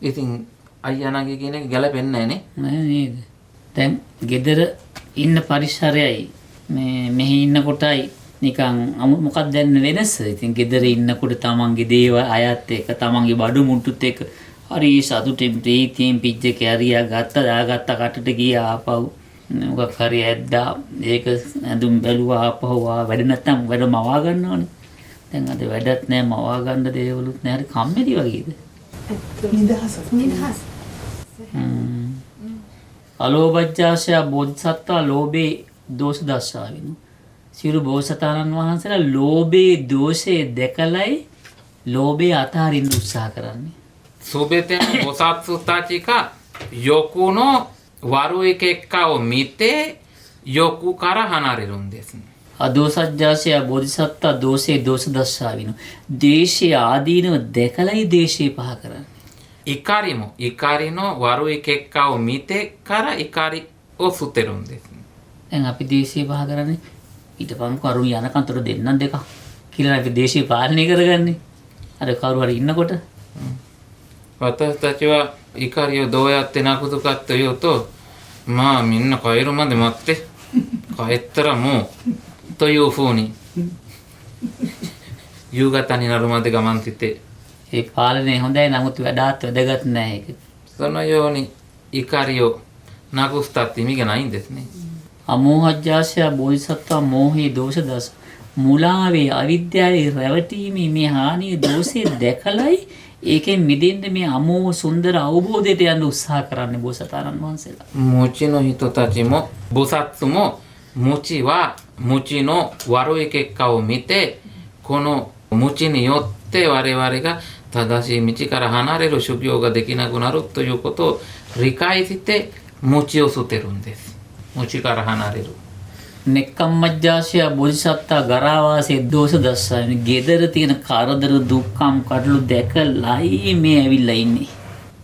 ඉතින් අයියා නංගි කියන එක ගැලපෙන්නේ නැහැ නේ. නේද? දැන් ගෙදර ඉන්න පරිසරයයි මේ මෙහි ඉන්න කොටයි නිකන් මොකක්ද දැන් වෙනස? ඉතින් ගෙදර ඉන්නකොට තමන්ගේ දේව අයත් එක්ක තමන්ගේ බඩු මුට්ටුත් එක්ක හරි සතුටින් ප්‍රීතියෙන් පිජ්ජ කැරියා දාගත්ත කටට ගියා ආපහු මොකක් හරි ඇද්දා ඒක ඇඳුම් බැලුවා ආපහු වැඩ නැත්තම් වැඩ මවා ගන්නවනේ. දැන් අද වැඩත් නැහැ මවා ගන්න දේවලුත් නැහැ. හරි කම්මැලි වගේද? නිදහස්. අලෝභජ්ජාශය බෝධිසත්වා ලෝභේ දෝෂ දස්සාවිනු. සියලු බෝසතාණන් වහන්සේලා ලෝභේ දෝෂේ දැකලයි ලෝභේ අතහරින්න උත්සාහ කරන්නේ. සුබෙතෙන බොසත්සුතාචිකා යොකුනෝ වරු එකෙක්කව මිතේ යොකු කර හනරිරුන් දෙස්න. අදෝසජ්ජාශය බෝධිසත්වා දෝෂේ දෝෂ දස්සාවිනු. දේශය ආදීනව දැකලයි දේශේ පහ කරන්නේ. ඉකාරිනෝ වරු එකෙක්කව මිතේ කර ඉකාරි ඔසුතෙරුන් දෙස්න. දැන් අපි දේශේ පහ කරන්නේ ඊට පස්සේ කරු යනකන් තොර දෙන්නන් දෙක කියලා අපි දේශේ පාලනය කරගන්නේ. අර කරු හරි ඉන්නකොට වතස්තචවා ඉකාරියෝ දෝයත්තේ නකුතුකත්තයෝ තෝ මා මින්න කයිරුමද මත්තේ කයත්තර මෝ තොයෝ ෆෝනි යුගතනි නරුමද ගමන්තිතේ. ඒ පාලනය හොඳයි නමුත් වැඩාත් වැදගත් නැහැ ඒක. සනයෝනි ඉකාරියෝ なくしたって意味がないんですね。 අමෝහජ්ජාසය බෝධිසත්ව මෝහයේ දෝෂ දස මුලාවේ අවිද්‍යාවේ රැවටීමේ මේ හානිය දෝෂේ දැකලයි ඒකෙන් මිදෙන්න මේ අමෝහ සුන්දර අවබෝධයට යන්න උත්සාහ කරන්නේ බෝසතාණන් වහන්සේලා. 無知の人たちも菩薩も無知は無知の悪い結果を見てこの無知によって我々が正しい道から離れる修行ができなくなるということを理解して無知を捨てるんです。無知から離れる。 නෙක්ඛම්මජ්ජාසය බෝධිසත්ව ගරාවාසයේ දෝෂ දස්සයි ගෙදර තියෙන කරදර දුක්ඛම් කඩළු දැකලයි මේ ඇවිල්ලා ඉන්නේ.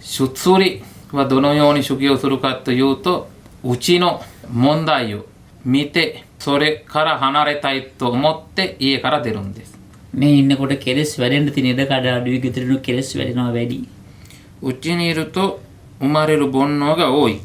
出釣はどのように修行するかというとうちの問題を見てそれから離れたいと思って家から出るんです。 මේ ඉන්නකොට කෙලස් වැඩෙන්න තියෙන ඉඩ කඩ අඩුයි ගෙදරිනු කෙලස් වැඩෙනවා වැඩි. うちにいると生まれる煩悩が多い。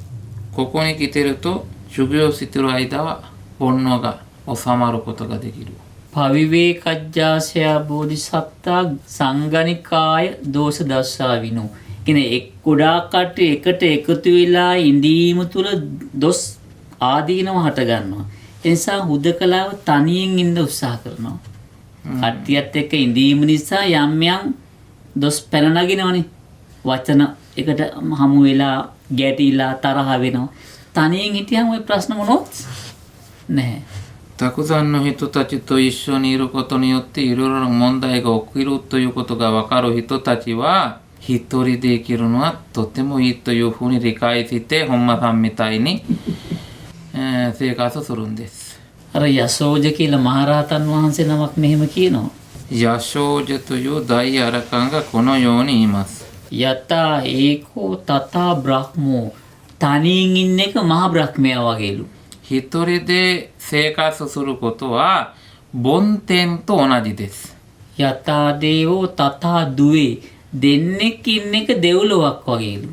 ここに来てると修行している間は煩悩が収まることができる。 පවිවේකජ්ජාසය බෝධිසත්ව සංගණිකාය දෝෂ දස්සාවිනු. කියන්නේ එක් ගොඩාක් කට්ටිය එකට එකතු වෙලා ඉඳීම තුල දොස් ආදීනව හට ගන්නවා. ඒ නිසා හුදකලාව තනියෙන් ඉන්න උත්සාහ කරනවා. කට්ටියත් එක්ක ඉඳීම නිසා යම් යම් දොස් පැන නගිනවනේ. වචන එකට හමු වෙලා ගැටිලා තරහ වෙනවා. තනියෙන් හිටියම ওই ප්‍රශ්න මොනොත් නැහැ. たくさんの人たちと一緒にいることによっていろいろな問題が起きるということが分かる人たちは一人で生きるのはとてもいいというふうに理解して本間さんみたいに、生活するんです。 අර යසෝජ කියලා මහරහතන් වහන්සේ නමක් මෙහෙම කියනවා. ヤショージェという大アラカンがこのように言います。 යතා ඒකෝ තථා බ්‍රහ්මෝ තනියෙන් ඉන්න එක මහ බ්‍රහ්මයා වගේලු. 一人で生活することは梵天と同じです。 යතා දේවෝ තථා දුවේ දෙන්නෙක් ඉන්න එක දෙව්ලොවක් වගේලු.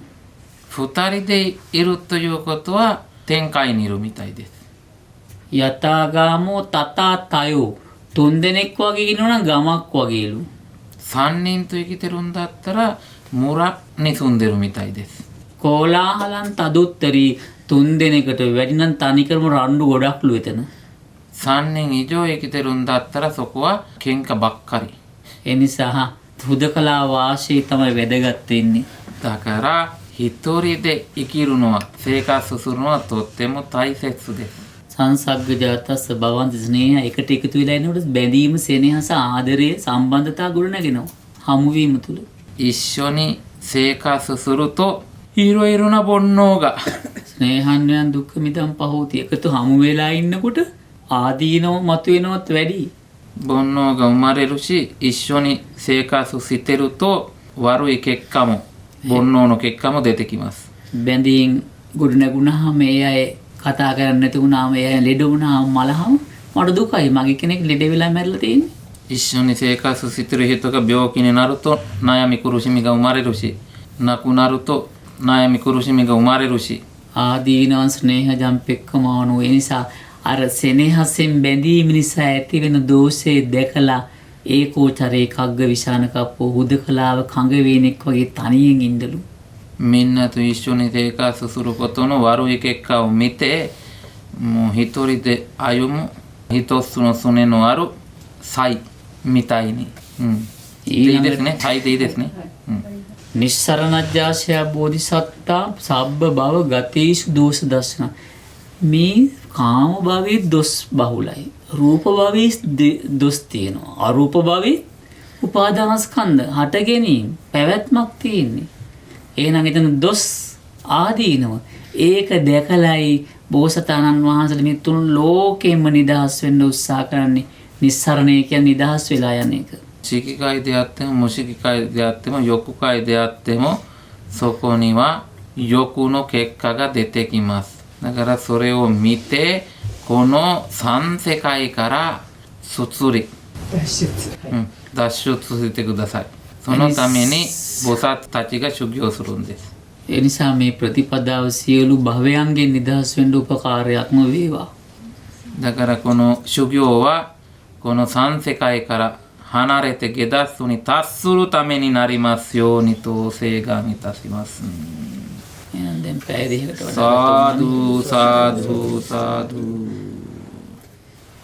二人でいるということは天界にいるみたいです。 යතා ගාමෝ තථා තයෝ තුන් දෙනෙක් වගේ ඉන්නවනම් ගමක් වගේලු. 三人と生きてるんだったら村に住んでるみたいです。 කෝලාහලන් තදුත්තරී තුන් දෙනෙකුට වැඩි නම් තනිකරම රණ්ඩු ගොඩක්ලු එතන. 3人以上生きてるんだったらそこは喧嘩ばっかり。 ඒ නිසා හුදකලා වාසී තමයි වැදගත් වෙන්නේ. だから一人で生きるのは生活するのはとっても大切です。 සංසග්ග ජාතස්ස භවන්ති ස්නේහ එකට එකතු වෙලා ඉන්නකොට බැඳීම සෙනෙහස ආදරය සම්බන්ධතා ගොඩ නැගෙනවා හමුවීම තුල. 一緒に生活するといろいろな煩悩が ස්නේහයන් දුක්ඛ මිදම් පහෝති එකතු හමු වෙලා ඉන්නකොට ආදීනව මතුවෙනවත් වැඩි. 煩悩が生まれるし一緒に生活してると悪い結果も煩悩の結果も出てきます。 බැඳීම් ගොඩ නැගුණාම ඒ අය කතා කරන්නේ නැති වුණාම ඒ අය ලෙඩ වුණාම මලහම මට දුකයි මගේ කෙනෙක් ලෙඩ වෙලා මැරලා තියෙන්නේ. 一緒に生活してる人が病気になると悩み苦しみが生まれるし亡くなると悩み苦しみが生まれるし ආදීනව ස්නේහ ජම්පෙක්කම ආනෝ ඒ නිසා අර සෙනෙහසෙන් බැඳීම නිසා ඇති වෙන දෝෂේ දැකලා ඒකෝචරේ කග්ග විශාන කප්පෝ හුදකලාව කඟ වේනෙක් වගේ තනියෙන් ඉඳලු. みんなと一緒に生活することの悪い結果を見てもう一人で歩む一つのすねのある才みたいに、いいですね。才でいいですね。නිස්සරණජ්ජාසය බෝධිසත්තා සබ්බ භව ගතේසු දෝෂ දර්ශන මේ කාම භවයේ දොස් බහුලයි රූප භවයේ දොස් තියෙනවා අරූප භවයේ උපාදානස්කන්ධ හට ගැනීම පැවැත්මක් තියෙන්නේ එහෙනම් එතන දොස් ආදීනව ඒක දැකලයි බෝසතාණන් වහන්සේ මේ තුන් ලෝකෙම නිදහස් වෙන්න උත්සාහ කරන්නේ නිස්සරණය කියන්නේ නිදහස් වෙලා යන එක 色界であっても無色界であっても欲界であってもそこには欲の結果が出てきます。だからそれを見てこの三世界から脱離脱出してください。そのために菩薩たちが修行するんです。 ඒ නිසා මේ ප්‍රතිපදාව සියලු භවයන්ගෙන් නිදහස් වෙන්න උපකාරයක්ම වේවා. だからこの修行はこの三世界から離れて下脱に達するためになりますようにと請願いたします。එහෙනම් දැන් පැය දෙකකට වඩා සාදු සාදු සාදු.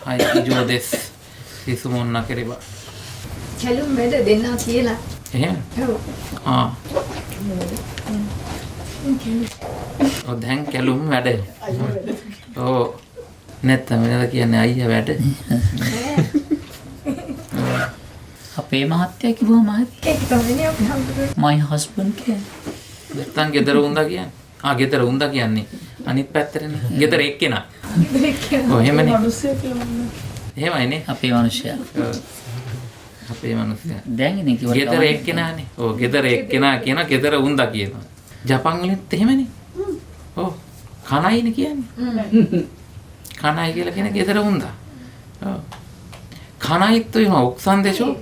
はい以上です質問なければ කැලුම් වැඩ දෙන්නා කියලා. එහෙම ඔව්. ආ ඔව් දැන් කැලුම් වැඩ ඔව් නැත්නම් වෙනද කියන්නේ අයියා වැඩ අපේ මහත්තයා කිව්වම හරි. ඒක තමයි අපි හම්බුනේ. my husband කියන්නේ. නැත්නම් ගෙදර උන්දා කියන්නේ ගෙදර උන්දා කියන්නේ අනිත් පැත්තටනේ ගෙදර එක්කෙනා ඔව් එහෙමනේ මිනිස්සු කියලා එහෙමයිනේ අපේ මිනිස්සයා. ඔව්. අපේ මිනිස්සයා දැන් ඉතින් කිව්වට ගෙදර එක්කෙනානේ ඔව් ගෙදර එක්කෙනා කියන ගෙදර උන්දා කියනවා ජපන් වලිත් එහෙමනේ ඔව් කණයිනේ කියන්නේ කණයි කියලා කියන ගෙදර උන්දා ඔව් කණයිත් වෙන ඔක්සන් දේශෝ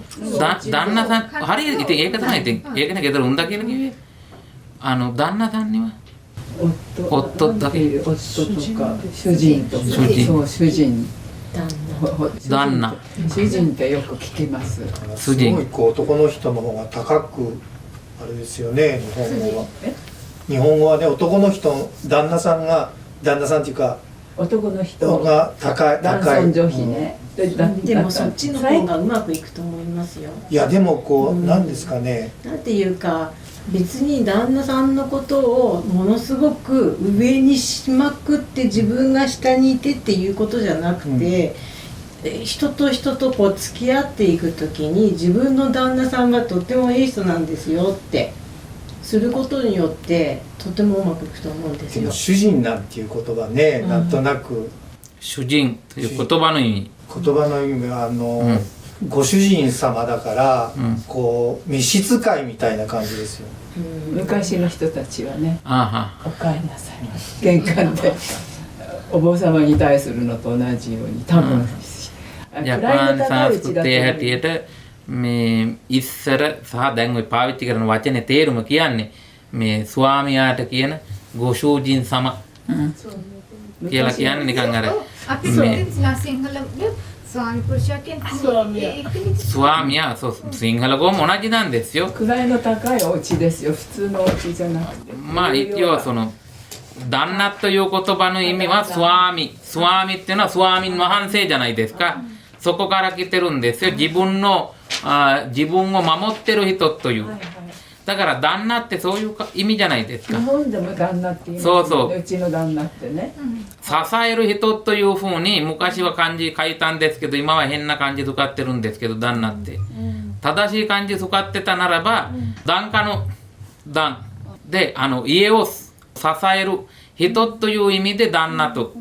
දන්නසන් හරියට ඉතින් ඒක තමයි ඉතින් ඒකනේ ගෙදර උන්දා කියලා කිව්වේ දන්නසන්නිව 夫とか主人とかそう主人旦那主人ってよく聞きますすごいこう男の人の方が高くあれですよね日本語は。日本語はね男の人旦那さんっていうか男の人が高い男尊女卑ね。でもそっちの方がうまくいくと思いますよ。いやでもこうなんですかね。なんていうか別に旦那さんのことをものすごく上にしまくって自分が下にいてっていうことじゃなくて、人と人とこう付き合っていくときに自分の旦那さんがとってもいい人なんですよってすることによってとてもうまくいくと思うんですよ。でも主人なんていう言葉ね、なんとなく主人という言葉の意味言葉の意味はご主人様だから、こう召使いみたいな感じですよ。昔の人たちはねあお帰りなさい玄関でお坊様に対するのと同じように多分ජපාන් සංස්කෘතිය හැටියට මේ ඉස්සර සහ දැන් ඔය පාවිච්චි කරන වචනේ තේරුම කියන්නේ මේ ස්වාමියාට කියන ගෝෂූජින් සම කියලා කියන්නේ නිකන් අර අපි සෝතින්ලා සිංහල ස්වාමි පුරුෂයා කියන ස්වාමියා සිංහල語も同じなんですよ。位の高いお家ですよ普通のお家じゃなくてまあ一応その旦那という言葉の意味はスワーミっていうのはスワーミンワンセじゃないですか。そこから来てるんですよ。自分を守ってる人という。だから旦那ってそういう意味じゃないですか。日本でも旦那って言いますそうそううちの旦那ってね支える人というふうに昔は漢字書いたんですけど今は変な漢字使ってるんですけど旦那って正しい漢字使ってたならば檀家の檀で家を支える人という意味で旦那と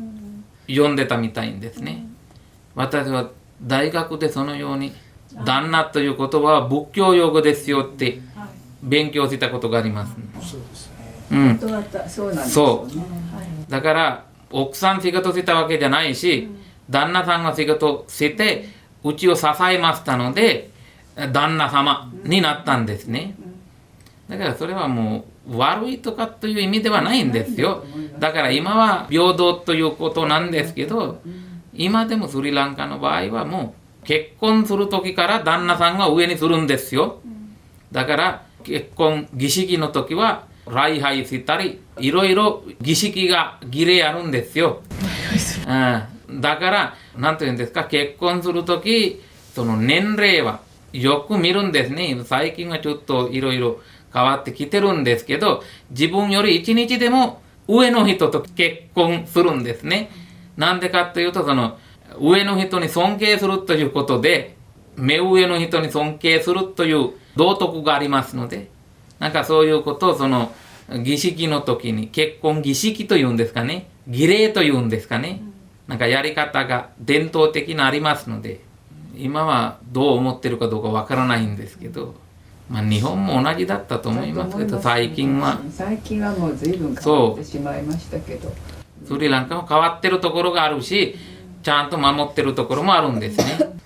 呼んでたみたいんですね。私は大学でそのように旦那という言葉は仏教用語ですよって勉強したことがあります。そうですね。そうなんですそうだから奥さん仕事したわけじゃないし、旦那さんが仕事してうちを支えましたので旦那様になったんですね。だからそれはもう悪いとかという意味ではないんですよ。だから今は平等ということなんですけど、今でもスリランカの場合はもう結婚する時から旦那さんが上にするんですよ。だから結婚儀式の時は礼拝したりいろいろ儀式が儀礼あるんですよ。だから何と言うんですか、結婚する時その年齢はよく見るんですね。最近はちょっといろいろ変わってきてるんですけど、自分より一日でも上の人と結婚するんですね。なんでかというとその上の人に尊敬するということで目上の人に尊敬するという道徳がありますので、なんかそういうことをその儀式の時に結婚儀式というんですかね、儀礼というんですかね、なんかやり方が伝統的なありますので、今はどう思ってるかどうかわからないんですけど、まあ日本も同じだったと思いますけど、最近はもう随分変わってしまいましたけど、スリランカも変わってるところがあるし、ちゃんと守ってるところもあるんですね。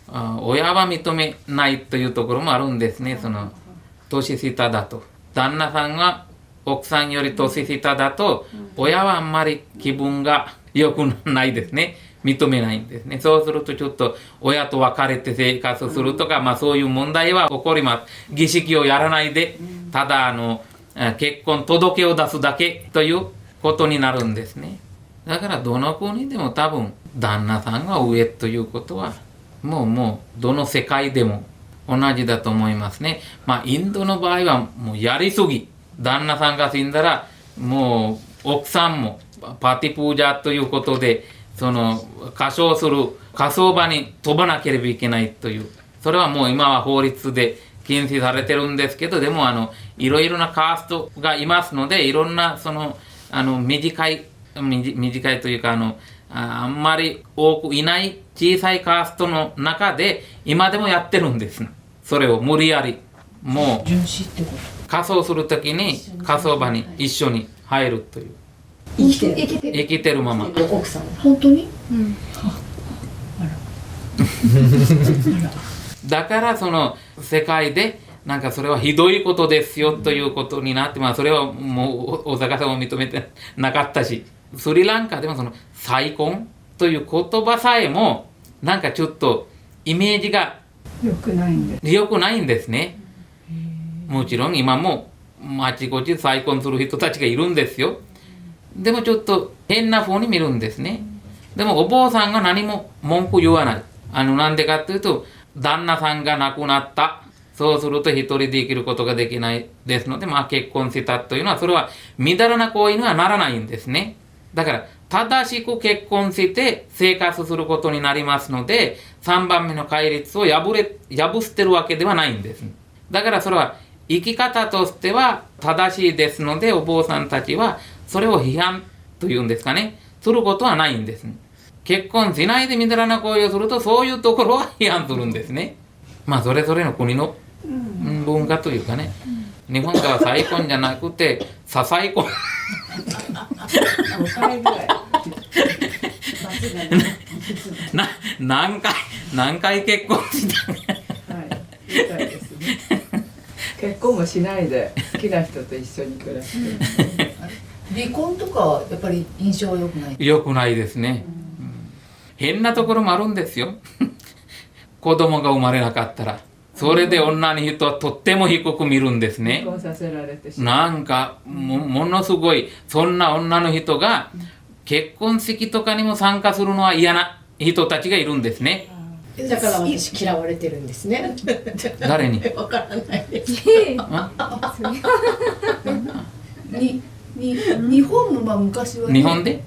親は認めないというところもあるんですね。その年下だと旦那さんが奥さんより年下だと親はあんまり気分が良くないですね。認めないんですね。そうするとちょっと親と別れて生活するとか、まあそういう問題は起こります。儀式をやらないでただ結婚届を出すだけということになるんですね。だからどの国でも多分旦那さんが上ということはもうどの世界でも同じだと思いますね。インドの場合はもうやりすぎ。旦那さんが死んだらもう奥さんもパティプージャーということで歌唱する火葬場に飛ばなければいけないという、それはもう今は法律で禁止されてるんですけど、でもいろいろなカーストがいますので、いろんな短いというかあんまり多くいない小さいカーストの中で今でもやってるんです。それを無理やりもう殉死ってこと？火葬するときに火葬場に一緒に入るという、生きてるまま。奥さん本当に？だから世界でなんかそれはひどいことですよということになって、それはもう大阪さんも認めてなかったし、スリランカでも再婚という言葉さえもなんかちょっとイメージが良くないんですね。もちろん今もあちこち再婚する人たちがいるんですよ。でもちょっと変な風に見るんですね。でもお坊さんが何も文句言わない。なんでかっていうと、旦那さんが亡くなった。そうすると一人で生きることができないですので、結婚したというのは、それはみだらな行為にはならないんですね。だから、正しく結婚して生活することになりますので、3番目の戒律を破捨てるわけではないんです。だからそれは生き方としては正しいですので、お坊さんたちはそれを批判というんですかね、することはないんです。結婚しないでみだらな行為をすると、そういうところは批判するんですね。それぞれの国の文化というかね、日本では再婚じゃなくてささい婚何回結婚したみたいですね。結婚もしないで好きな人と一緒に暮らして。離婚とかやっぱり印象は良くない？良くないですね。変なところもあるんですよ。子供が生まれなかったら、それで女の人はとっても低く見るんですね。離婚させられてしまう。なんかものすごい、そんな女の人が結婚式とかにも参加するのは嫌な人たちがいるんですね。だから私嫌われてるんですね。誰に？わからないです。日本も昔は、ね、日本で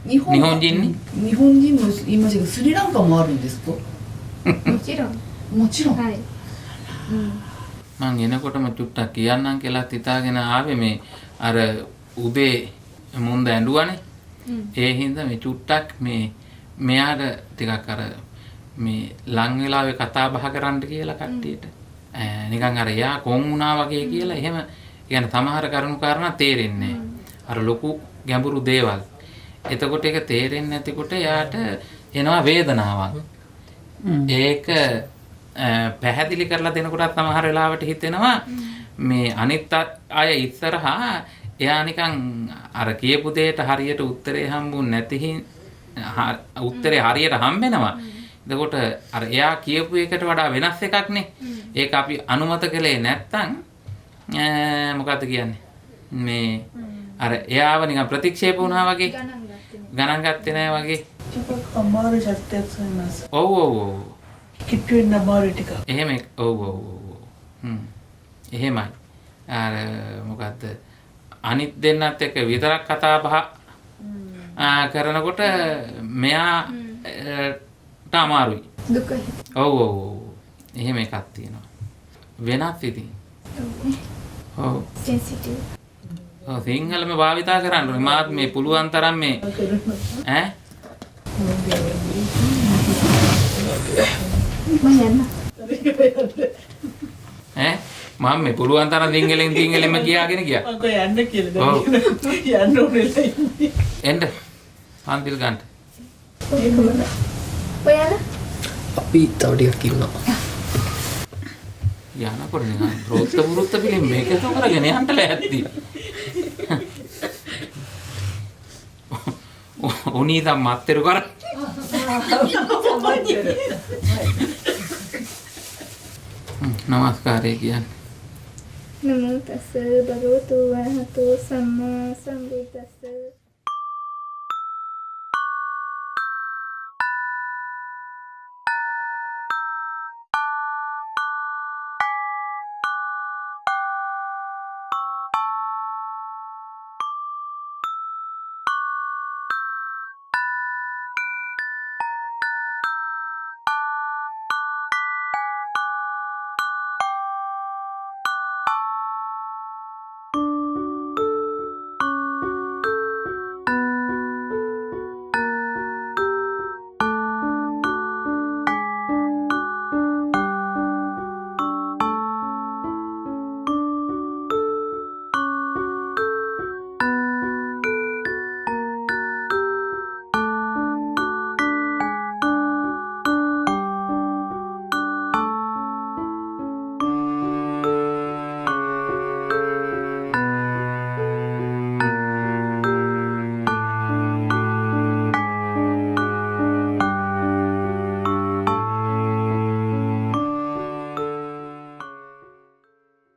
日本人に日本人も言いましたけど、スリランカもあるんですか？もちろん。もちろん。はい。මං එනකොටම චුට්ටක් කියන්නම් කියලා හිතාගෙන ආවේ මේ අර උදේ මුන්ද ඇඬුවානේ. ඒ හින්දා මේ චුට්ටක් මෙයාට ටිකක් අර මේ ලං වෙලාවේ කතා බහ කරන්න කියලා කට්ටියට. නිකන් අර එයා කොන් වුණා වගේ කියලා එහෙම කියන්නේ සමහර කරුණු කාරණා තේරෙන්නේ නැහැ. අර ලොකු ගැඹුරු දේවල්. එතකොට ඒක තේරෙන්නේ නැතිකොට එයාට එනවා වේදනාවක්. ඒක පැහැදිලි කරලා දෙනකොටත් සමහර වෙලාවට හිතෙනවා මේ අනිත් අය ඉස්සරහා එයා නිකන් අර කියපු දෙයට හරියට උත්තරේ හම්බුනේ නැති උත්තරේ හරියට හම්බෙනවා. එතකොට අර එයා කියපු එකට වඩා වෙනස් එකක්නේ. ඒක අපි අනුමත කළේ නැත්තම් මොකද්ද කියන්නේ? මේ අර එයාව නිකන් ප්‍රතික්ෂේප වුණා වගේ ගණන් ගත්තේ නැහැ වගේ. ටිකක් අමාරු සත්‍යයක් සන්නස්. ඔව්. කිට්ටු වෙන අමාරු ටික. එහෙම ඔව්. එහෙමයි. අර මොකද්ද? අනිත් දෙන්නත් එක්ක විතරක් කතා බහ කරනකොට මෙයාට අමාරුයි. දුකයි. ඔව්. එහෙම එකක් තියෙනවා. වෙනත් ඉතින්. ඔව්. සෙන්සිටිව්. සිංහලම භාවිතා කරන්න ඕනේ. මාත් මේ පුළුවන් තරම් මේ ඈ මම මේ පුළුවන් තරම් සිංහලෙන්ම කියාගෙන ගියා. මම කොහෙ යන්න කියලා යන්න ඕනේ. එන්න පන්තිල් ගන්න. ඔයාලා අපි තව ටිකක් ඉන්නවා. යනකොට නිකන් රොත්ත පිළිම මේක තෝ කරගෙන යන්න ලෑස්ති. උනීදා මත්තර කර. නමස්කාරය කියන්නේ. නමෝ තස්ස භගවතු වරහතෝ සම්මා සම්බුද්දස්ස